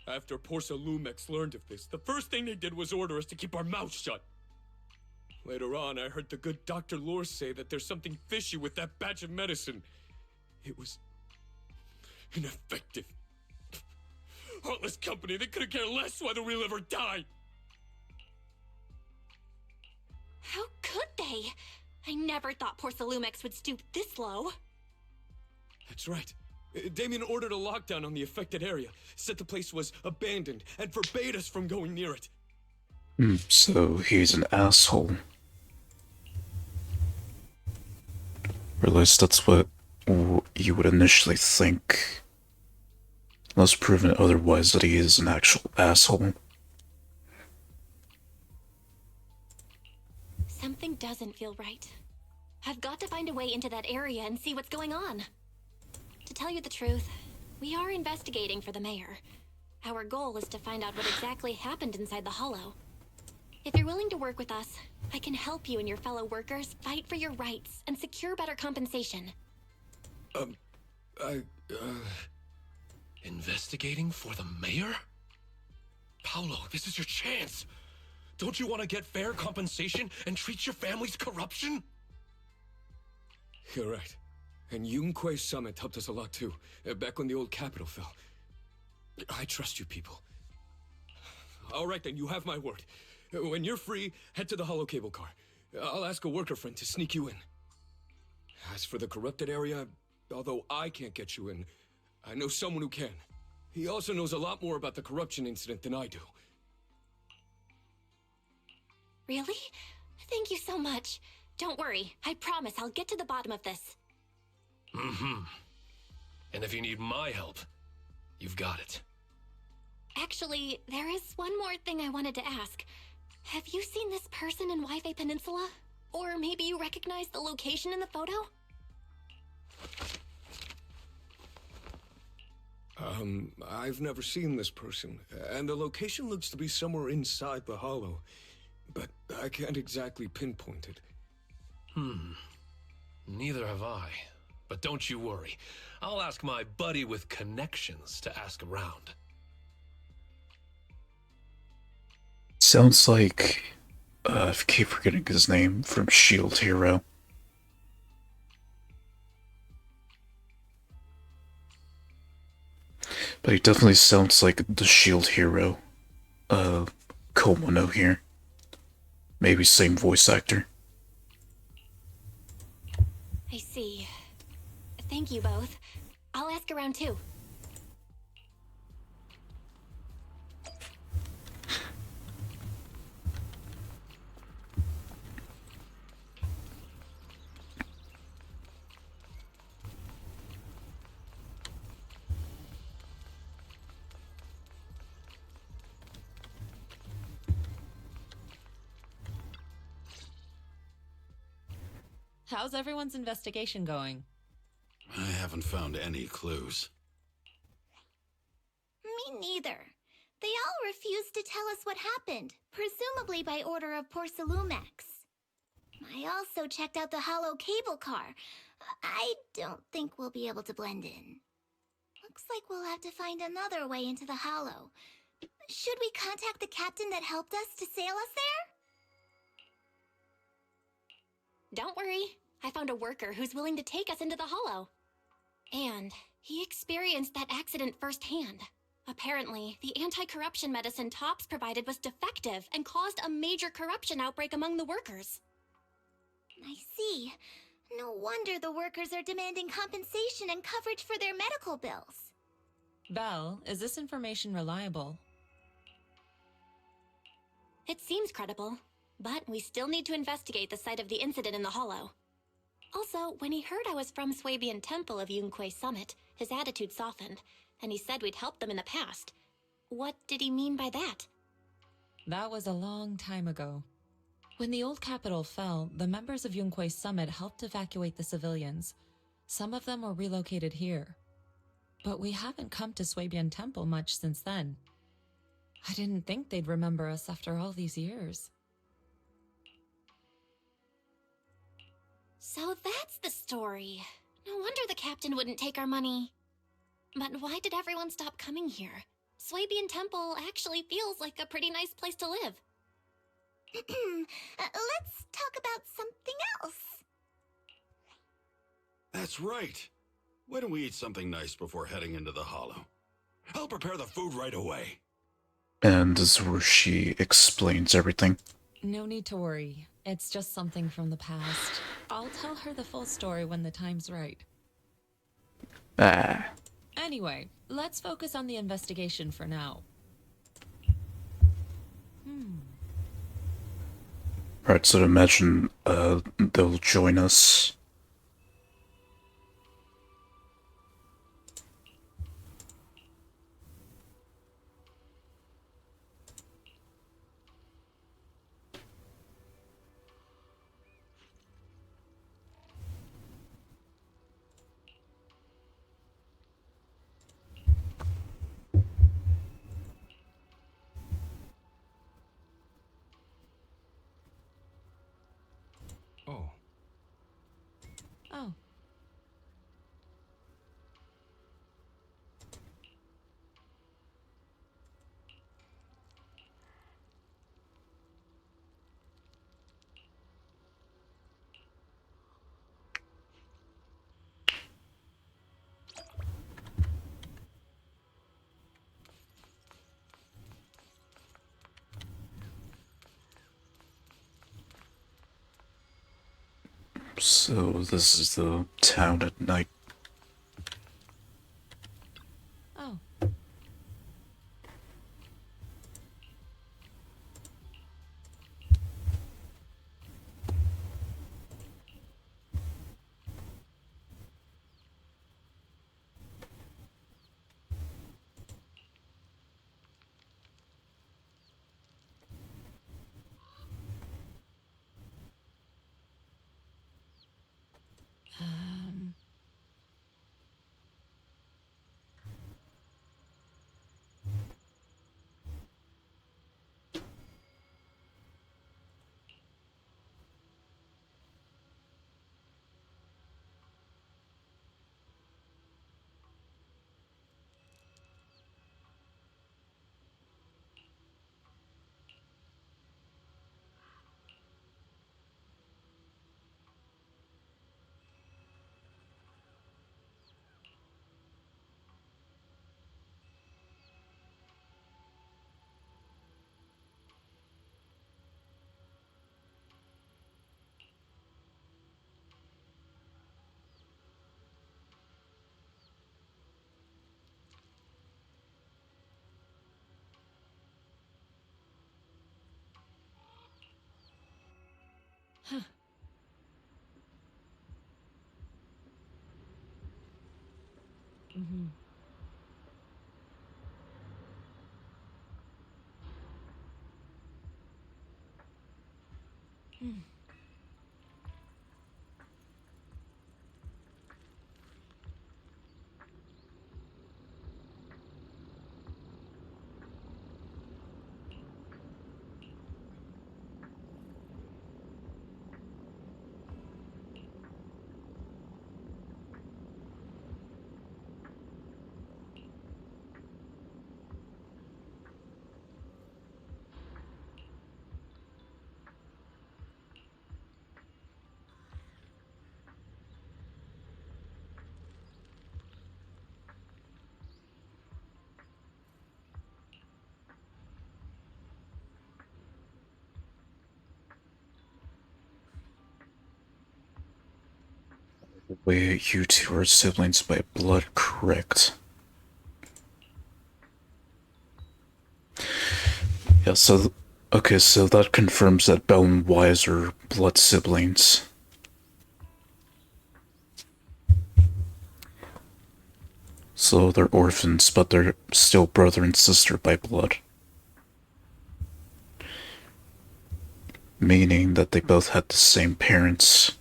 After Porcelumex learned of this, the first thing they did was order us to keep our mouths shut. Later on, I heard the good Dr. Lore say that there's something fishy with that batch of medicine. It was ineffective. Heartless company, they couldn't care less whether we live or die. How could they? I never thought Porcelumex would stoop this low. That's right. Damien ordered a lockdown on the affected area, said the place was abandoned, and forbade us from going near it. So he's an asshole. Or at least that's what you would initially think. Unless proven otherwise that he is an actual asshole. Something doesn't feel right. I've got to find a way into that area and see what's going on. To tell you the truth, we are investigating for the mayor. Our goal is to find out what exactly happened inside the Hollow. If you're willing to work with us, I can help you and your fellow workers fight for your rights and secure better compensation. Investigating for the mayor? Paolo, this is your chance. Don't you want to get fair compensation and treat your family's corruption? You're right. And Yunque Summit helped us a lot too, back when the old capital fell. I trust you people. All right then, you have my word. When you're free, head to the hollow cable car. I'll ask a worker friend to sneak you in. As for the corrupted area, Although I can't get you in, I know someone who can. He also knows a lot more about the corruption incident than I do. Really? Thank you so much. Don't worry. I promise I'll get to the bottom of this. Mm-hmm. And if you need my help, you've got it. Actually, there is one more thing I wanted to ask. Have you seen this person in Wi-Fi Peninsula? Or maybe you recognize the location in the photo? I've never seen this person, and the location looks to be somewhere inside the hollow, but I can't exactly pinpoint it. Neither have I. But don't you worry. I'll ask my buddy with connections to ask around. Sounds like, I keep forgetting his name, from Shield Hero. But he definitely sounds like the Shield Hero, Komono here. Maybe same voice actor. I see. Thank you both. I'll ask around too. How's everyone's investigation going? I haven't found any clues. Me neither. They all refused to tell us what happened, presumably by order of Porcelumex. I also checked out the hollow cable car. I don't think we'll be able to blend in. Looks like we'll have to find another way into the hollow. Should we contact the captain that helped us to sail us there? Don't worry. I found a worker who's willing to take us into the hollow. And he experienced that accident firsthand. Apparently, the anti-corruption medicine Tops provided was defective and caused a major corruption outbreak among the workers. I see. No wonder the workers are demanding compensation and coverage for their medical bills. Belle, is this information reliable? It seems credible, but we still need to investigate the site of the incident in the hollow. Also, when he heard I was from Swabian Temple of Yunque Summit, his attitude softened, and he said we'd helped them in the past. What did he mean by that? That was a long time ago. When the old capital fell, the members of Yunque Summit helped evacuate the civilians. Some of them were relocated here. But we haven't come to Swabian Temple much since then. I didn't think they'd remember us after all these years. So that's the story. No wonder the captain wouldn't take our money. But why did everyone stop coming here? Swabian Temple actually feels like a pretty nice place to live. Let's talk about something else. That's right. Why don't we eat something nice before heading into the hollow? I'll prepare the food right away. And this is where she explains everything. No need to worry. It's just something from the past. I'll tell her the full story when the time's right. Ah. Anyway, let's focus on the investigation for now. Alright, so imagine they'll join us. Oh. Oh. So this is the town at night. Um... Huh. Mm-hmm. Hmm. Wait, you two are siblings by blood, correct? Yeah, so... Okay, so that confirms that Belle and Wise are blood siblings. So they're orphans, but they're still brother and sister by blood. Meaning that they both had the same parents.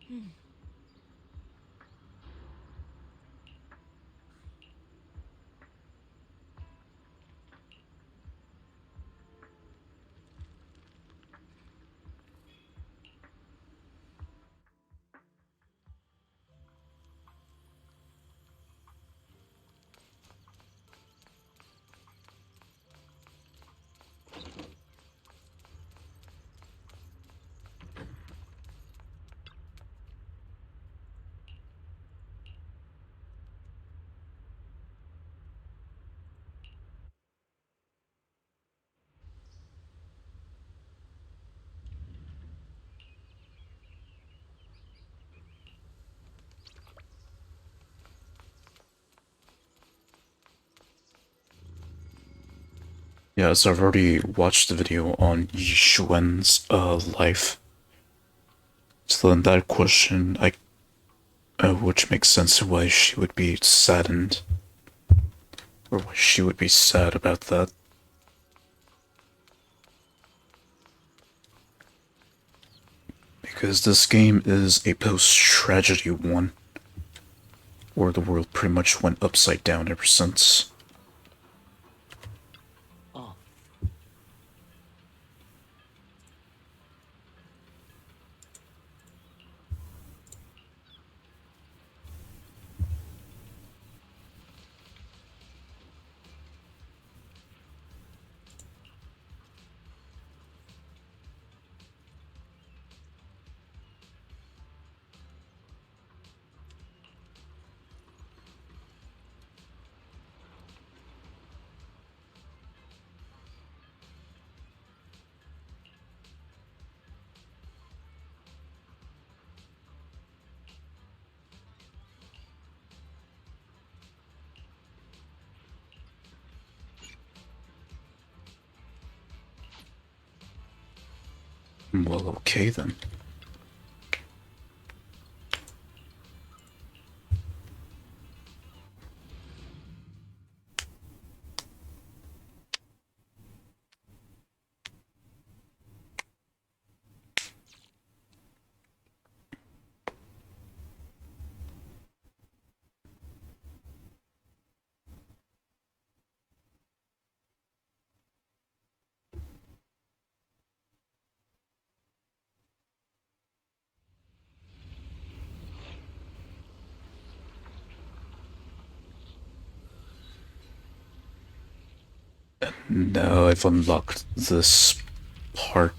Hmm. Yeah, so I've already watched the video on Yishuen's life. So then that question, which makes sense of why she would be saddened. Or why she would be sad about that. Because this game is a post-tragedy one. Where the world pretty much went upside down ever since. Well, okay then. Now I've unlocked this part.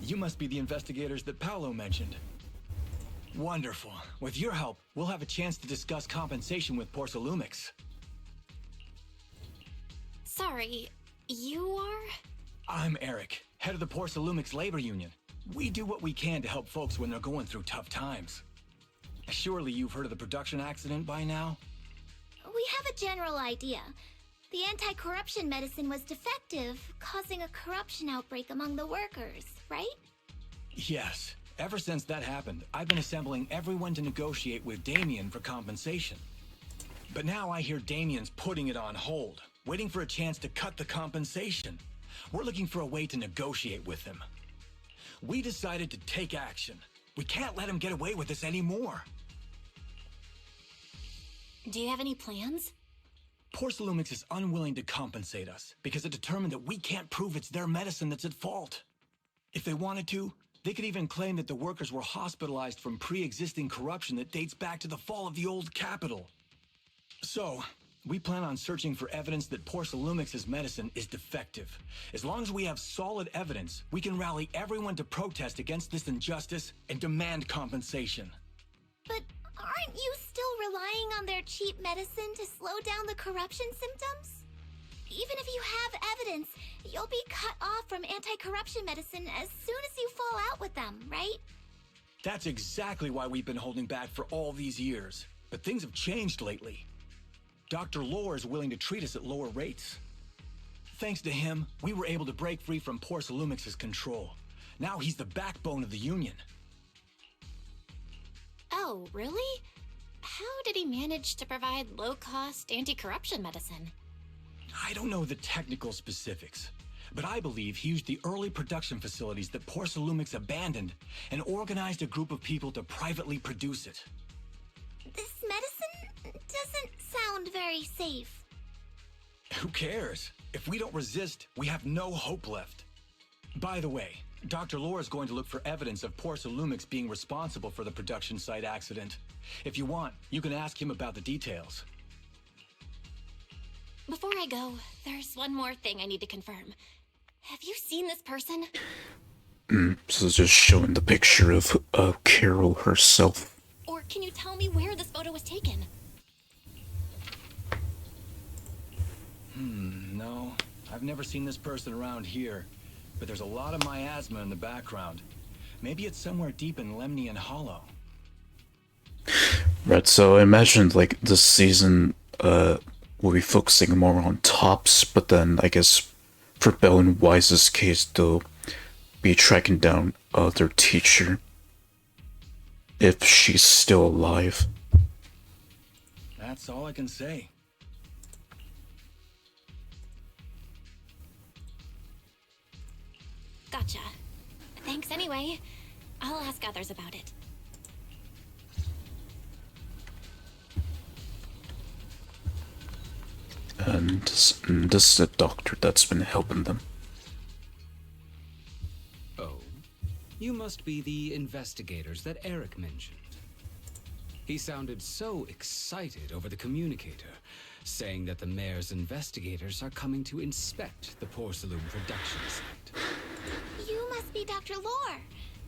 You must be the investigators that Paolo mentioned. Wonderful. With your help, we'll have a chance to discuss compensation with Porsalumix. Sorry, you are? I'm Eric, head of the Porsalumix Labor Union. We do what we can to help folks when they're going through tough times. Surely you've heard of the production accident by now? We have a general idea. The anti-corruption medicine was defective, causing a corruption outbreak among the workers, right? Yes. Ever since that happened, I've been assembling everyone to negotiate with Damien for compensation. But now I hear Damien's putting it on hold, waiting for a chance to cut the compensation. We're looking for a way to negotiate with him. We decided to take action. We can't let him get away with this anymore. Do you have any plans? Porsalumix is unwilling to compensate us because it determined that we can't prove it's their medicine that's at fault. If they wanted to, they could even claim that the workers were hospitalized from pre-existing corruption that dates back to the fall of the old capital. So, we plan on searching for evidence that Porsalumix's medicine is defective. As long as we have solid evidence, we can rally everyone to protest against this injustice and demand compensation. But aren't you still relying on their cheap medicine to slow down the corruption symptoms? Even if you have evidence, you'll be cut off from anti-corruption medicine as soon as you fall out with them, right? That's exactly why we've been holding back for all these years. But things have changed lately. Dr. Lore is willing to treat us at lower rates. Thanks to him, we were able to break free from Porsalumix's control. Now he's the backbone of the Union. Oh, really? How did he manage to provide low-cost anti-corruption medicine? I don't know the technical specifics, but I believe he used the early production facilities that Porsalumix abandoned and organized a group of people to privately produce it. This medicine doesn't sound very safe. Who cares? If we don't resist, we have no hope left. By the way, Dr. Lore is going to look for evidence of Porsalumix being responsible for the production site accident. If you want, you can ask him about the details. Before I go, there's one more thing I need to confirm. Have you seen this person? So it's just showing the picture of Carol herself. Or can you tell me where this photo was taken? No. I've never seen this person around here. But there's a lot of miasma in the background. Maybe it's somewhere deep in Lemnian Hollow. Right, so I imagined like this season we'll be focusing more on tops, but then I guess for Belle and Wise's case they'll be tracking down their teacher if she's still alive. That's all I can say. Gotcha. Thanks anyway. I'll ask others about it. And this is the doctor that's been helping them. Oh, you must be the investigators that Eric mentioned. He sounded so excited over the communicator, saying that the mayor's investigators are coming to inspect the porcelain production site. You must be Dr. Lore.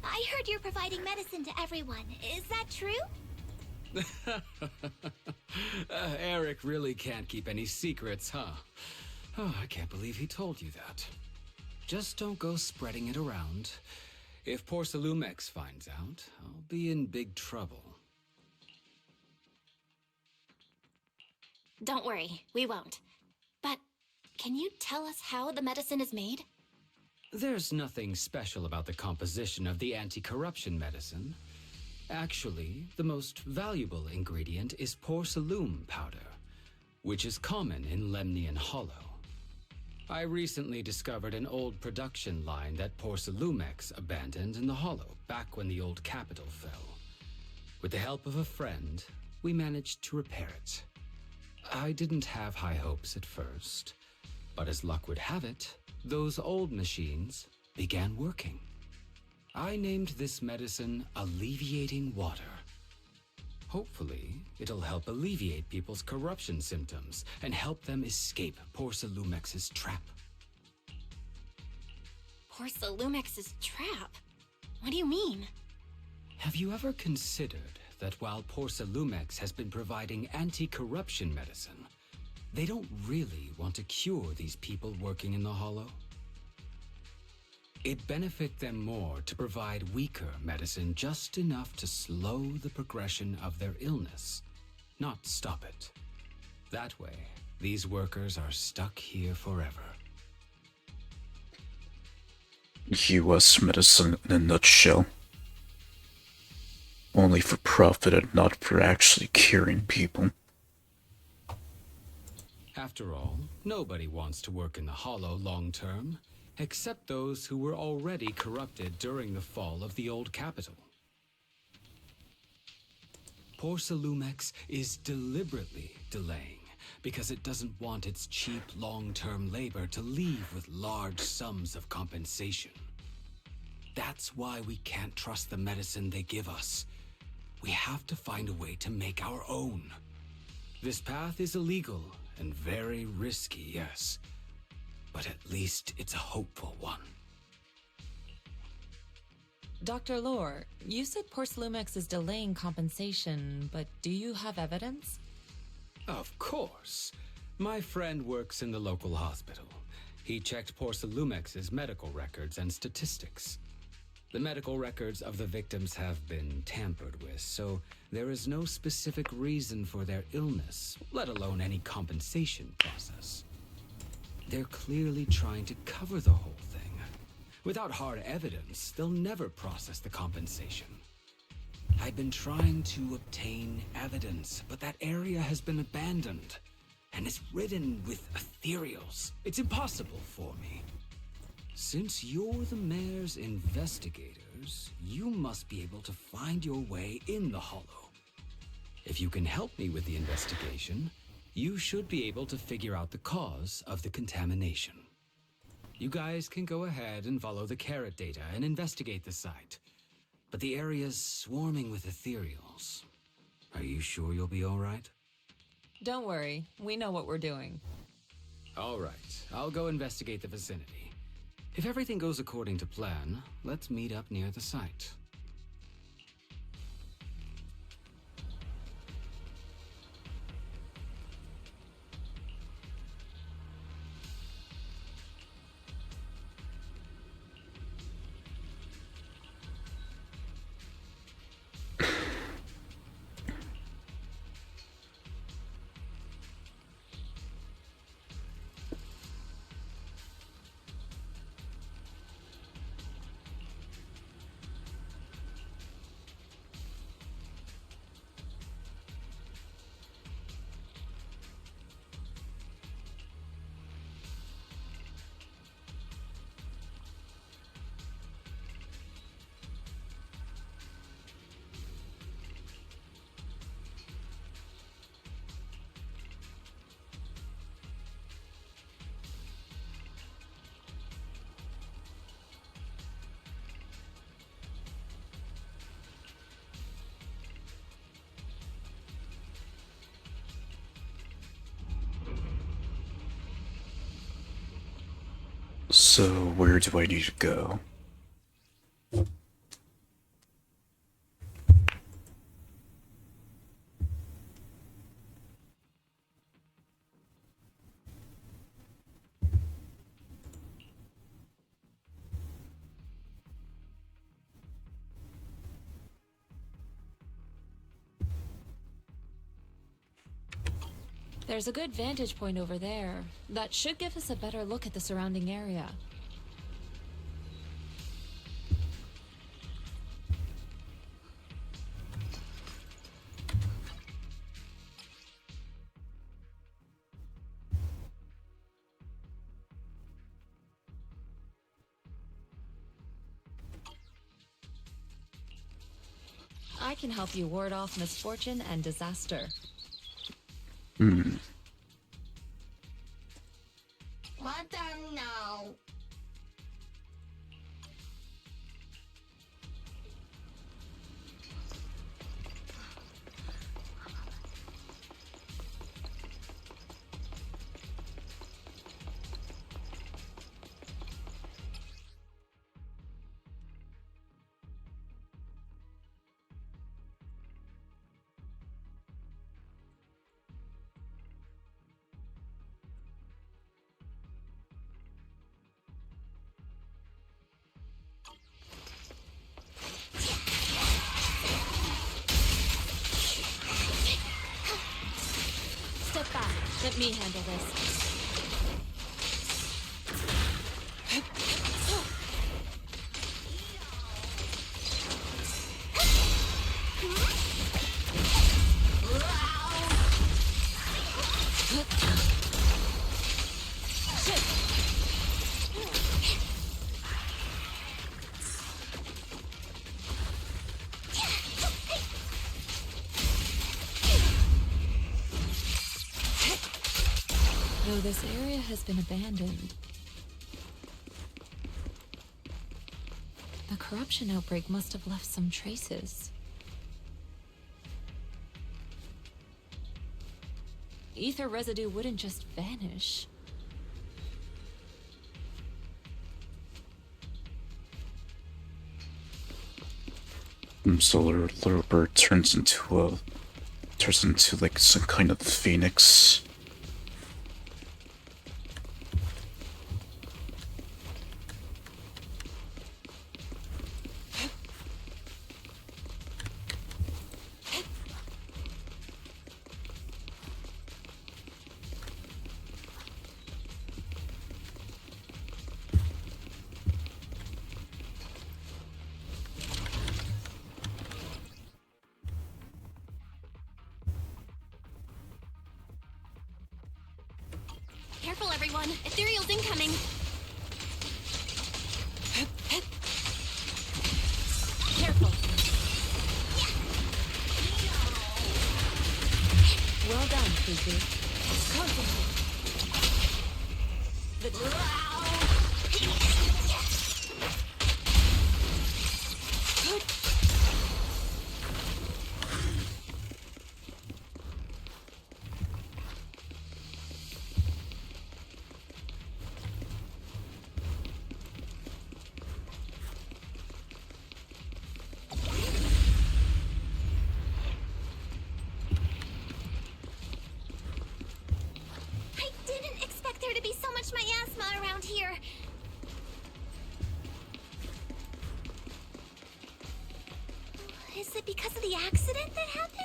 I heard you're providing medicine to everyone. Is that true? Eric really can't keep any secrets, huh? Oh, I can't believe he told you that. Just don't go spreading it around. If Porcelumex finds out, I'll be in big trouble. Don't worry, we won't. But can you tell us how the medicine is made? There's nothing special about the composition of the anti-corruption medicine. Actually, the most valuable ingredient is porcelain powder, which is common in Lemnian Hollow. I recently discovered an old production line that Porcelumex abandoned in the Hollow back when the old capital fell. With the help of a friend, we managed to repair it. I didn't have high hopes at first, but as luck would have it, those old machines began working. I named this medicine Alleviating Water. Hopefully, it'll help alleviate people's corruption symptoms and help them escape Porcelumex's trap. Porcelumex's trap? What do you mean? Have you ever considered that while Porcelumex has been providing anti-corruption medicine, they don't really want to cure these people working in the Hollow? It'd benefit them more to provide weaker medicine just enough to slow the progression of their illness, not stop it. That way, these workers are stuck here forever. US medicine in a nutshell. Only for profit and not for actually curing people. After all, nobody wants to work in the Hollow long term, except those who were already corrupted during the fall of the old capital. Porcelumex is deliberately delaying because it doesn't want its cheap long-term labor to leave with large sums of compensation. That's why we can't trust the medicine they give us. We have to find a way to make our own. This path is illegal and very risky, yes. But at least it's a hopeful one. Dr. Lore, you said Porcelumex is delaying compensation, but do you have evidence? Of course. My friend works in the local hospital. He checked Porcelumex's medical records and statistics. The medical records of the victims have been tampered with, so there is no specific reason for their illness, let alone any compensation process. They're clearly trying to cover the whole thing. Without hard evidence, they'll never process the compensation. I've been trying to obtain evidence, but that area has been abandoned, and it's ridden with ethereals. It's impossible for me. Since you're the mayor's investigators, you must be able to find your way in the Hollow. If you can help me with the investigation, you should be able to figure out the cause of the contamination. You guys can go ahead and follow the carrot data and investigate the site. But the area's swarming with ethereals. Are you sure you'll be all right? Don't worry, we know what we're doing. All right, I'll go investigate the vicinity. If everything goes according to plan, let's meet up near the site. So, where do I need to go? There's a good vantage point over there. That should give us a better look at the surrounding area. I can help you ward off misfortune and disaster. Hmm. No. Step back. Let me handle this. Though this area has been abandoned, the corruption outbreak must have left some traces. Ether residue wouldn't just vanish. Solar little bird turns into like some kind of phoenix. Careful, everyone. Ethereal's incoming. Careful. Well done, Fufu. Concentrate. I didn't expect there to be so much miasma around here. Is it because of the accident that happened?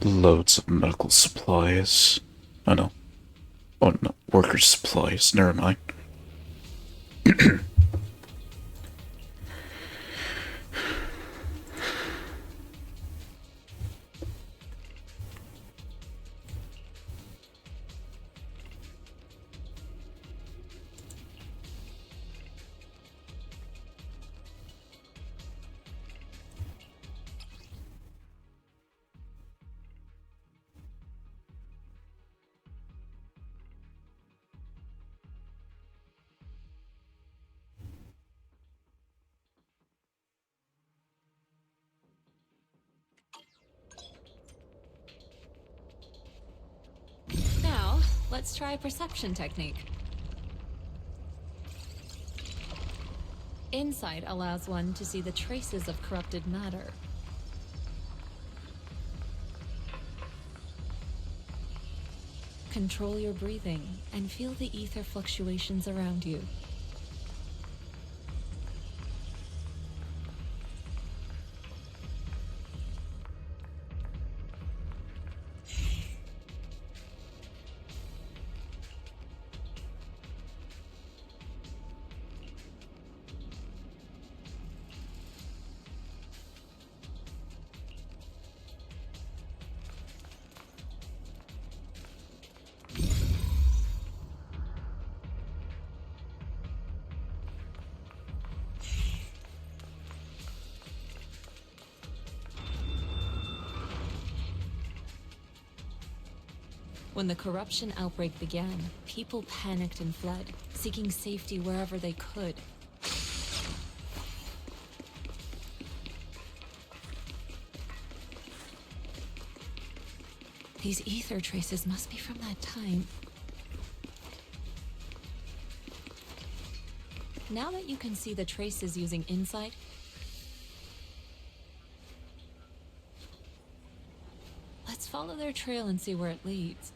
Loads of medical supplies. Oh no. Oh no. Worker supplies. Never mind. Now, let's try a perception technique. Insight allows one to see the traces of corrupted matter. Control your breathing and feel the ether fluctuations around you. When the corruption outbreak began, people panicked and fled, seeking safety wherever they could. These ether traces must be from that time. Now that you can see the traces using insight, let's follow their trail and see where it leads.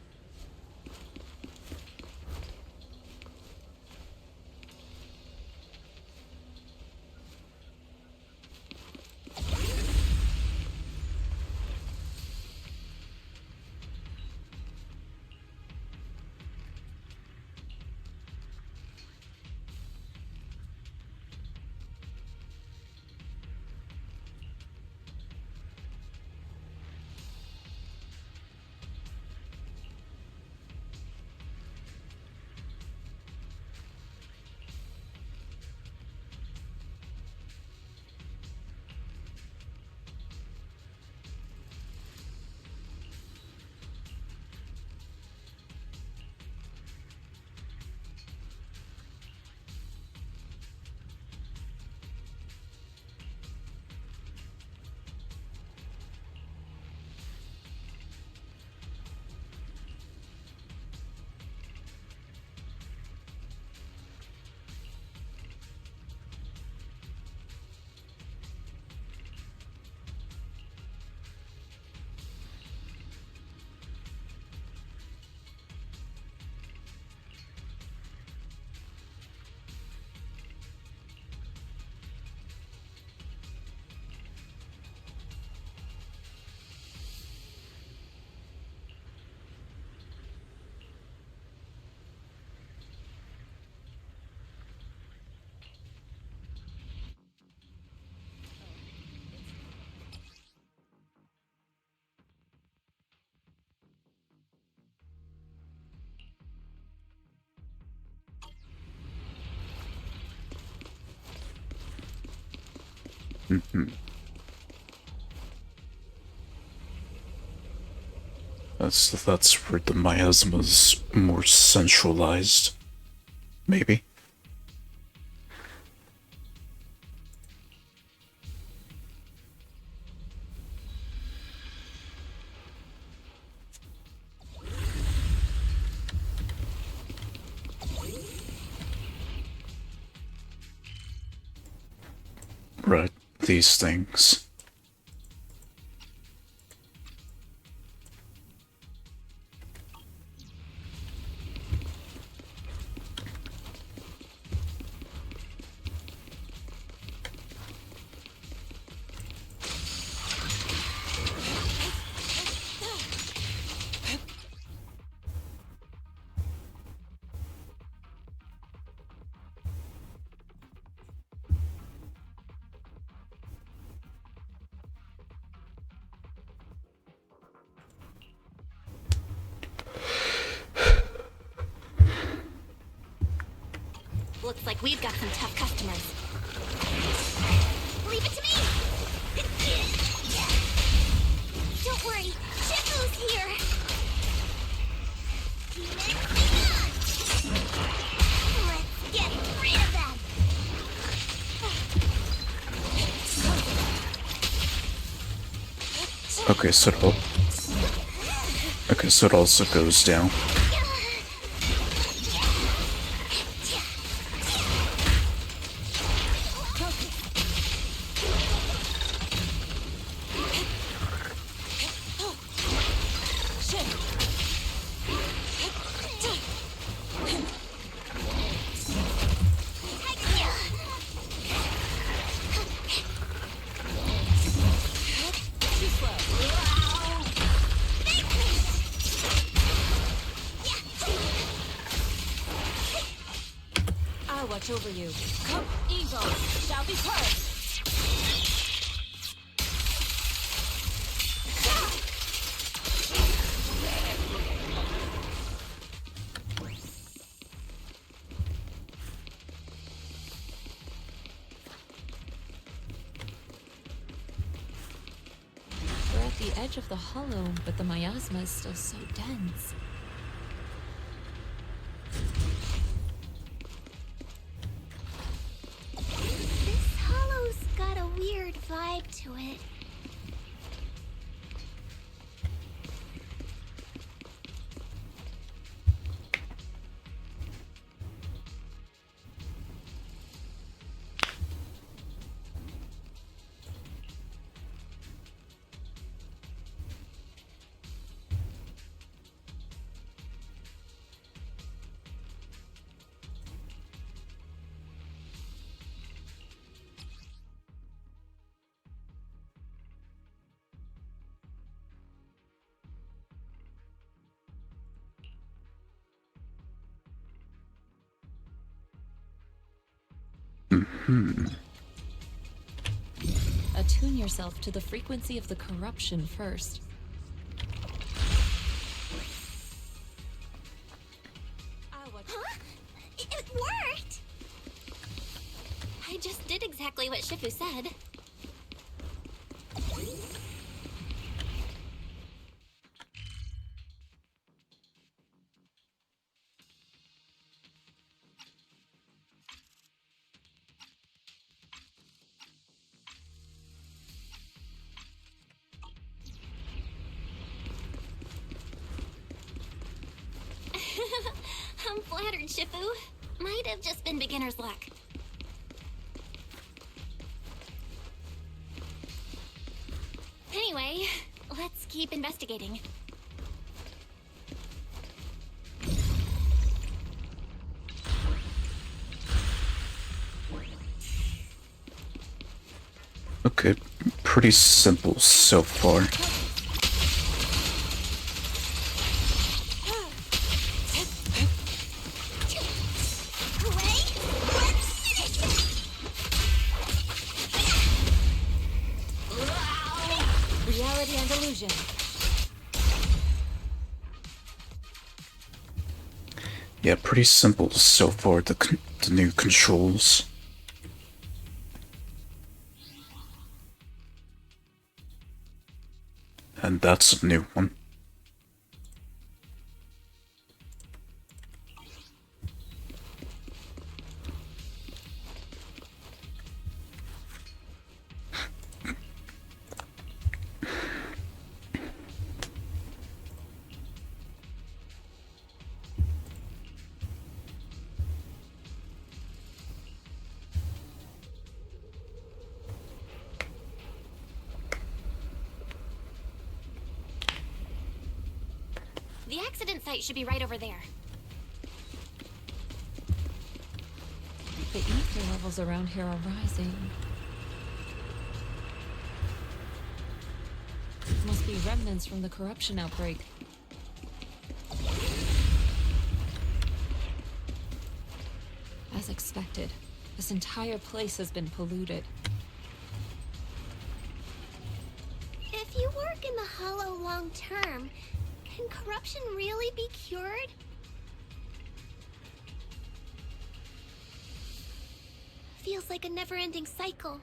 That's where the miasma's more centralized. Maybe. Right, these things. Looks like we've got some tough customers. Leave it to me! Don't worry, Shifu's here! Let's get rid of them! Okay, so it also goes down. watch over you. Come, Evo, shall be purged. We're at the edge of the hollow, but the miasma is still so dense. This hollow's got a weird vibe to it. Attune yourself to the frequency of the corruption first. Huh? It worked! I just did exactly what Shifu said. I'm flattered, Shifu. Might have just been beginner's luck. Anyway, let's keep investigating. Okay, pretty simple so far. Reality and illusion. Yeah, pretty simple so far, the new controls. And that's a new one. The accident site should be right over there. The ether levels around here are rising. Must be remnants from the corruption outbreak. As expected, this entire place has been polluted. If you work in the Hollow long term, can corruption really be cured? Feels like a never-ending cycle.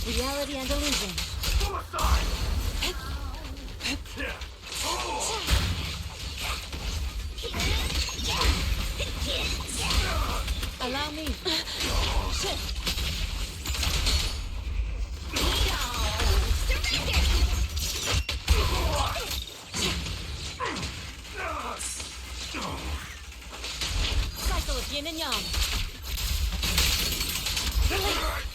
Reality and illusion. Allow me. Shift. Cycle of yin and yang. Release.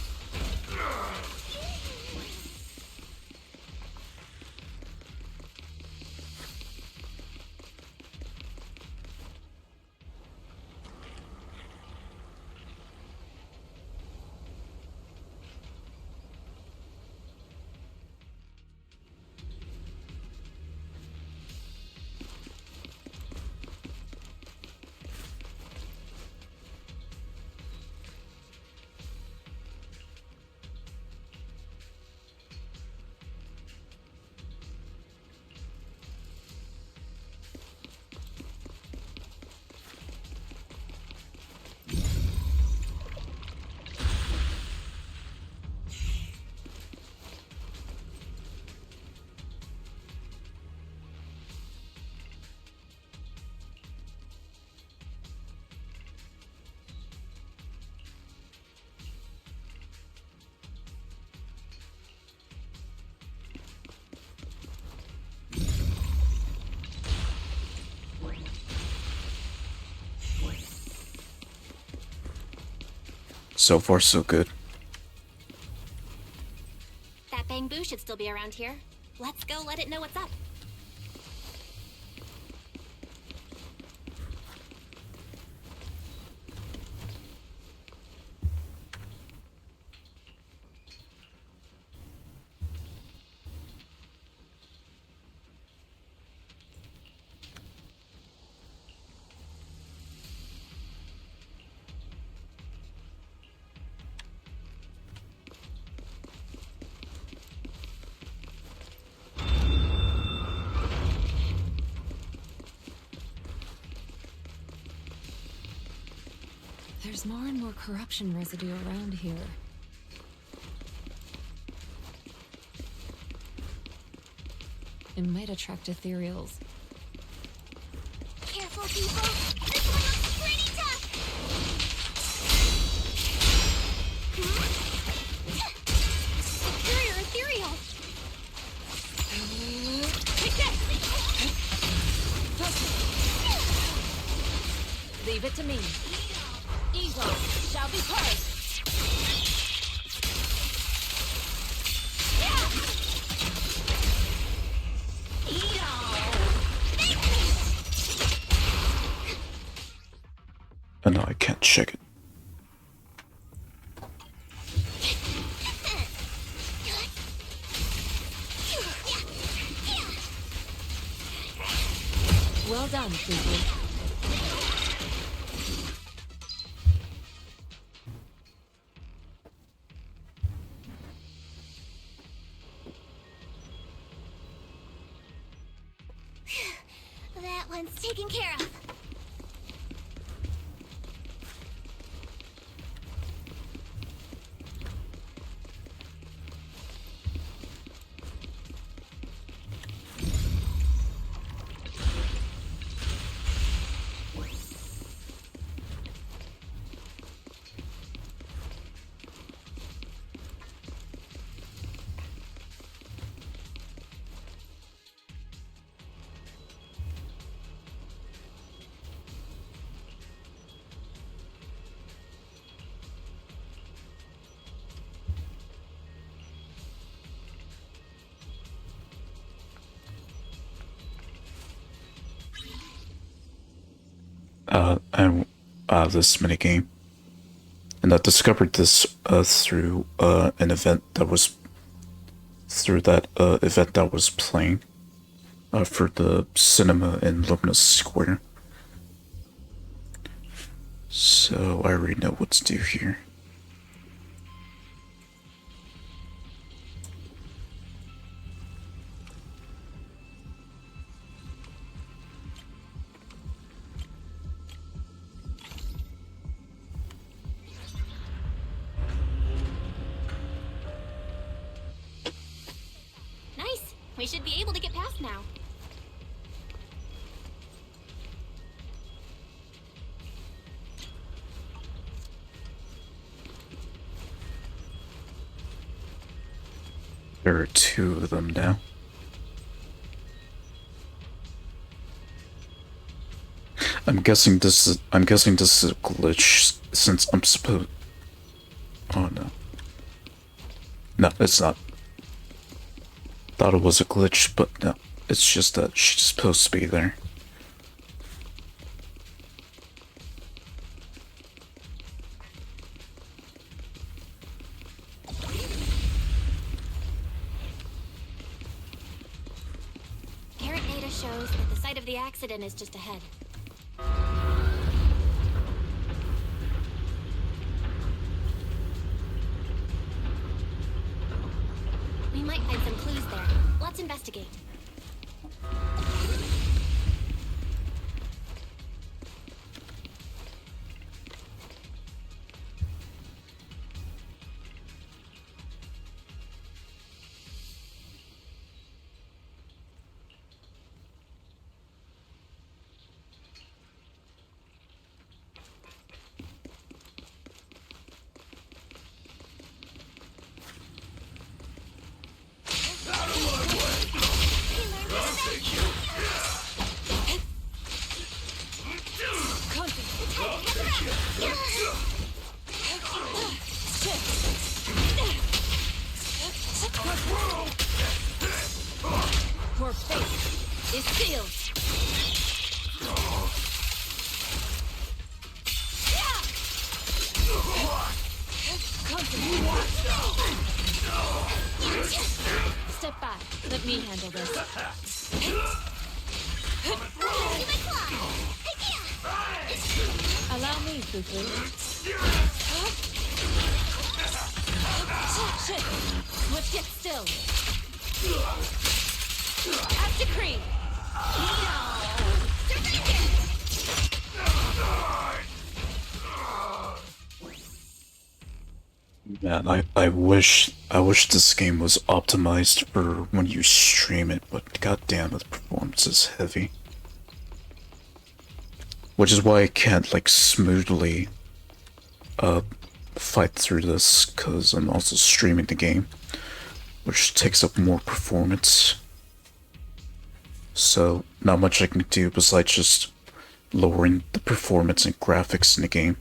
So far, so good. That Bang Boo should still be around here. Let's go let it know what's up. There's more and more corruption residue around here. It might attract ethereals. Careful, people. This one looks pretty tough. Superior ethereal. Take this! Leave it to me. Evil shall be purged. And no, I can't check it. Well done, Fufu. That one's taken care of. And this minigame. And I discovered this through an event that was event that was playing for the cinema in Luminous Square. So I already know what to do here. We should be able to get past now. There are 2 of them now. I'm guessing this is a glitch since I'm supposed. Oh no. No, it's not. Thought it was a glitch, but no. It's just that she's supposed to be there. Current data shows that the site of the accident is just ahead. We might find some clues there. Let's investigate. Your fate is sealed. Step back. Let me handle this. Allow me, Fufu. Shit. Let's get still. As decreed. Man, I wish this game was optimized for when you stream it, but goddamn, the performance is heavy. Which is why I can't like smoothly fight through this, cause I'm also streaming the game, which takes up more performance. So not much I can do besides just lowering the performance and graphics in the game.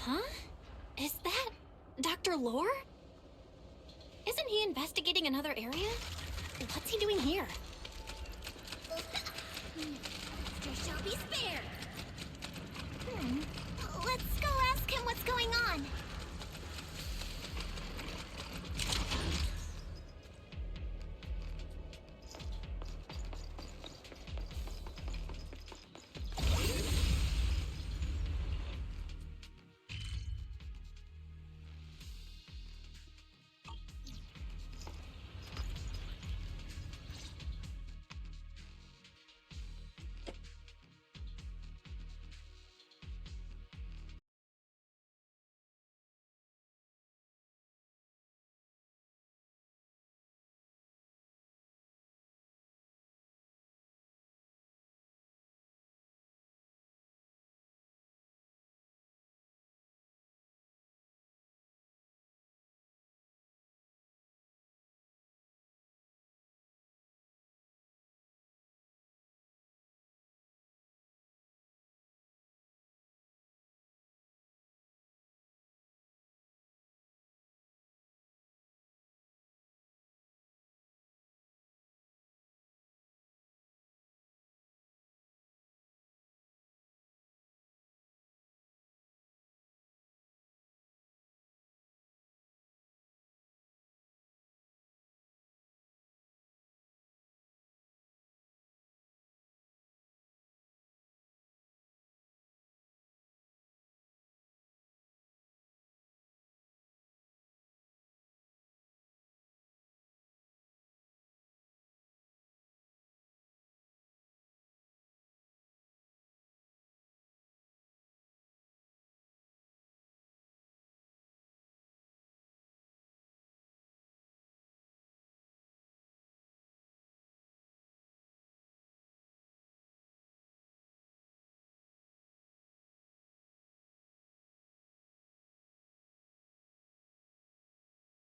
Huh? Is that Dr. Lore? Isn't he investigating another area? What's he doing here? There shall be spared.